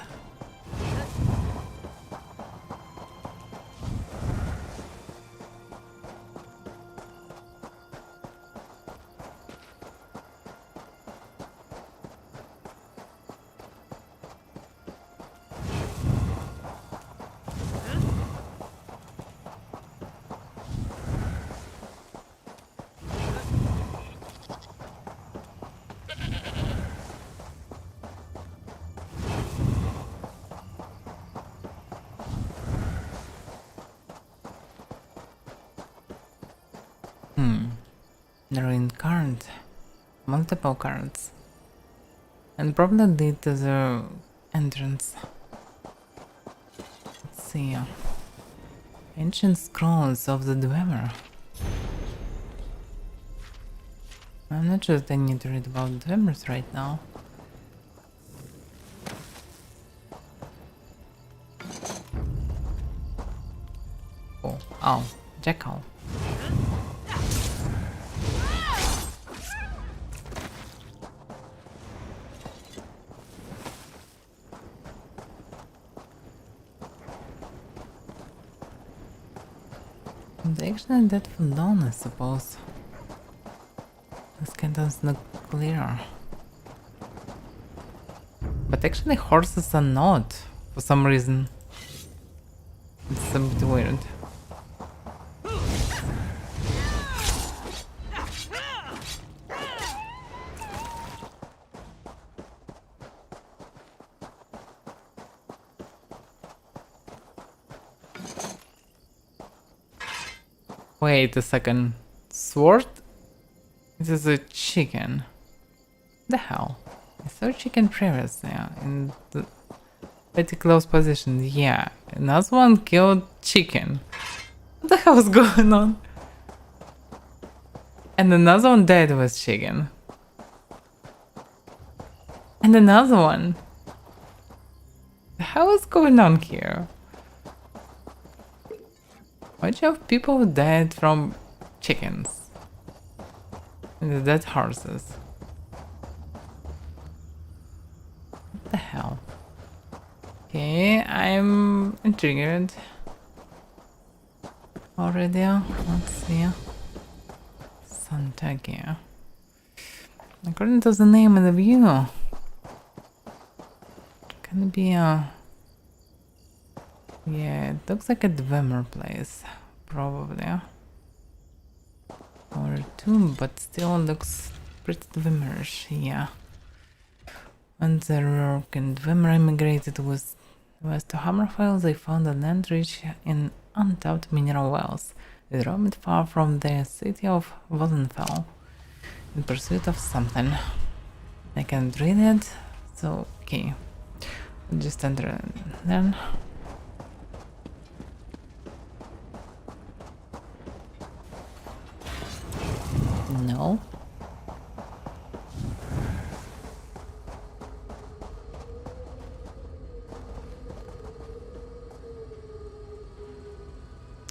There are current, multiple currents, and probably lead to the entrance. Let's see. Ancient scrolls of the Dwemer. I'm not sure that I need to read about Dwemers right now. Oh, Jackal. They actually that for long, I suppose. This kind of look clearer. But actually horses are not, for some reason. It's a bit weird. Wait a second. Sword? This is a chicken. The hell? I saw chicken previously in the pretty close position. Yeah, another one killed chicken. What the hell is going on? And another one died with chicken. And another one. The hell is going on here? Why do you have people who died from chickens? And the dead horses? What the hell? Okay, I'm intrigued. Already, let's see. Santagia. According to the name of the view, can be a... Yeah, it looks like a Dwemer place, probably. Or a tomb, but still looks pretty Dwemerish, yeah. When the Rourke and Dwemer immigrated west to Hammerfell, they found a land rich in untapped mineral wells. They roamed far from the city of Wallenfell in pursuit of something. I can't read it, so okay. Just enter and then. No.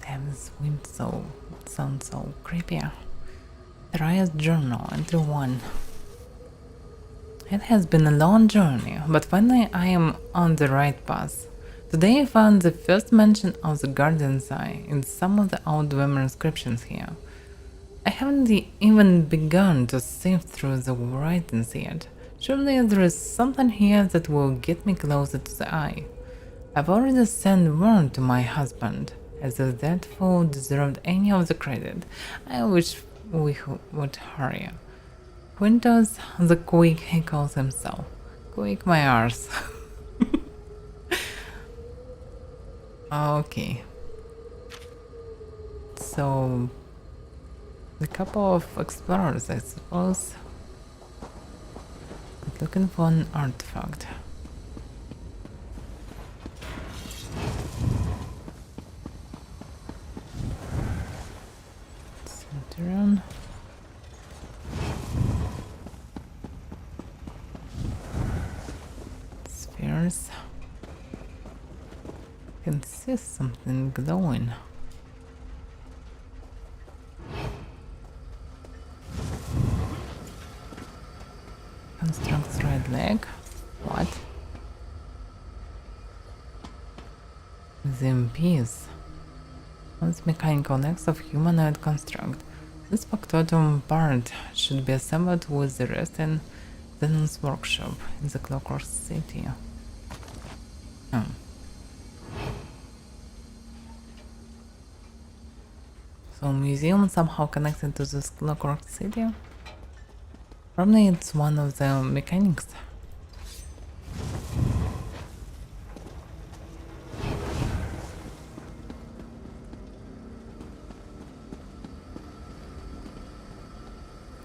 Damn, this wind sounds so creepy. Raya's journal, entry 1. It has been a long journey, but finally I am on the right path. Today I found the first mention of the Guardian's Eye in some of the old Dwemer inscriptions here. I haven't even begun to sift through the writings yet. Surely there is something here that will get me closer to the eye. I've already sent word to my husband, as if that fool deserved any of the credit. I wish we would hurry. Quintus the Quick, he calls himself. Quick my arse. Okay. So... A couple of explorers, I suppose, but looking for an artifact. Centurion. Spheres. I can see something glowing. Constructs right leg. What? The piece. Once mechanical legs of humanoid construct. This factotum part should be assembled with the rest in Zenon's workshop in the Clockwork City. Oh. So museum somehow connected to this Clockwork City? Probably it's one of the mechanics.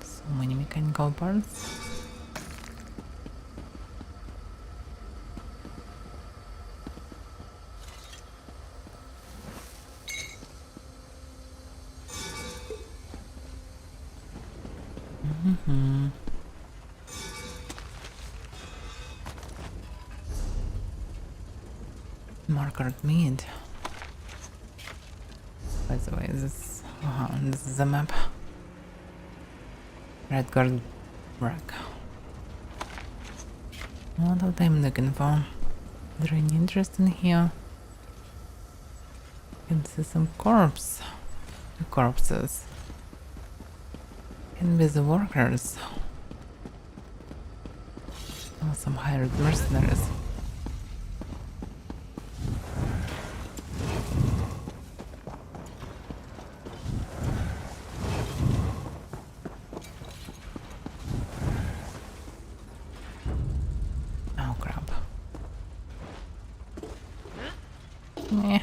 So many mechanical parts. Margaret Mead. By the way, this is the map. Redguard Wreck. What of I'm looking for? Is there any interest in here? You can see some corpses. Can be the workers. Oh, some hired mercenaries. Oh crap. Yeah.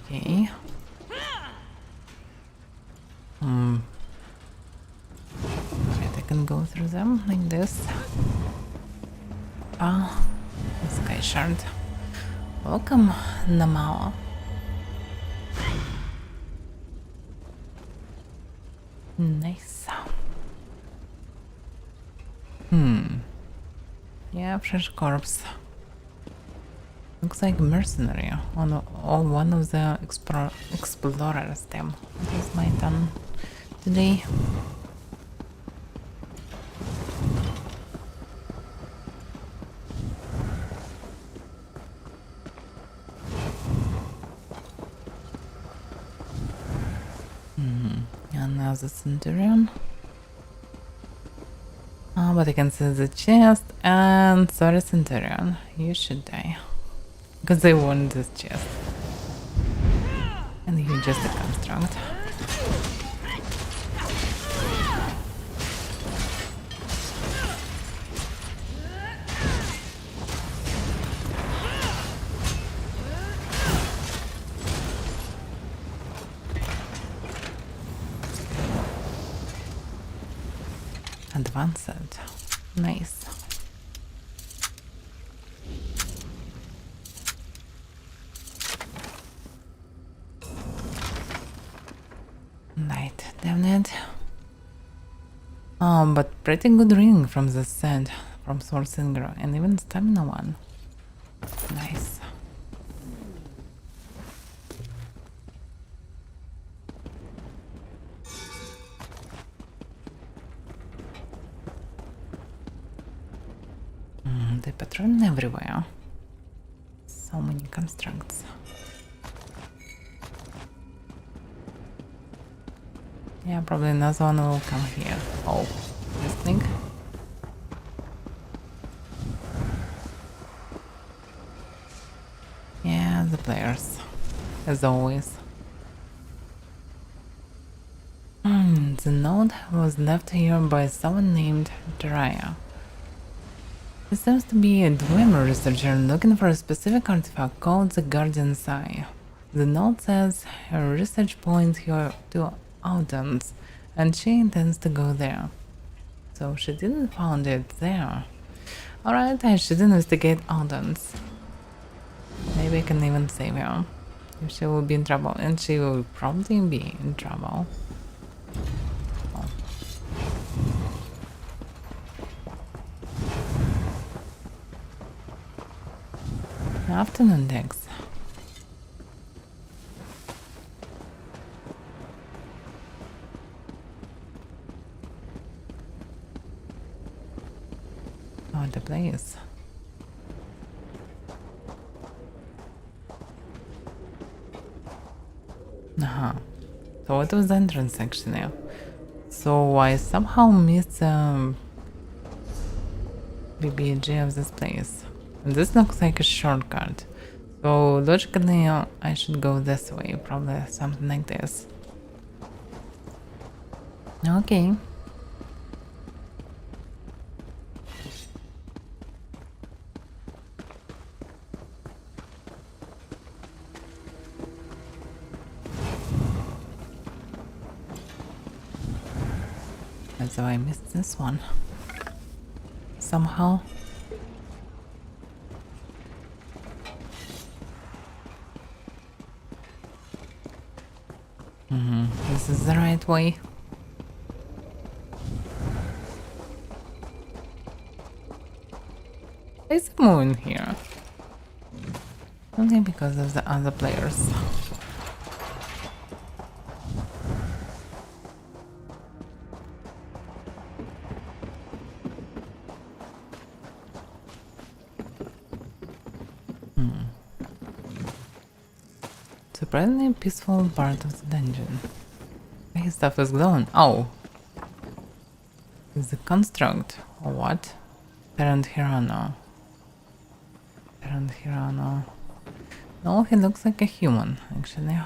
Okay. Right, I can go through them like this. Ah, Sky Shard. Welcome, Namao. Nice. Yeah, fresh corpse. Looks like mercenary on one of the explorers them. What is my turn today? And now the Centurion. But I can see the chest and sorry Centurion, you should die. Because I want this chest. And you just a construct. Advanced. Nice. Light, damn it. But pretty good ring from the sand, from Sword Singer, and even stamina one. Nice. They patrol everywhere. So many constructs. Yeah, probably another one will come here. Oh, listening. Yeah, the players, as always. The note was left here by someone named Jiraiya. He seems to be a Dwemer researcher looking for a specific artifact called the Guardian's Eye. The note says her research points her to Audens, and she intends to go there. So she didn't find it there. Alright, I should investigate Audens. Maybe I can even save her. If she will be in trouble, and she will probably be in trouble. Oh. Afternoon, Dex. Oh, the place. So what was the entrance actually? So I somehow missed the BBG of this place. And this looks like a shortcut. So logically I should go this way, probably something like this. Okay. So I missed this one somehow. This is the right way. There's a moon here. Only because of the other players. Surprisingly peaceful part of the dungeon. Hey, stuff is glowing. Oh! Is the construct or what? Parent Hirano. Parent Hirano. No, he looks like a human, actually.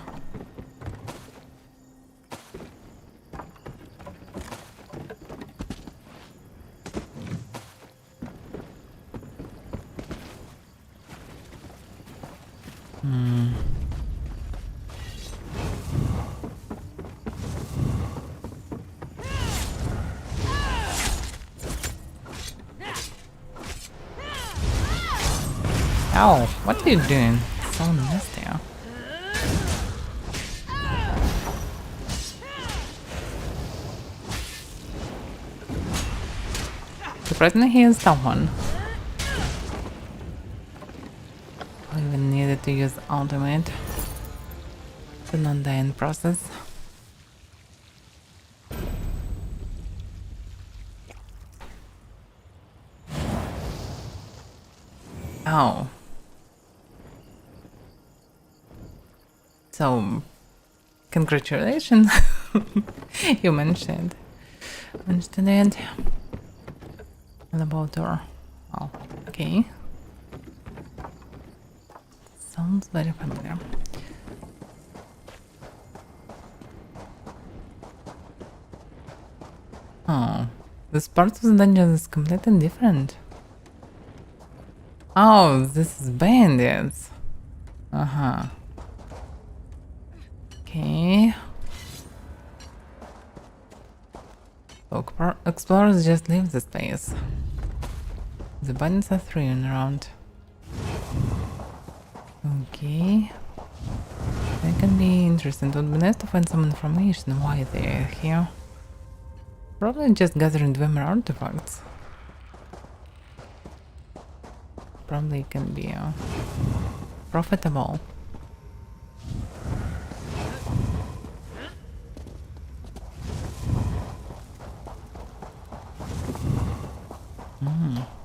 Ow, what are you doing? So nasty. Surprisingly, he is someone. I even needed to use ultimate to not die in process. Ow. So, congratulations, you mentioned it. What about her? Oh, okay. Sounds very familiar. Oh, this part of the dungeon is completely different. Oh, this is bandits. Uh-huh. Okay. So explorers just leave the space. The bandits are throwing around. Okay. That can be interesting. It would be nice to find some information why they're here. Probably just gathering Dwemer artifacts. Probably can be profitable.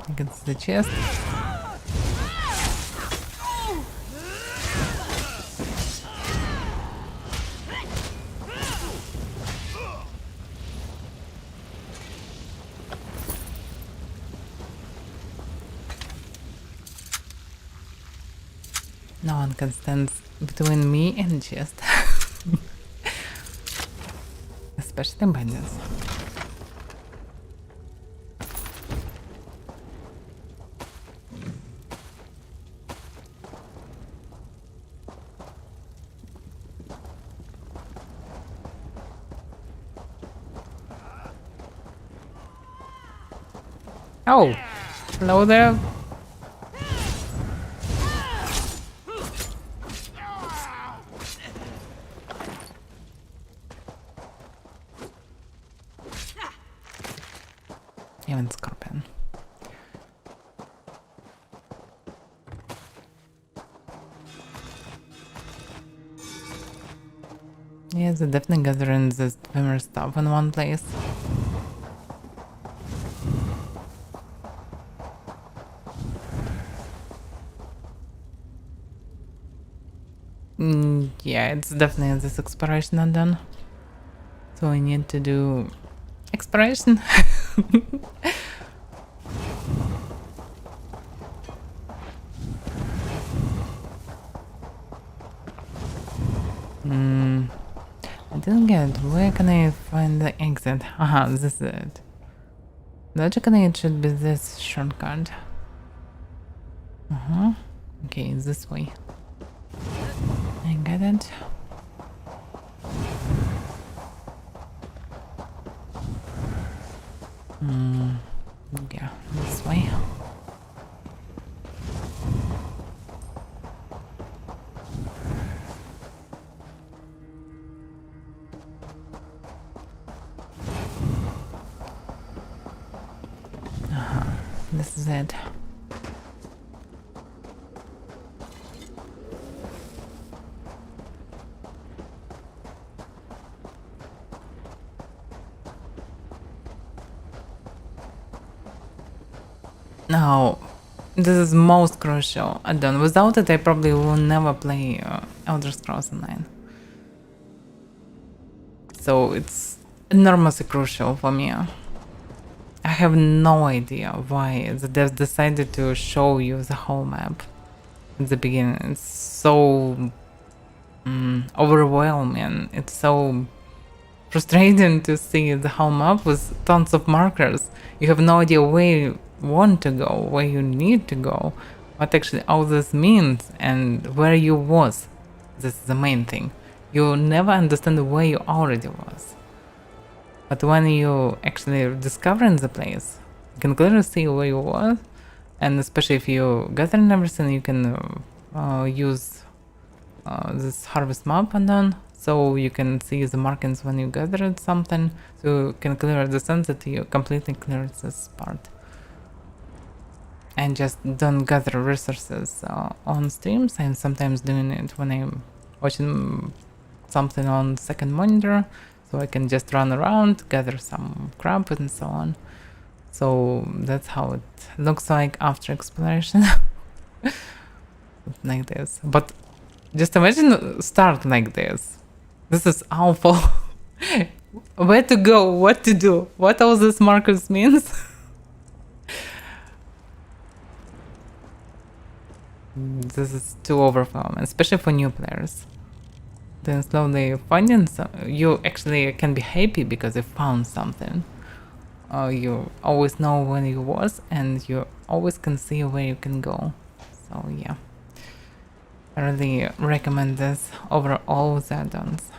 Against the chest. No one can stand between me and chest. This especially bandits. Oh, hello there. Even scorpion. Yeah, the definitely gathering this swimmer stuff in one place. Yeah, it's definitely this exploration not done. So we need to do exploration. I didn't get it. Where can I find the exit? Aha, this is it. Logically, it should be this shortcut. Okay, this way. I get it. Yeah, this way. This is it. Now, this is most crucial add-on. Without it, I probably will never play Elder Scrolls Online. So it's enormously crucial for me. I have no idea why the devs decided to show you the whole map at the beginning. It's so overwhelming. It's so frustrating to see the whole map with tons of markers. You have no idea where you want to go, where you need to go, what actually all this means, and where you was. This is the main thing. You never understand where you already was. But when you actually discovering the place, you can clearly see where you was, and especially if you gather everything, you can use this harvest map and then so you can see the markings when you gathered something, so you can clearly understand that you completely cleared this part. And just don't gather resources on streams. I'm sometimes doing it when I'm watching something on second monitor, so I can just run around, gather some crap and so on. So that's how it looks like after exploration. Like this. But just imagine start like this. This is awful. Where to go, what to do, what all these markers means. This is too overwhelming, especially for new players. Then slowly finding you actually can be happy because you found something. You always know where you was and you always can see where you can go. So yeah, I really recommend this over all the add-ons.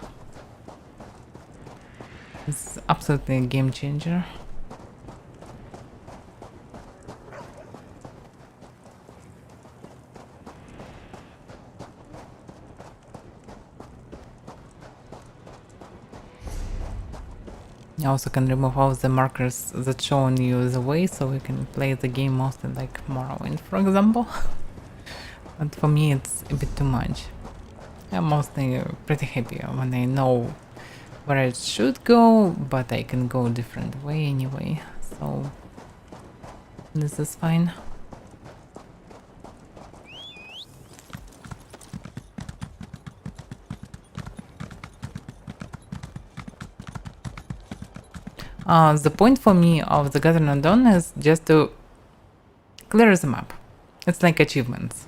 It's absolutely a game changer. You also can remove all the markers that show you the way, so you can play the game mostly like Morrowind, for example. But for me it's a bit too much. I'm mostly pretty happy when I know where I should go, but I can go a different way anyway, so this is fine. The point for me of the Gathering and Dawn is just to clear the map. It's like achievements.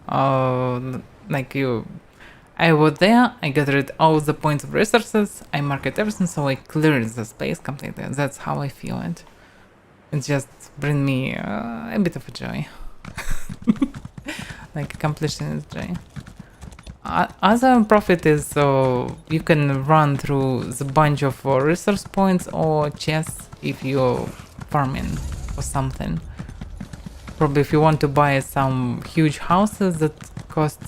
Like I was there, I gathered all the points of resources, I marked everything, so I cleared the space completely. That's how I feel it. It just brings me a bit of a joy. Like accomplishing this joy. Other profit is you can run through the bunch of resource points or chests if you're farming or something. Probably if you want to buy some huge houses that cost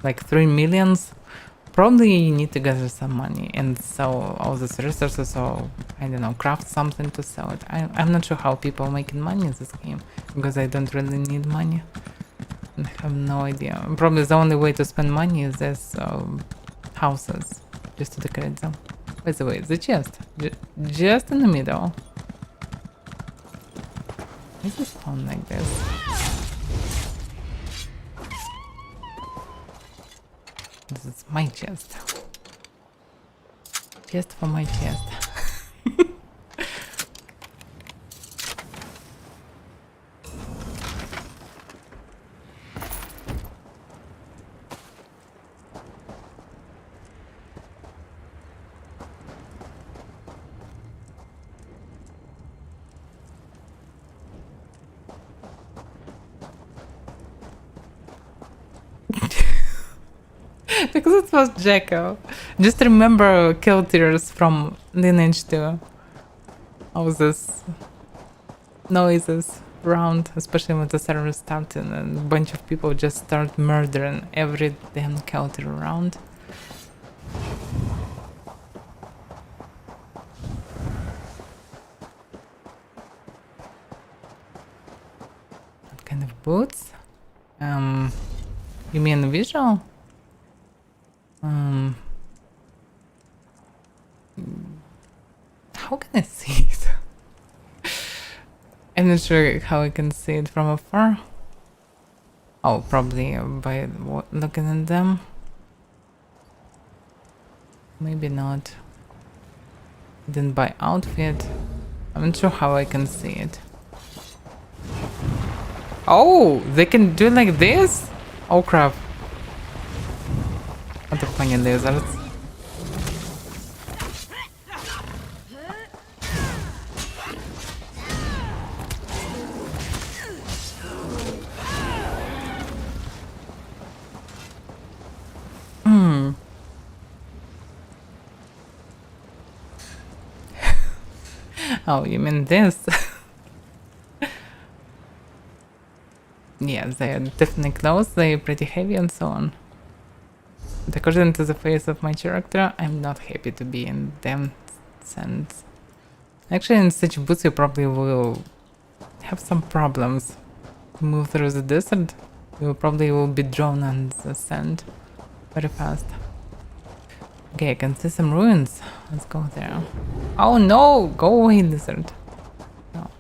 like 3 millions, probably you need to gather some money and sell all these resources, or I don't know, craft something to sell it. I'm not sure how people are making money in this game, because I don't really need money. I have no idea. Probably the only way to spend money is this houses, just to decorate them. By the way, the chest, just in the middle. Is this found like this? This is my chest. Chest for my chest. Because it was Jacko. Just remember kill tears from Lineage 2. All these noises around, especially when the server started and a bunch of people just start murdering every damn kill tear around. What kind of boots? You mean visual? How can I see it? I'm not sure how I can see it from afar. Oh, probably by looking at them. Maybe not. Then by outfit. I'm not sure how I can see it. Oh, they can do like this? Oh crap. What the funny lizards. Oh, you mean this? Yeah, they are definitely close, they are pretty heavy and so on. But according to the face of my character, I'm not happy to be in them sense. Actually, in such boots you probably will have some problems to move through the desert. You probably will be drawn on the sand very fast. Okay, I can see some ruins. Let's go there. Oh no! Go away, lizard. No.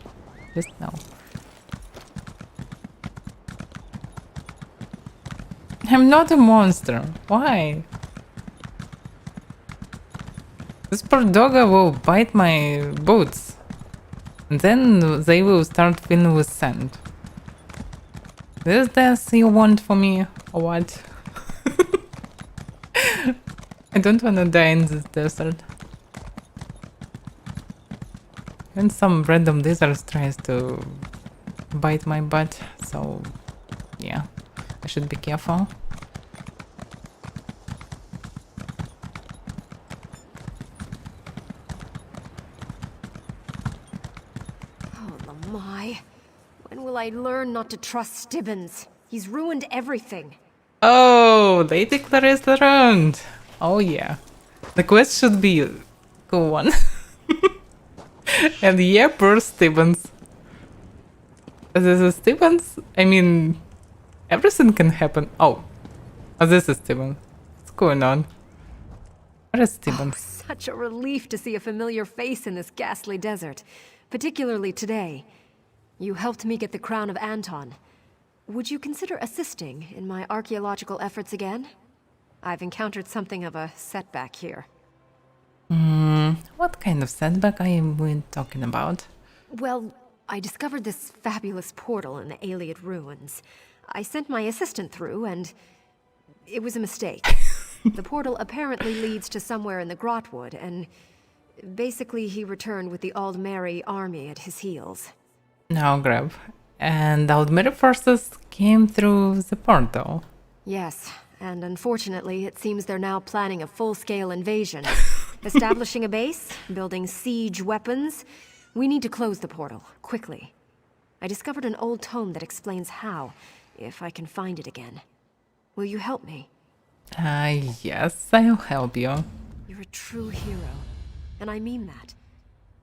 Just no. I'm not a monster. Why? This poor doggo will bite my boots. And then they will start filling with sand. Is this you want for me? Or what? I don't want to die in this desert. And some random lizard tries to bite my butt, so yeah, I should be careful. Oh, my. When will I learn not to trust Stibbons? He's ruined everything. Oh, Lady Clarissa around. Oh yeah. The quest should be a cool one. And yeah, poor Stevens. This is Stevens? I mean, everything can happen. Oh, this is Stevens. What's going on? Where is Stevens? Oh, such a relief to see a familiar face in this ghastly desert. Particularly today. You helped me get the crown of Anton. Would you consider assisting in my archaeological efforts again? I've encountered something of a setback here. What kind of setback are we talking about? Well, I discovered this fabulous portal in the Ayleid ruins. I sent my assistant through and... it was a mistake. The portal apparently leads to somewhere in the Grotwood, and basically he returned with the Aldmeri army at his heels. Now grab. And Aldmeri forces came through the portal. Yes, and unfortunately it seems they're now planning a full-scale invasion. Establishing a base, building siege weapons. We need to close the portal, quickly. I discovered an old tome that explains how, if I can find it again. Will you help me? Yes, I'll help you. You're a true hero, and I mean that.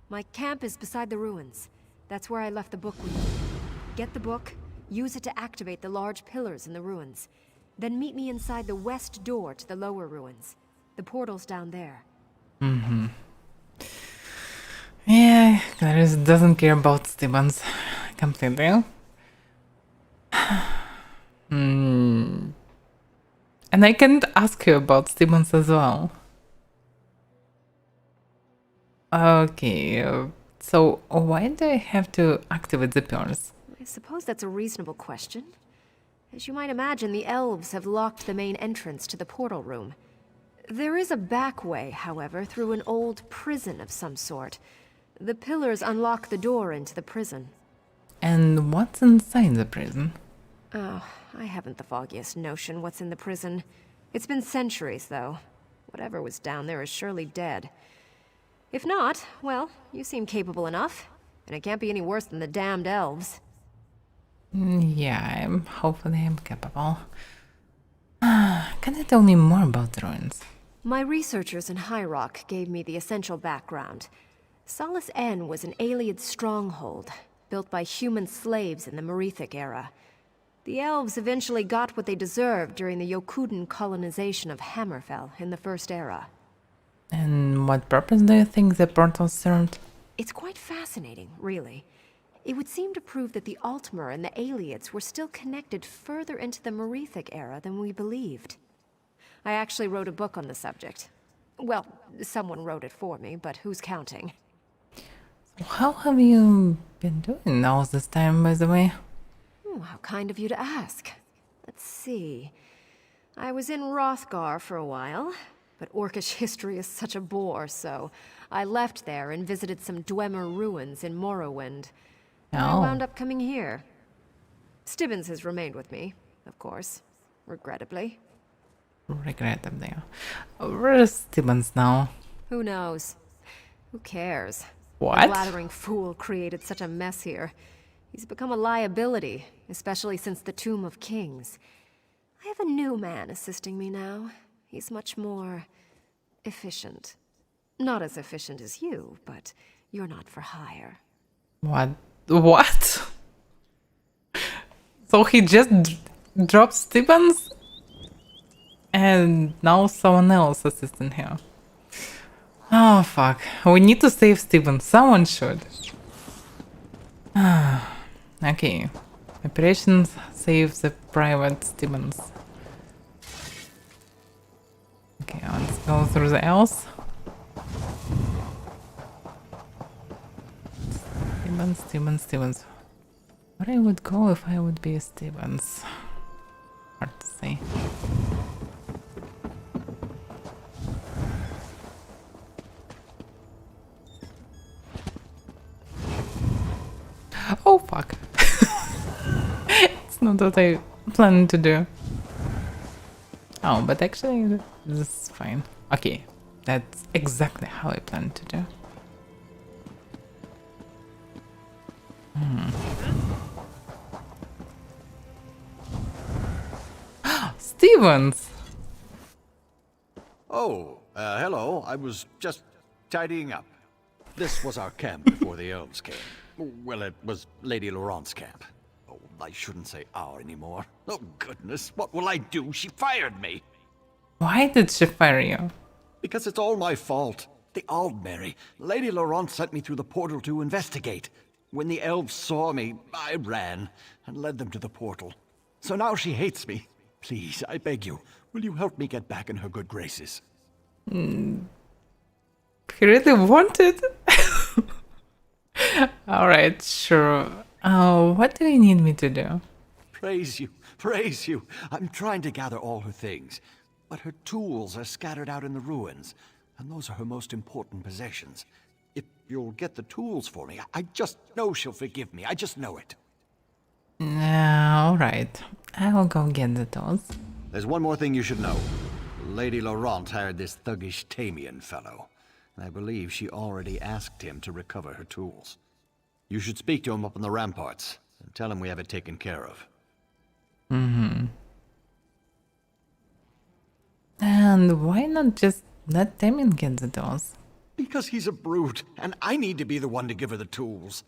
My camp is beside the ruins. That's where I left the book with you. Get the book, use it to activate the large pillars in the ruins. Then meet me inside the west door to the lower ruins. The portal's down there. Mm-hmm. Yeah, Clarice doesn't care about Stevens completely. And I can't ask you about Stevens as well. Okay, so why do I have to activate the pillars? I suppose that's a reasonable question. As you might imagine, the elves have locked the main entrance to the portal room. There is a back way, however, through an old prison of some sort. The pillars unlock the door into the prison. And what's inside the prison? Oh, I haven't the foggiest notion what's in the prison. It's been centuries, though. Whatever was down there is surely dead. If not, well, you seem capable enough. And it can't be any worse than the damned elves. Yeah, hopefully I'm capable. Can you tell me more about the ruins? My researchers in High Rock gave me the essential background. Solace N was an Ayleid stronghold, built by human slaves in the Merethic era. The elves eventually got what they deserved during the Yokuden colonization of Hammerfell in the First Era. And what purpose do you think the portal served? It's quite fascinating, really. It would seem to prove that the Altmer and the Ayleids were still connected further into the Merethic era than we believed. I actually wrote a book on the subject. Well, someone wrote it for me, but who's counting? How have you been doing all this time, by the way? How kind of you to ask. Let's see. I was in Hrothgar for a while, but Orcish history is such a bore, so I left there and visited some Dwemer ruins in Morrowind. I wound up coming here. Stibbons has remained with me, of course, regrettably. Regrettably. Where is Stibbons now? Who knows? Who cares? What? The blathering fool created such a mess here. He's become a liability, especially since the Tomb of Kings. I have a new man assisting me now. He's much more efficient. Not as efficient as you, but you're not for hire. What? What? So he just dropped Stevens? And now someone else assisting him. Oh fuck. We need to save Stevens. Someone should. Okay. Operations save the private Stevens. Okay, let's go through the elves. Stevens. Where I would go if I would be Stevens? Hard to say. Oh fuck. It's not what I planned to do. Oh, but actually this is fine. Okay, that's exactly how I planned to do. Stevens! Oh, hello. I was just tidying up. This was our camp before the elves came. Well, it was Lady Laurent's camp. Oh, I shouldn't say our anymore. Oh, goodness, what will I do? She fired me. Why did she fire you? Because it's all my fault. The Aldmeri. Lady Laurent sent me through the portal to investigate. When the elves saw me, I ran and led them to the portal. So now she hates me. Please, I beg you, will you help me get back in her good graces? He really wanted? Alright, sure. What do you need me to do? Praise you, praise you. I'm trying to gather all her things, but her tools are scattered out in the ruins, and those are her most important possessions. If you'll get the tools for me, I just know she'll forgive me. I just know it. Alright. I will go get the tools. There's one more thing you should know. Lady Laurent hired this thuggish Tamian fellow. I believe she already asked him to recover her tools. You should speak to him up on the ramparts and tell him we have it taken care of. And why not just let Tamian get the tools? Because he's a brute, and I need to be the one to give her the tools.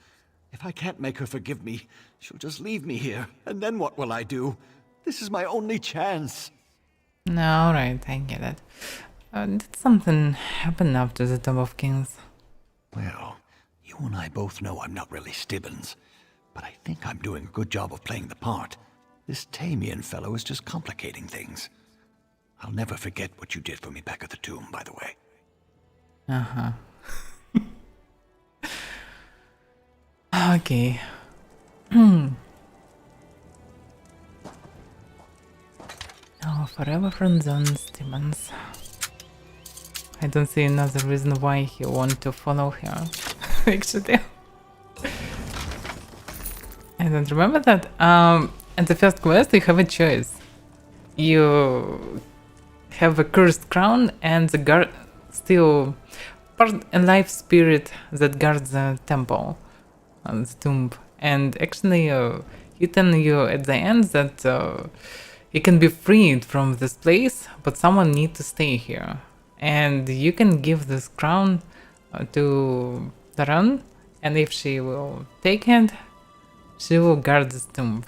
If I can't make her forgive me, she'll just leave me here, and then what will I do? This is my only chance. Alright, I get it. Did something happen after the Tomb of Kings? Well, you and I both know I'm not really Stibbons, but I think I'm doing a good job of playing the part. This Tamian fellow is just complicating things. I'll never forget what you did for me back at the tomb, by the way. Okay. Oh, forever friend zone Stibbons. I don't see another reason why he want to follow her. Actually. I don't remember that. At the first quest you have a choice. You have a cursed crown and the guard still part a life spirit that guards the temple, the tomb. And actually he tell you at the end that you can be freed from this place, but someone need to stay here. And you can give this crown to Taran, and if she will take it, she will guard this tomb.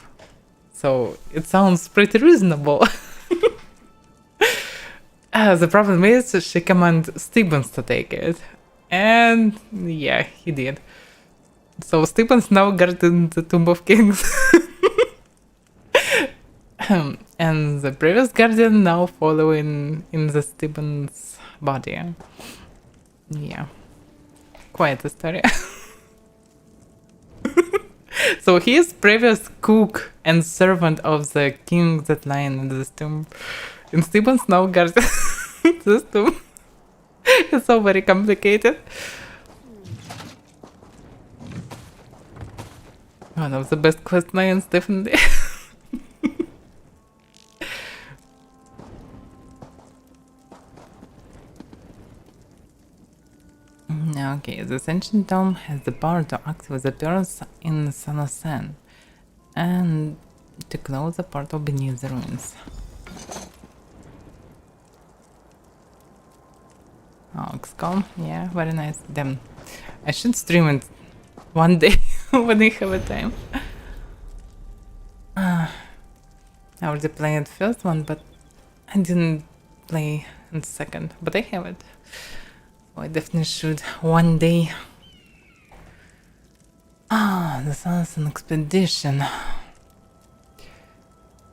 So it sounds pretty reasonable. The problem is she command Stibbons to take it. And yeah, he did. So Stibbons now guarding the Tomb of Kings. And the previous guardian now following in the Stibbons' body. Yeah. Quite a story. So he is previous cook and servant of the king that lie in this tomb. And Stibbons now guards this tomb. It's so very complicated. One of the best quest lines, definitely. Okay, this ancient tomb has the power to act with the pillars in Salasan and to close the portal beneath the ruins. Oh, XCOM, yeah, very nice. Damn, I should stream it one day when I have a time. I already played the first one, but I didn't play in the second, but I have it. So I definitely should one day. The Salasan Expedition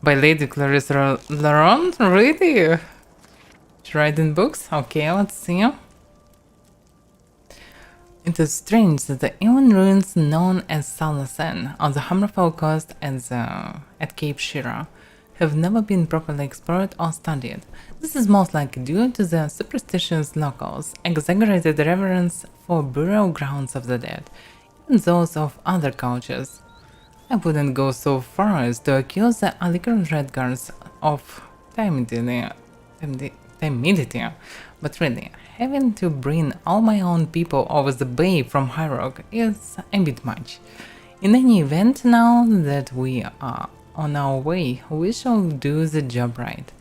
by Lady Clarissa Laurent? Really? She's writing books? Okay, let's see. It is strange that the ancient ruins known as Salasan on the Hammerfell coast at Cape Shira have never been properly explored or studied. This is most likely due to the superstitious locals' exaggerated reverence for burial grounds of the dead, even those of other cultures. I wouldn't go so far as to accuse the Alicorn Redguards of timidity, but really, having to bring all my own people over the bay from High Rock is a bit much. In any event, now that we are on our way, we shall do the job right.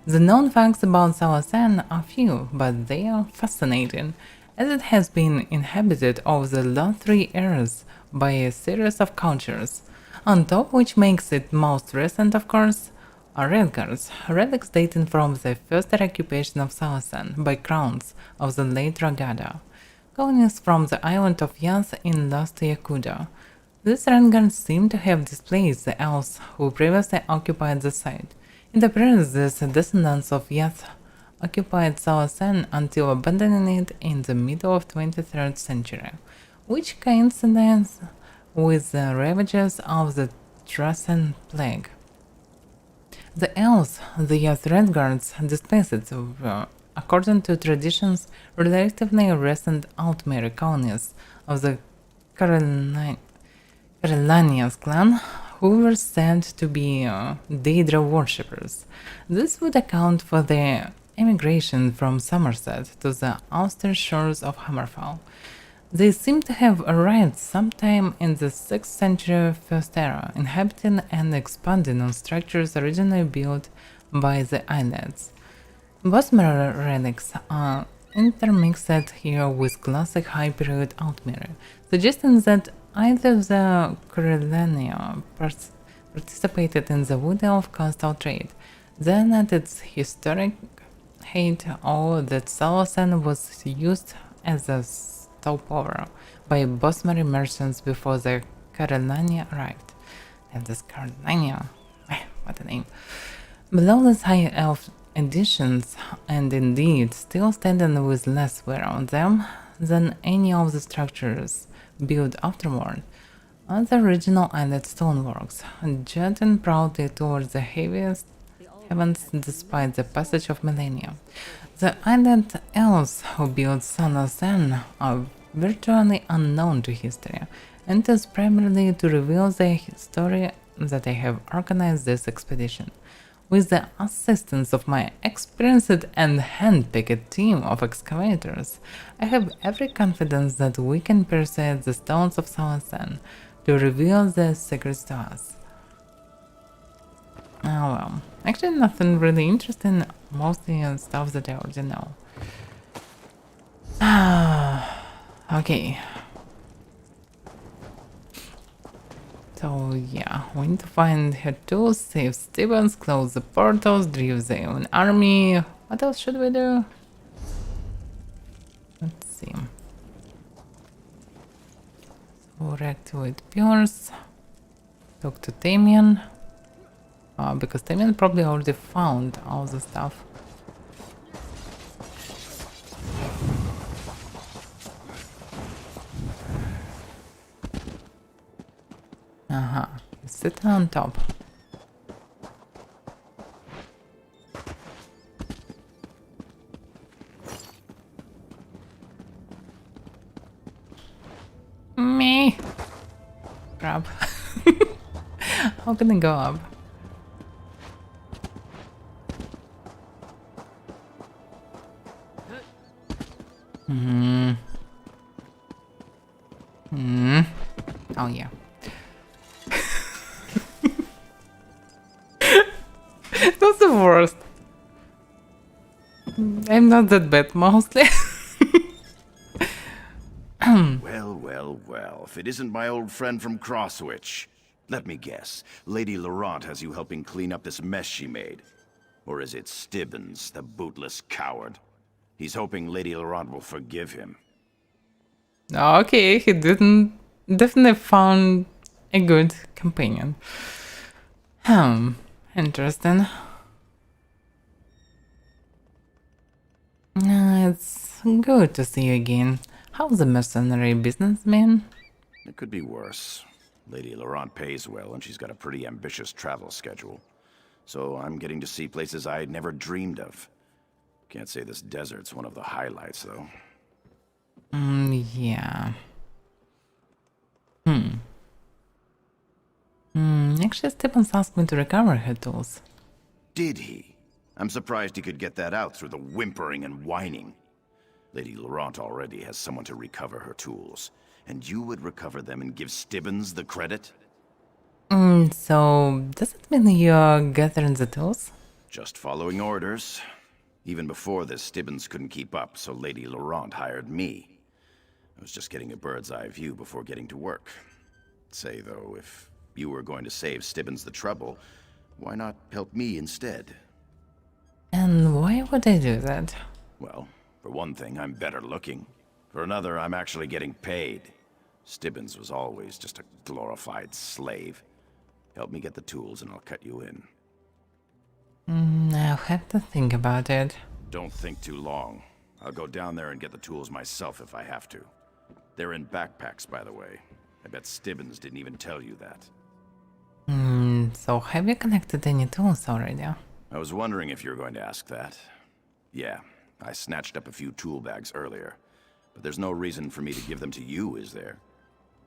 The known facts about Salasan are few, but they are fascinating, as it has been inhabited over the last 3 eras by a series of cultures, on top which makes it most recent, of course, are Redguards, relics dating from the first occupation of Salasan by crowns of the late Ragada, colonies from the island of Yas in Lost Yakuda. These Redguards seem to have displaced the elves who previously occupied the site. It appears these descendants of Yath occupied Salasan until abandoning it in the middle of 23rd century, which coincides with the ravages of the Trasan plague. The elves, the threat guards, displaced, according to traditions, relatively recent Altmere colonies of the Carolinians clan, who were said to be Daedra worshippers. This would account for the emigration from Somerset to the austere shores of Hammerfall. They seem to have arrived sometime in the 6th century First Era, inhabiting and expanding on structures originally built by the Islets. Bosmer relics are intermixed here with classic high period Altmere, suggesting that either the Corellania participated in the Wood Elf coastal trade, then at its historic height, or that Salasan was used as a stopover by Bosmer merchants before the Corellania arrived. And this Corellania, what a name. Below these high elf editions, and indeed still standing with less wear on them than any of the structures built afterward, are the original islet stoneworks, jutting proudly towards the heaviest heavens despite the passage of millennia. The island elves who built Salasan are virtually unknown to history, and it is primarily to reveal their story that I have organized this expedition. With the assistance of my experienced and hand-picked team of excavators, I have every confidence that we can persuade the stones of Salasan to reveal their secrets to us. Oh well, actually nothing really interesting, mostly stuff that I already know. Okay. So yeah, we need to find her tools, save Stevens, close the portals, drive their own army. What else should we do? Let's see. So reactivate Pierce. Talk to Damien. Because Damien probably already found all the stuff. Sit on top. Me. Crap. How can I go up? Oh yeah. That's the worst. I'm not that bad, mostly. Well, if it isn't my old friend from Crosswich. Let me guess, Lady Laurent has you helping clean up this mess she made. Or is it Stibbons, the bootless coward? He's hoping Lady Laurent will forgive him. Okay, he definitely found a good companion. Interesting. It's good to see you again. How's the mercenary business been? It could be worse. Lady Laurent pays well, and she's got a pretty ambitious travel schedule. So I'm getting to see places I'd never dreamed of. Can't say this desert's one of the highlights, though. Yeah. Actually, Stephens asked me to recover her tools. Did he? I'm surprised he could get that out through the whimpering and whining. Lady Laurent already has someone to recover her tools. And you would recover them and give Stibbons the credit? So, does it mean you're gathering the tools? Just following orders. Even before this, Stibbons couldn't keep up, so Lady Laurent hired me. I was just getting a bird's eye view before getting to work. Say, though, if you were going to save Stibbons the trouble, why not help me instead? And why would I do that? Well, for one thing, I'm better looking. For another, I'm actually getting paid. Stibbons was always just a glorified slave. Help me get the tools and I'll cut you in. I'll have to think about it. Don't think too long. I'll go down there and get the tools myself if I have to. They're in backpacks, by the way. I bet Stibbons didn't even tell you that. So have you collected any tools already? I was wondering if you were going to ask that. Yeah, I snatched up a few tool bags earlier, but there's no reason for me to give them to you, is there?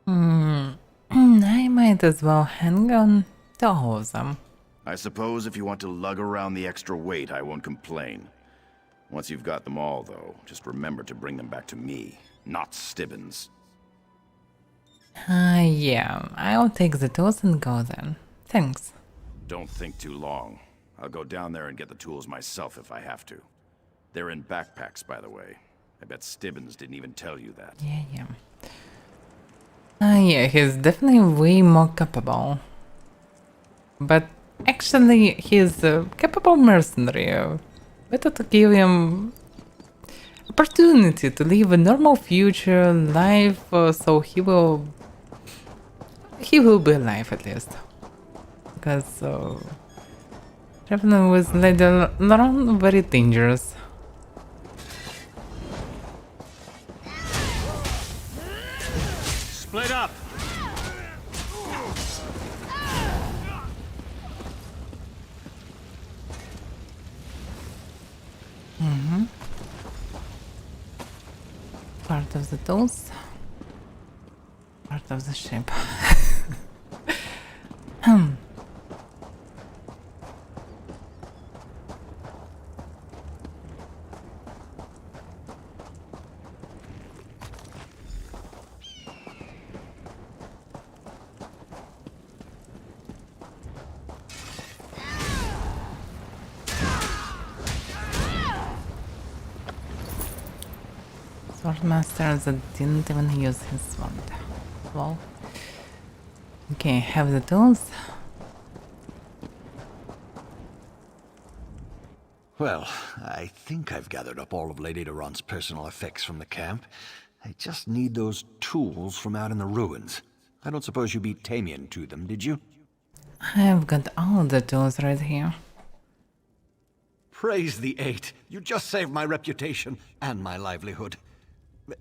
I might as well hang on to all of them. I suppose if you want to lug around the extra weight, I won't complain. Once you've got them all, though, just remember to bring them back to me, not Stibbins. Yeah, I'll take the tools and go then. Thanks. Don't think too long. I'll go down there and get the tools myself if I have to. They're in backpacks, by the way. I bet Stibbins didn't even tell you that. Yeah. Yeah, he's definitely way more capable. But actually, he's a capable mercenary. Better to give him opportunity to live a normal future life, so he will be alive at least. Because traveling with Lady Laurent very dangerous. Split up! Part of the tools, part of the ship. Swordmaster that didn't even use his sword. Well, okay, have the tools. Well, I think I've gathered up all of Lady Laurent's personal effects from the camp. I just need those tools from out in the ruins. I don't suppose you beat Tamian to them, did you? I've got all the tools right here. Praise the Eight! You just saved my reputation and my livelihood.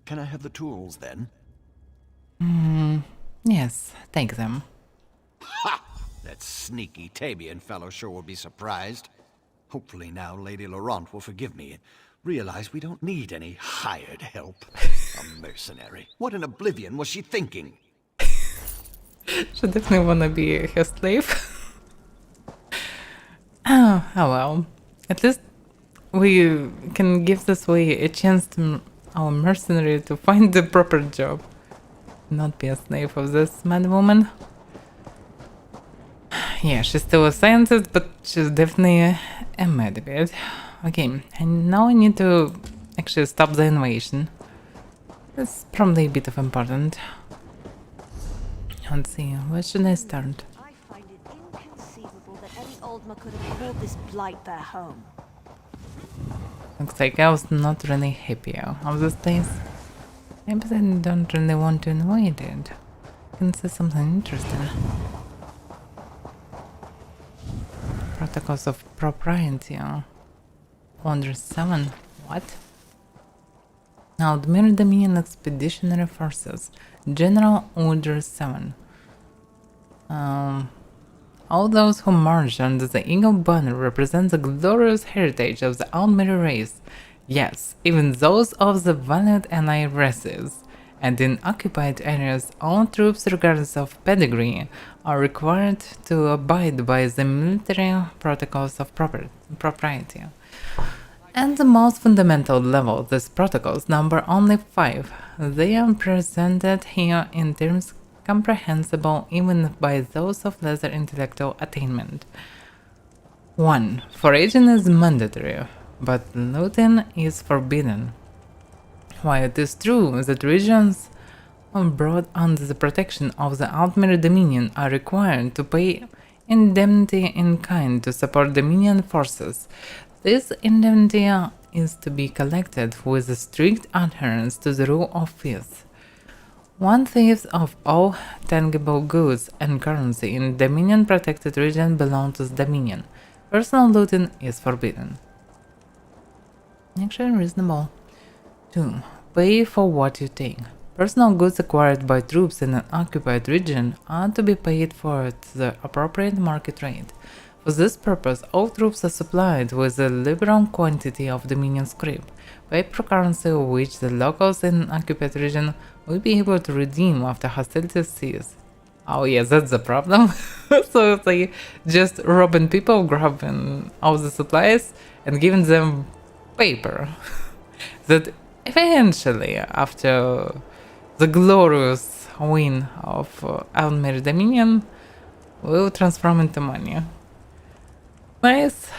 Can I have the tools, then? Yes, take them. Ha! That sneaky Tamian fellow sure will be surprised. Hopefully now Lady Laurent will forgive me and realize we don't need any hired help. A mercenary. What in oblivion was she thinking? She definitely wanna be her slave. Oh well. At least we can give this way a chance to our mercenary to find the proper job. Not be a slave of this mad woman. Yeah, she's still a scientist, but she's definitely a mad bit. Okay, and now I need to actually stop the invasion. That's probably a bit of important. Let's see, where should I start? I find it inconceivable that any Oldma could have called this blight their home. Looks like I was not really happy of this place. Maybe I don't really want to invade it. I can see something interesting. Protocols of Propriety. Order 7. What? Admiral Dominion Expeditionary Forces. General Order 7. All those who march under the Eagle banner represent the glorious heritage of the Almeri race. Yes, even those of the valiant allied races. And in occupied areas, all troops, regardless of pedigree, are required to abide by the military protocols of propriety. At the most fundamental level, these protocols number only 5. They are presented here in terms comprehensible even by those of lesser intellectual attainment. 1. Foraging is mandatory, but looting is forbidden. While it is true that regions brought under the protection of the Almeri Dominion are required to pay indemnity in kind to support Dominion forces, this indemnity is to be collected with a strict adherence to the rule of fifth. 1/5 of all tangible goods and currency in Dominion-protected region belong to the Dominion. Personal looting is forbidden. Actually reasonable. 2. Pay for what you take. Personal goods acquired by troops in an occupied region are to be paid for at the appropriate market rate. For this purpose, all troops are supplied with a liberal quantity of Dominion scrip, paper currency which the locals in an occupied region will be able to redeem after hostilities cease. Oh yeah, that's the problem. So it's like just robbing people, grabbing all the supplies and giving them paper. That eventually, after the glorious win of Almir Dominion, will transform into money. Nice.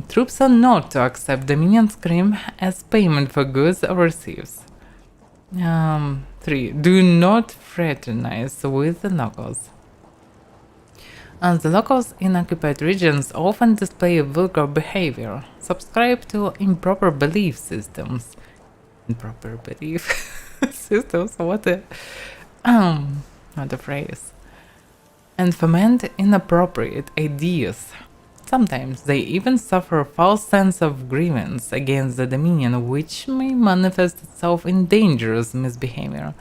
Troops are not to accept Dominion Scream as payment for goods or receives. 3. Do not fraternize with the locals. The locals in occupied regions often display vulgar behavior, subscribe to improper belief systems. Improper belief systems? What a phrase. And foment inappropriate ideas. Sometimes they even suffer a false sense of grievance against the Dominion, which may manifest itself in dangerous misbehavior.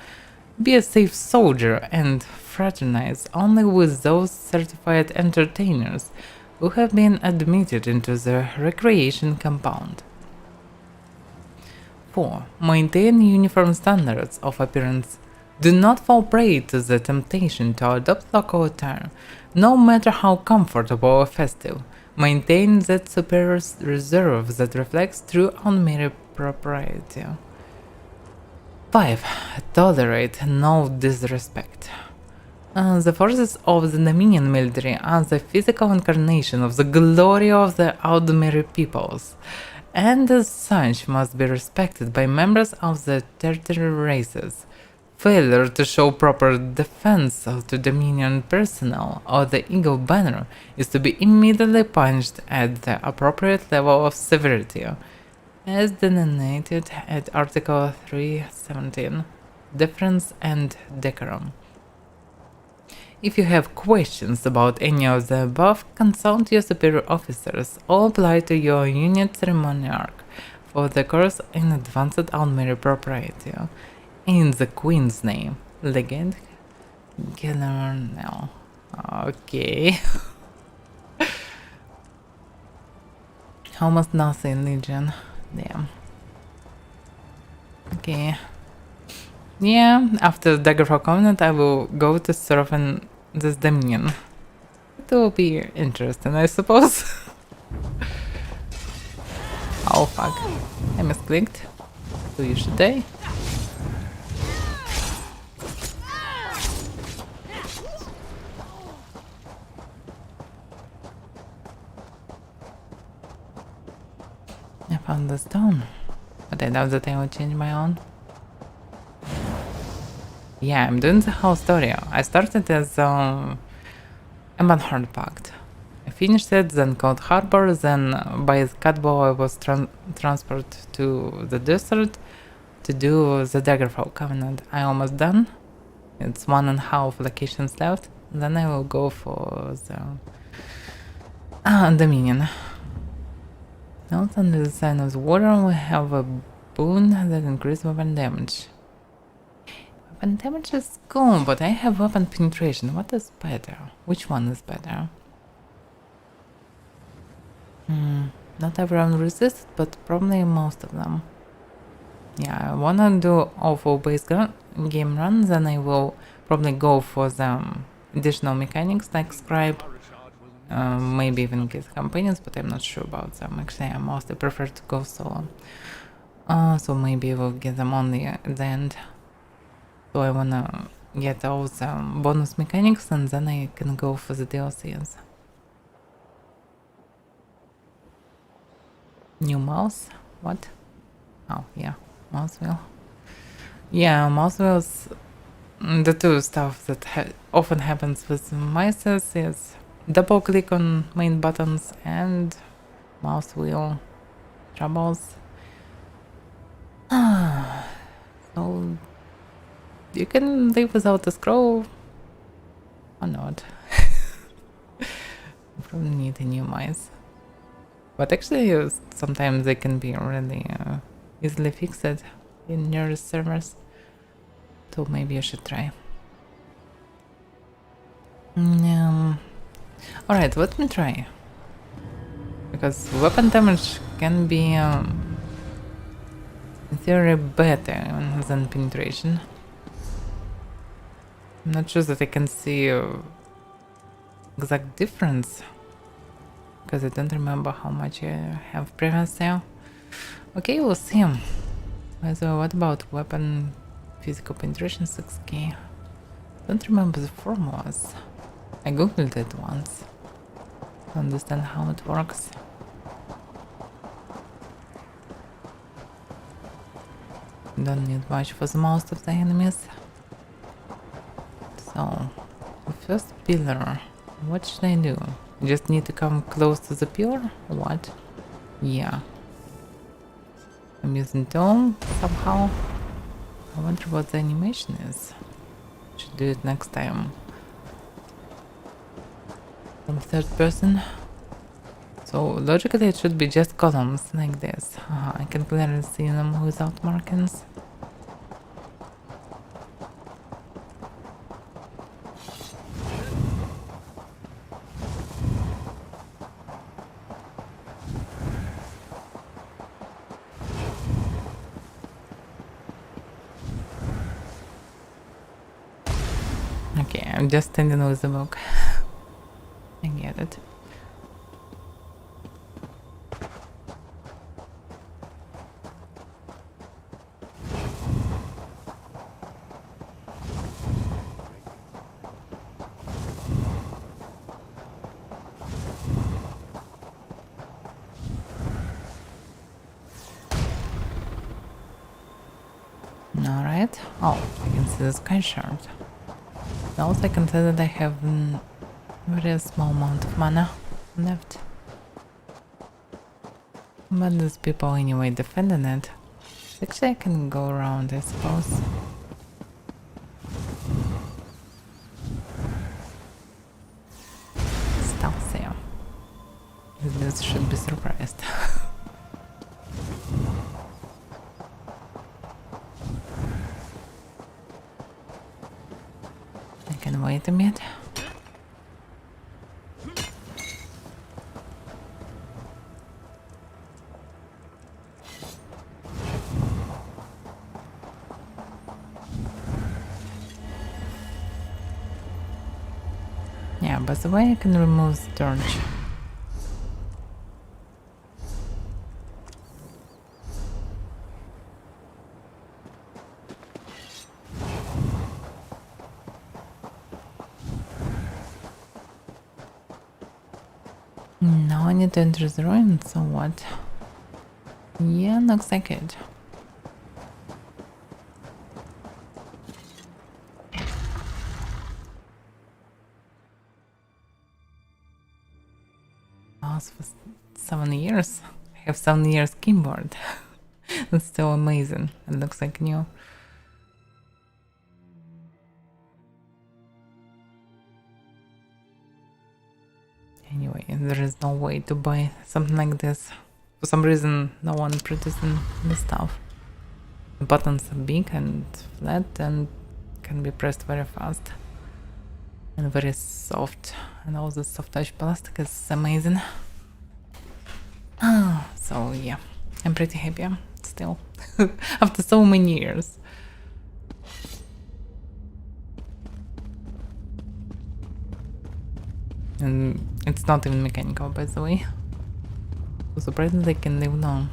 Be a safe soldier and fraternize only with those certified entertainers who have been admitted into the recreation compound. 4. Maintain uniform standards of appearance. Do not fall prey to the temptation to adopt local attire, no matter how comfortable or festive. Maintain that superior reserve that reflects true unmarried propriety. 5. Tolerate no disrespect. The forces of the Dominion military are the physical incarnation of the glory of the Aldmeri peoples, and as such must be respected by members of the tertiary races. Failure to show proper defense to Dominion personnel or the Eagle banner is to be immediately punished at the appropriate level of severity, as delineated at Article 317, Deference and Decorum. If you have questions about any of the above, consult your superior officers or apply to your unit ceremoniarch for the course in advanced Almeri propriety. In the Queen's name, Legend Gilernel. Okay. Almost nothing, Legion. Damn. Okay. Yeah, after Daggerfall Covenant, I will go to serve in this Dominion. It will be interesting, I suppose. Oh fuck. I misclicked. So you should die. I found the stone, but I doubt that I will change my own. Yeah, I'm doing the whole story. I started as Ebonheart Pact. I finished it, then Cold Harbor, then by Catbow I was transferred to the desert to do the Daggerfall Covenant. I almost done. It's 1.5 locations left. Then I will go for the Dominion. Note under the sign of the water we have a boon that increases weapon damage. Weapon damage is cool, but I have weapon penetration. What is better? Which one is better? Not everyone resists, but probably most of them. Yeah, I wanna do all full base game run, then I will probably go for the additional mechanics like Scribe. Maybe even get companions, but I'm not sure about them. Actually, I mostly prefer to go solo. So maybe we'll get them only at the end. So I wanna get all the bonus mechanics and then I can go for the DLCs. New mouse? What? Oh, yeah, mouse wheel. Yeah, mouse wheels. The two stuff that often happens with mice is double click on main buttons and mouse wheel troubles. So you can live without a scroll or not. You probably need a new mice. But actually sometimes they can be really easily fixed in nearest servers. So maybe I should try. Alright, let me try. Because weapon damage can be in theory better than penetration. I'm not sure that I can see exact difference, because I don't remember how much I have previously. Okay, we'll see. So what about weapon physical penetration 6k? Don't remember the formulas. I googled it once to understand how it works. Don't need much for the most of the enemies. So, the first pillar, what should I do? Just need to come close to the pillar? What? Yeah. I'm using dome somehow. I wonder what the animation is. Should do it next time. From third person. So logically it should be just columns like this. I can clearly see them without markings. Okay, I'm just standing with the book. I get it. Alright. Oh, I can see the sky shard. Also, I can tell that I have a very small amount of mana left. But there's people anyway defending it. Actually, I can go around, I suppose. Stealthy. This should be surprised. I can wait a bit. Yeah, by the way, I can remove the torch. Now I need to enter the ruin, so what? Yeah, looks like it. For 7 years. I have 7 years keyboard. That's still amazing. It looks like new. Anyway, there is no way to buy something like this. For some reason, no one producing this stuff. The buttons are big and flat and can be pressed very fast. And very soft. And all the soft touch plastic is amazing. So yeah, I'm pretty happy still. After so many years. And it's not even mechanical, by the way. So surprisingly they can live long.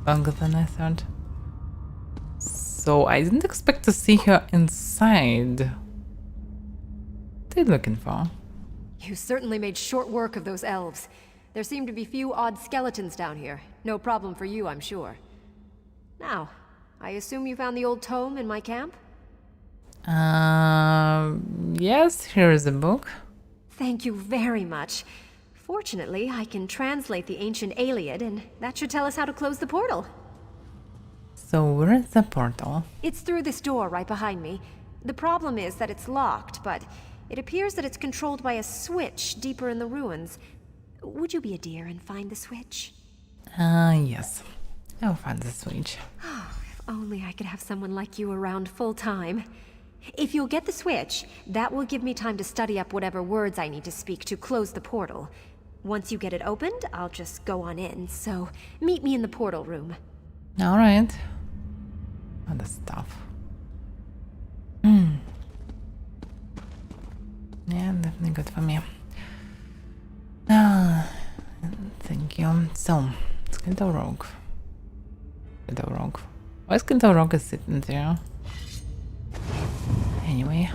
Longer than I thought. So I didn't expect to see her inside. What are you looking for? You certainly made short work of those elves. There seem to be few odd skeletons down here. No problem for you, I'm sure. Now, I assume you found the old tome in my camp? Yes, here is a book. Thank you very much. Fortunately, I can translate the ancient Iliad, and that should tell us how to close the portal. So where is the portal? It's through this door right behind me. The problem is that it's locked, but it appears that it's controlled by a switch deeper in the ruins. Would you be a dear and find the switch? Yes. I'll find the switch. If only I could have someone like you around full time. If you'll get the switch, that will give me time to study up whatever words I need to speak to close the portal. Once you get it opened, I'll just go on in, so meet me in the portal room. Alright. Other stuff. Yeah, definitely good for me. Thank you. So, Skeletal Rogue. Skeletal Rogue. Why Skeletal Rogue is sitting there? Anyway.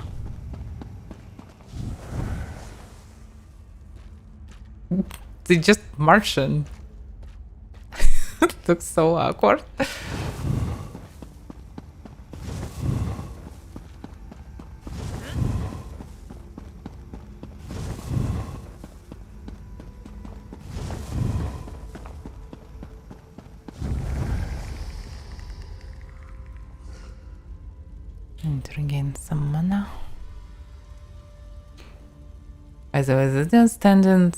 They just Martian. It looks so awkward. Need to regain some mana. By the way, they're standing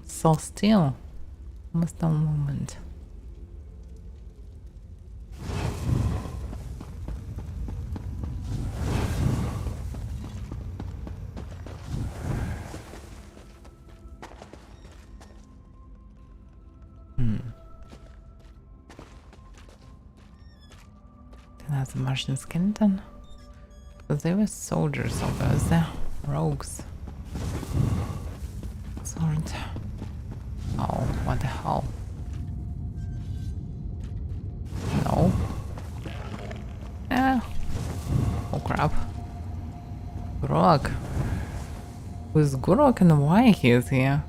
so still. Almost no movement. That's a Martian skeleton. Because they were soldiers over there. Rogues. Sword. Oh, what the hell? No. Oh crap. Gurok. Who's Gurok and why he is here?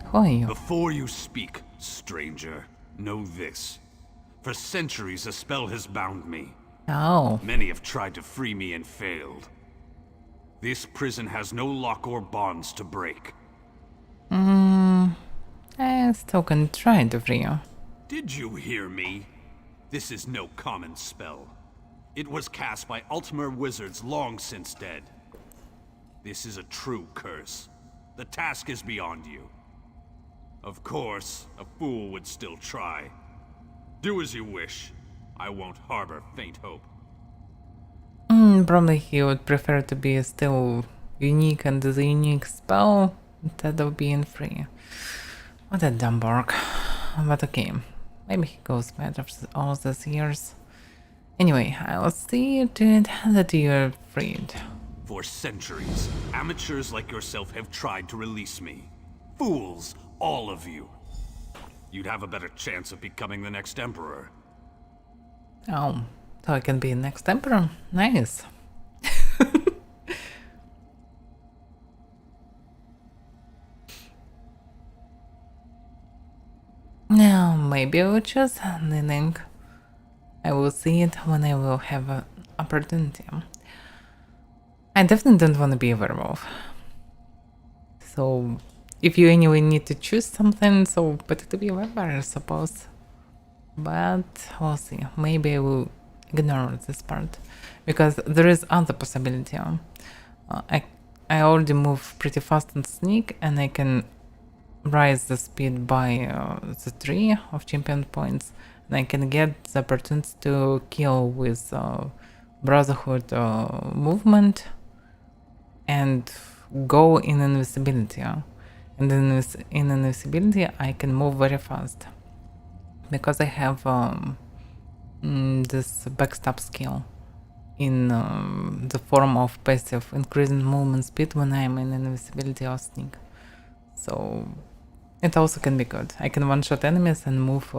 Who are you? Before you speak, stranger, know this. For centuries a spell has bound me. Oh. Many have tried to free me and failed. This prison has no lock or bonds to break. I still can try to free you. Did you hear me? This is no common spell. It was cast by Ultimate wizards long since dead. This is a true curse. The task is beyond you. Of course, a fool would still try. Do as you wish. I won't harbor faint hope. Probably he would prefer to be still unique and the unique spell instead of being free. What a dumb bark. But okay, maybe he goes mad after all these years. Anyway, I'll see to it that you're freed. For centuries, amateurs like yourself have tried to release me. Fools, all of you. You'd have a better chance of becoming the next emperor. Oh, so I can be next emperor? Nice. Now, maybe I will choose anything. I will see it when I will have an opportunity. I definitely don't want to be a werewolf. So, if you anyway need to choose something, so better to be a vampire, I suppose. But we'll see. Maybe I will ignore this part because there is other possibility. I already move pretty fast and sneak, and I can rise the speed by the 3 of champion points, and I can get the opportunity to kill with Brotherhood movement and go in invisibility. And in invisibility I can move very fast because I have this backstab skill in the form of passive, increasing movement speed when I'm in invisibility or sneak. So it also can be good. I can one-shot enemies and move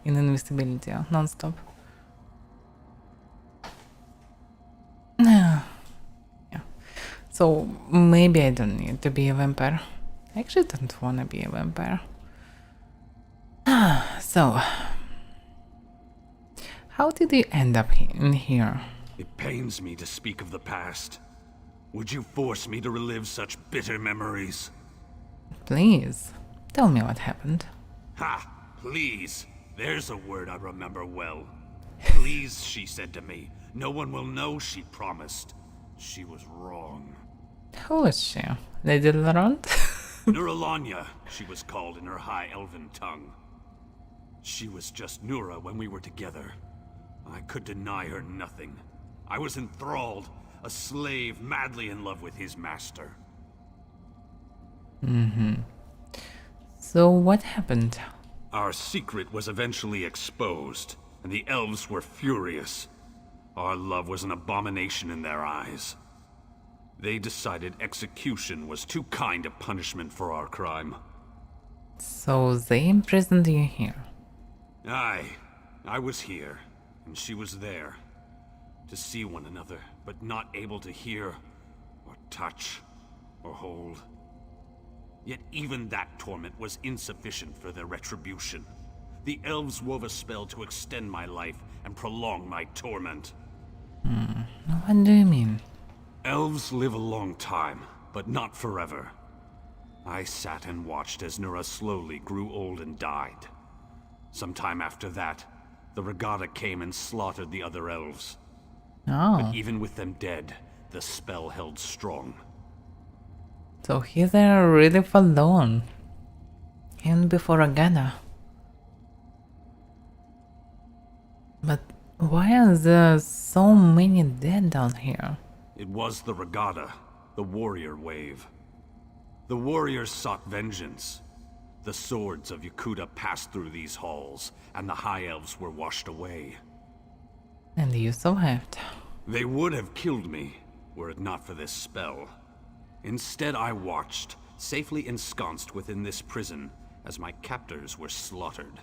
in invisibility non-stop. Yeah. So maybe I don't need to be a vampire. I actually don't want to be a vampire. So, how did you end up in here? It pains me to speak of the past. Would you force me to relive such bitter memories? Please, tell me what happened. Ha! Please! There's a word I remember well. Please, she said to me. No one will know, she promised. She was wrong. Who is she? Lady Laurent? Nuralanya, she was called in her high elven tongue. She was just Nura when we were together. I could deny her nothing. I was enthralled, a slave madly in love with his master. So what happened? Our secret was eventually exposed, and the elves were furious. Our love was an abomination in their eyes. They decided execution was too kind a punishment for our crime. So they imprisoned you here. Aye, I was here, and she was there. To see one another, but not able to hear, or touch, or hold. Yet even that torment was insufficient for their retribution. The elves wove a spell to extend my life and prolong my torment. What do you mean? Elves live a long time, but not forever. I sat and watched as Nura slowly grew old and died. Sometime after that, the Regatta came and slaughtered the other elves. But even with them dead, the spell held strong. So he's there really forlorn. Even before Regatta. But why are there so many dead down here? It was the Regatta, the warrior wave. The warriors sought vengeance. The swords of Yakuta passed through these halls, and the High Elves were washed away. And you survived. They would have killed me, were it not for this spell. Instead, I watched, safely ensconced within this prison, as my captors were slaughtered.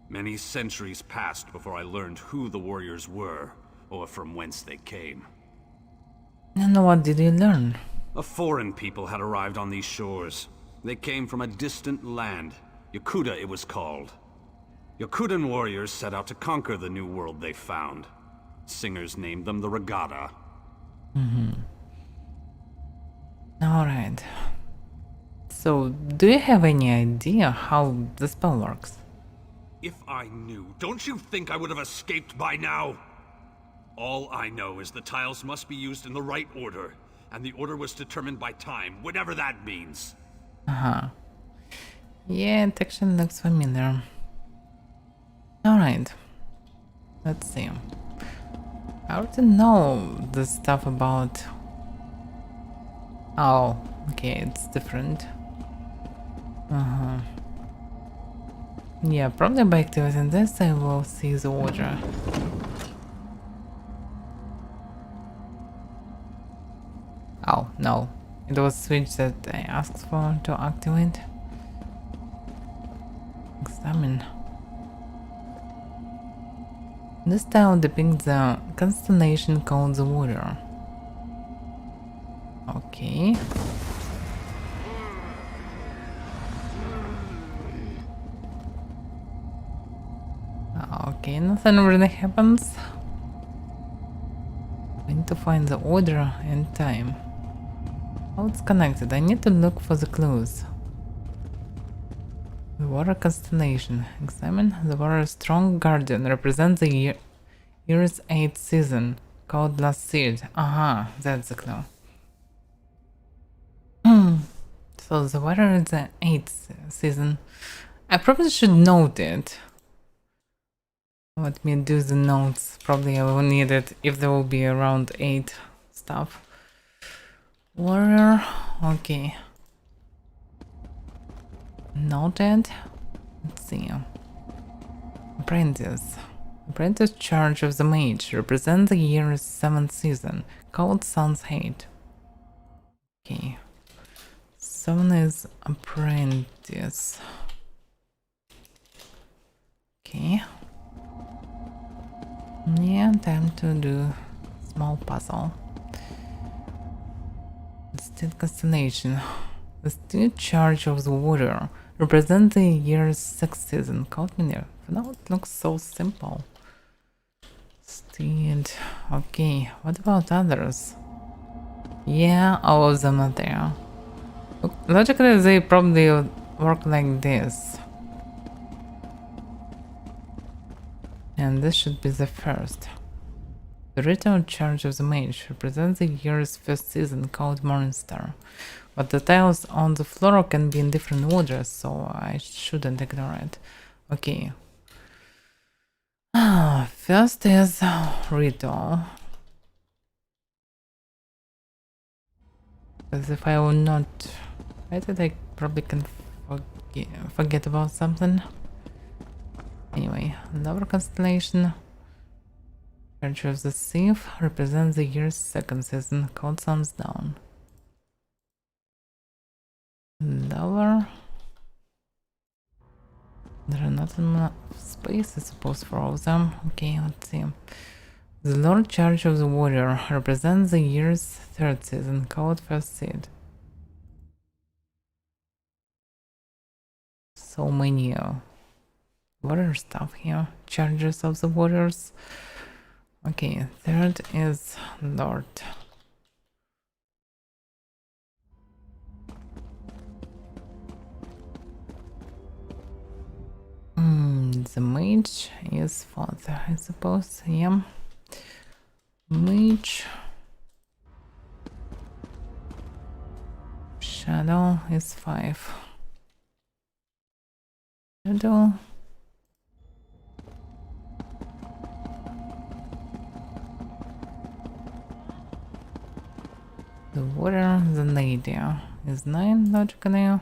Many centuries passed before I learned who the warriors were, or from whence they came. And what did you learn? A foreign people had arrived on these shores. They came from a distant land. Yakuta, it was called. Yakutan warriors set out to conquer the new world they found. Singers named them the Regatta. Alright. So, do you have any idea how the spell works? If I knew, don't you think I would have escaped by now? All I know is the tiles must be used in the right order, and the order was determined by time, whatever that means. Yeah, it actually looks familiar. Alright. Let's see. I already know the stuff about... Oh, okay, it's different. Yeah, probably by activating this I will see the order. Oh, no. It was switch that I asked for to activate. Examine. This tile depicts the constellation called the Warrior. Okay. Okay, nothing really happens. I need to find the order and time. How it's connected? I need to look for the clues. The water constellation. Examine. The water strong guardian represents the year's 8th season, called last seed. That's the clue. So the water is the 8th season. I probably should note it. Let me do the notes. Probably I will need it if there will be around 8 stuff. Warrior. Okay. Noted. Let's see. Apprentice. Apprentice charge of the mage represents the year's 7th season, called Sun's Hate. Okay. 7 is apprentice. Okay. Yeah, time to do small puzzle. The state constellation. The state charge of the water represents the year's 6th season. Caught me there. For now it looks so simple. State. Okay, what about others? Yeah, all of them are there. Logically they probably work like this. And this should be the first. The return charge of the mage represents the year's 1st season, called Morningstar. But the tiles on the floor can be in different orders, so I shouldn't ignore it. Okay. First is ritual. Because if I will not write it, I probably can forget about something. Anyway, lower constellation. Church of the Thief represents the year's second season. Cold thumbs down. Lower. There are not enough space, I suppose, for all of them. Okay, let's see. The Lord Charge of the Warrior represents the year's third season. Code first seed. So many warrior stuff here. Charges of the Warriors. Okay, third is Lord. The mage is father, I suppose. Yeah. Mage. Shadow is 5. Shadow. The warrior, the lady is 9 logically.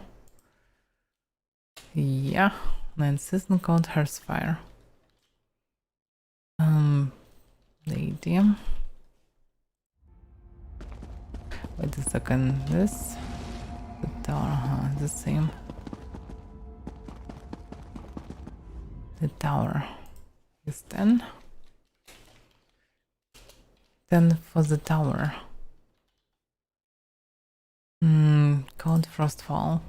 Yeah. 9 season called Hearthfire. Lady. Wait a second. This. The tower, the same. The tower is 10. 10 for the tower. Called Frostfall.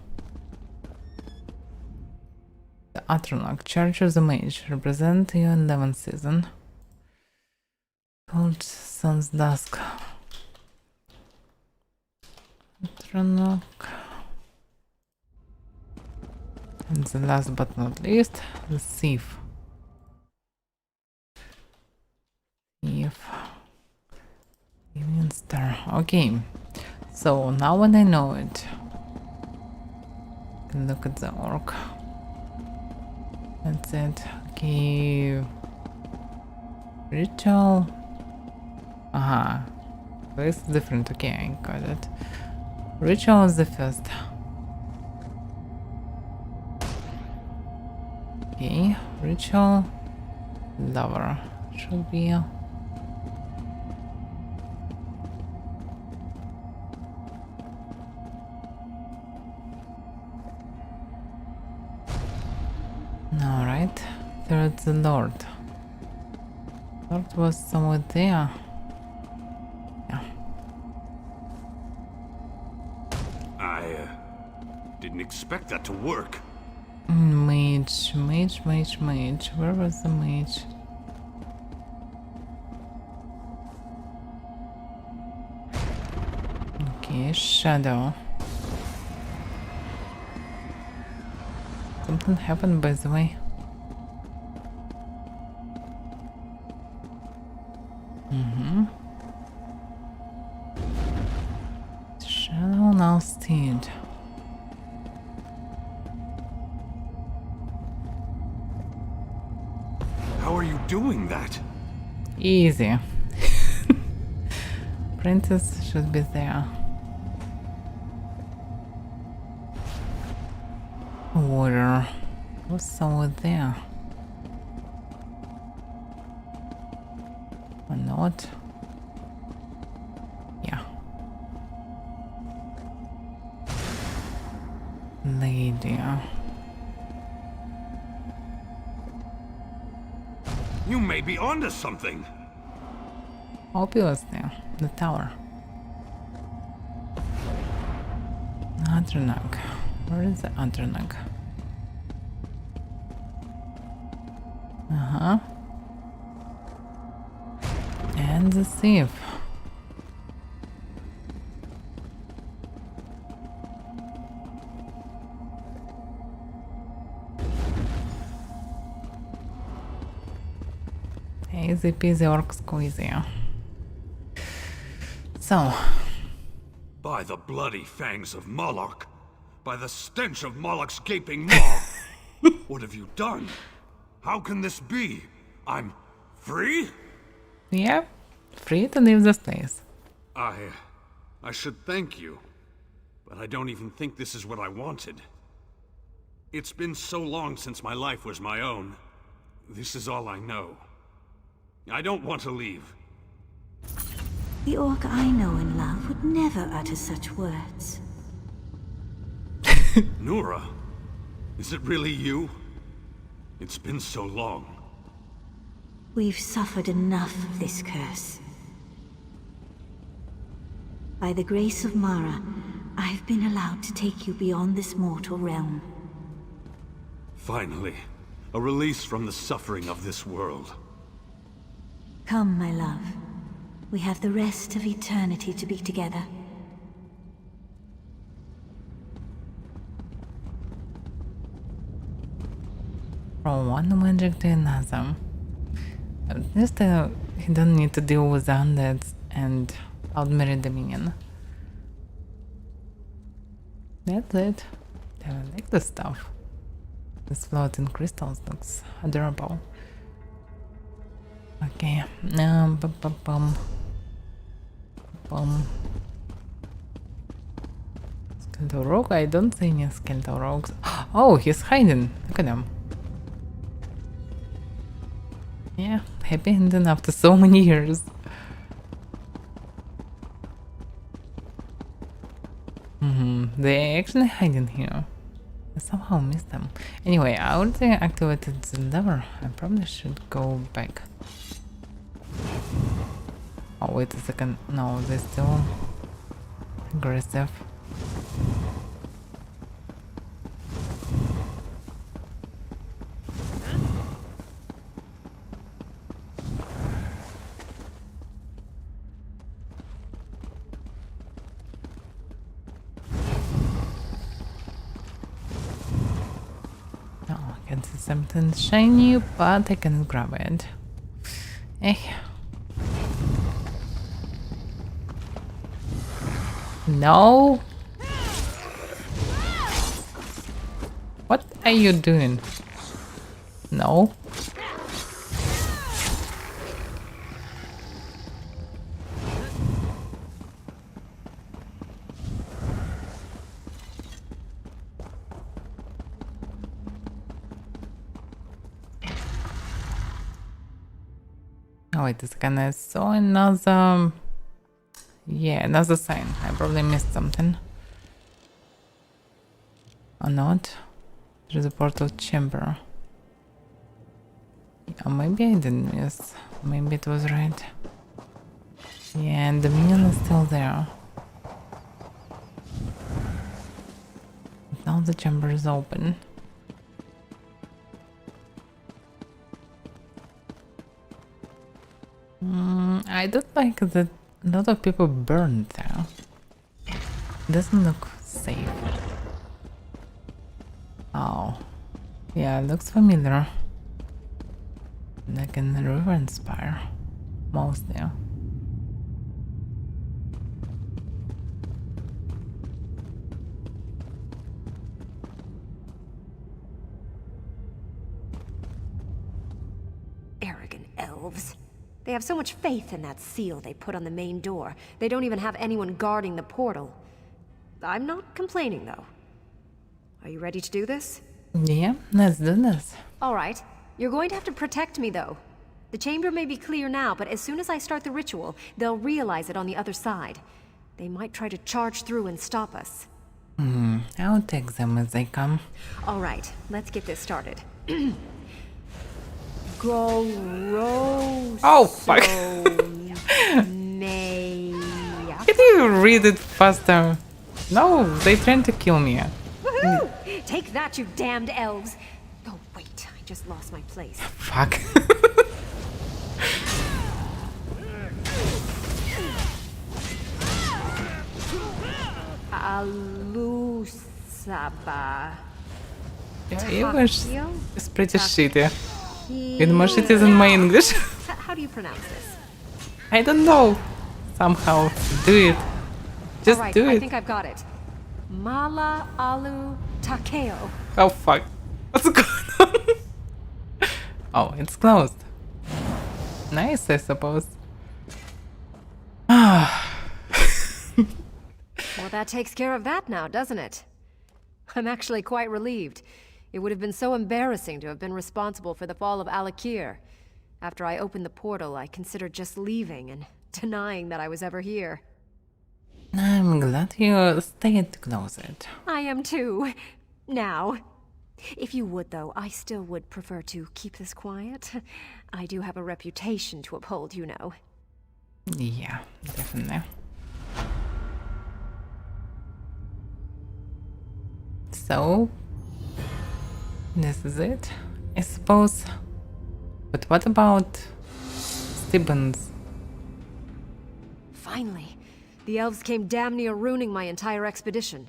The Atronach, Church of the Mage, represent your 11th season. Called Sun's Dusk. Atronach. And the last but not least, the Thief. Thief. Evening Star. Okay. So now when I know it, I can look at the orc. That's it. Okay. Ritual. Aha. This is different. Okay, I got it. Ritual is the first. Okay. Ritual. Lover. Should be. Alright, there's the Lord. Lord was somewhere there. Yeah. I didn't expect that to work. Mage. Where was the mage? Okay, shadow. Something happened, by the way. Shadow now steed. How are you doing that? Easy. Princess should be there. Water was somewhere there. Or not? Yeah. Lady. You may be onto something. Obviously, the tower. Atronach. Where is the Atronach? And the thief. Easy peasy orc squeezy. So. By the bloody fangs of Moloch. By the stench of Moloch's gaping maw. What have you done? How can this be? I'm free? Yeah, free to leave this place. I should thank you. but I don't even think this is what I wanted. It's been so long since my life was my own. This is all I know. I don't want to leave. The orc I know and love would never utter such words. Nora, is it really you? It's been so long. We've suffered enough of this curse. By the grace of Mara, I've been allowed to take you beyond this mortal realm. Finally, a release from the suffering of this world. Come, my love. We have the rest of eternity to be together. From one magic to another. At least he don't need to deal with undeads and Outmarry Dominion. That's it. I like this stuff. This floating crystals looks adorable. Okay, Skeletal rogue? I don't see any skeletal rogues. Oh, he's hiding. Look at him. Yeah, happy ending after so many years. They're actually hiding here. I somehow missed them. Anyway, I already activated the lever. I probably should go back. Oh, wait a second. No, they're still aggressive. Oh, I can see something shiny, but I cannot grab it. Eh. No. What are you doing? No. Oh wait a second, I saw another... Yeah, another sign. I probably missed something. Or not? There's a portal chamber. Oh, maybe I didn't miss. Maybe it was right. Yeah, and the minion is still there. But now the chamber is open. I don't like that a lot of people burned there. Doesn't look safe. Oh. Yeah, it looks familiar. Like in the River Inspire. Mostly. Arrogant elves. They have so much faith in that seal they put on the main door. They don't even have anyone guarding the portal. I'm not complaining, though. Are you ready to do this? Yeah, let's do this. All right. You're going to have to protect me, though. The chamber may be clear now, but as soon as I start the ritual, they'll realize it on the other side. They might try to charge through and stop us. I'll take them as they come. All right, let's get this started. Gross. Oh, fuck. Can you read it faster? No, they're trying to kill me. Woohoo! Take that, you damned elves. Oh, wait, I just lost my place. Fuck. Alusaba. Yeah, English is pretty shitty. With more shitty than my English. How do you pronounce this? I don't know. Somehow. Do it. Just right, do it. I think I've got it. Mala Alu Takeo. Oh fuck. What's going on? Oh, it's closed. Nice, I suppose. More that takes care of that now, doesn't it? I'm actually quite relieved. It would have been so embarrassing to have been responsible for the fall of Alakir. After I opened the portal, I considered just leaving and denying that I was ever here. I'm glad you stayed to close it. I am too. Now. If you would, though, I still would prefer to keep this quiet. I do have a reputation to uphold, you know. Yeah, definitely. So, this is it, I suppose. But what about Stibbons? Finally, the elves came damn near ruining my entire expedition.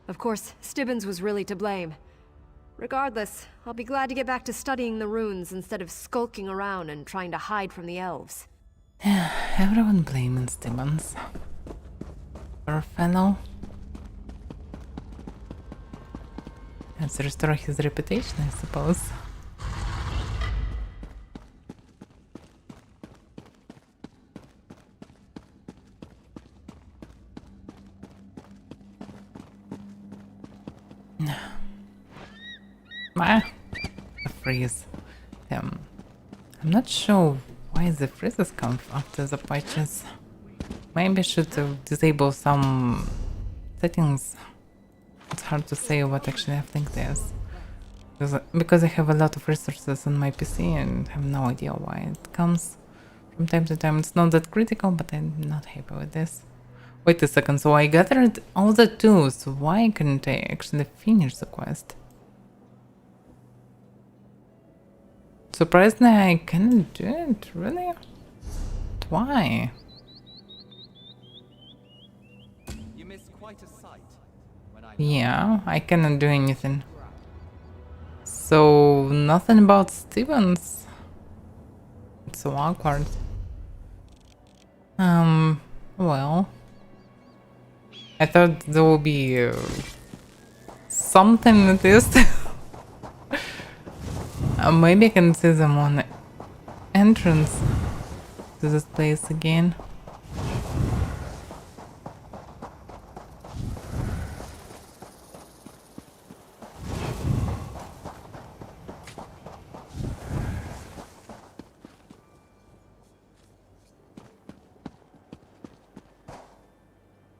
Of course, Stibbons was really to blame. Regardless, I'll be glad to get back to studying the runes instead of skulking around and trying to hide from the elves. Everyone blaming Stibbons. Poor fellow. Has to restore his reputation, I suppose. The freeze. I'm not sure why the freezes come after the patches. Maybe I should disable some settings. It's hard to say what actually affects this. Because I have a lot of resources on my PC and have no idea why it comes from time to time. It's not that critical, but I'm not happy with this. Wait a second, so I gathered all the tools. Why couldn't I actually finish the quest? Surprisingly, I cannot do it, really? Why? You missed quite a sight when I... Yeah, I cannot do anything. So, nothing about Stevens. It's so awkward. Well... I thought there would be something with this. Maybe I can see them on the entrance to this place again.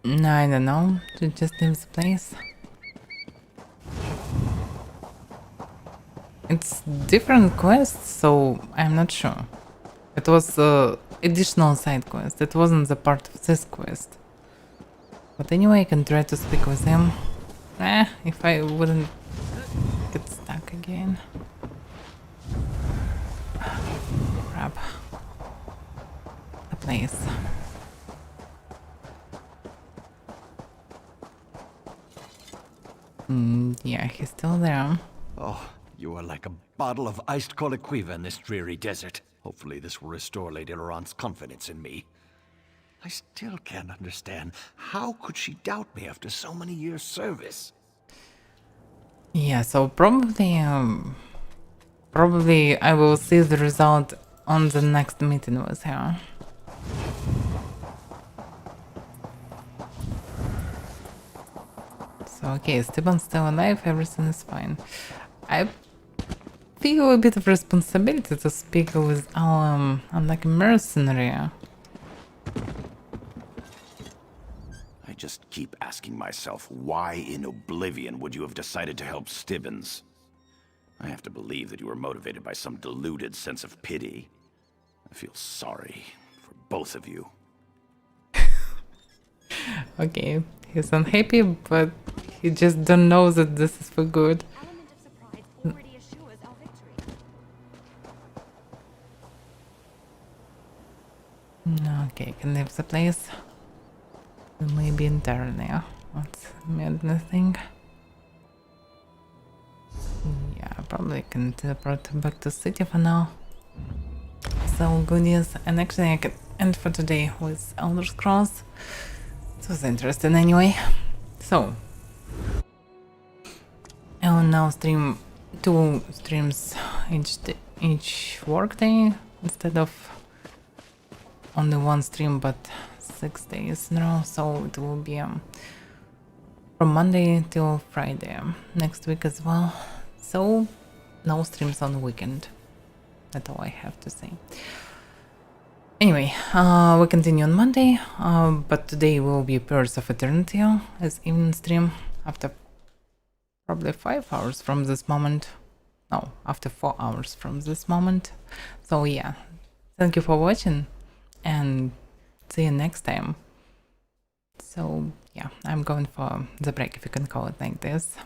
No, I don't know. To just leave the place. It's different quests, so I'm not sure. It was additional side quest. It wasn't the part of this quest. But anyway, I can try to speak with him. If I wouldn't get stuck again. Crap. The place. Yeah, he's still there. Oh, you are like a bottle of iced coliquiva in this dreary desert. Hopefully this will restore Lady Laurent's confidence in me. I still can't understand. How could she doubt me after so many years' service? Yeah, so probably I will see the result on the next meeting with her. So okay, Stefan's still alive, everything is fine. I feel a bit of responsibility to speak with our unlucky mercenary. I just keep asking myself, why in oblivion would you have decided to help Stibbons? I have to believe that you were motivated by some deluded sense of pity. I feel sorry for both of you. Okay, he's unhappy, but he just don't know that this is for good. Okay, can leave the place. Maybe entirely. What's madness thing? Yeah, probably can teleport back to city for now. So goodies, and actually I can end for today with Elder Scrolls. It was interesting anyway. So I will now stream 2 streams each workday instead of only 1 stream, but 6 days in a row. So it will be from Monday till Friday next week as well. So no streams on the weekend. That's all I have to say. Anyway, we continue on Monday, but today will be Pillars of Eternity as evening stream after probably 5 hours from this moment. No, after 4 hours from this moment. So yeah, thank you for watching and see you next time. So yeah, I'm going for the break, if you can call it like this.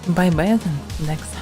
Bye bye then, next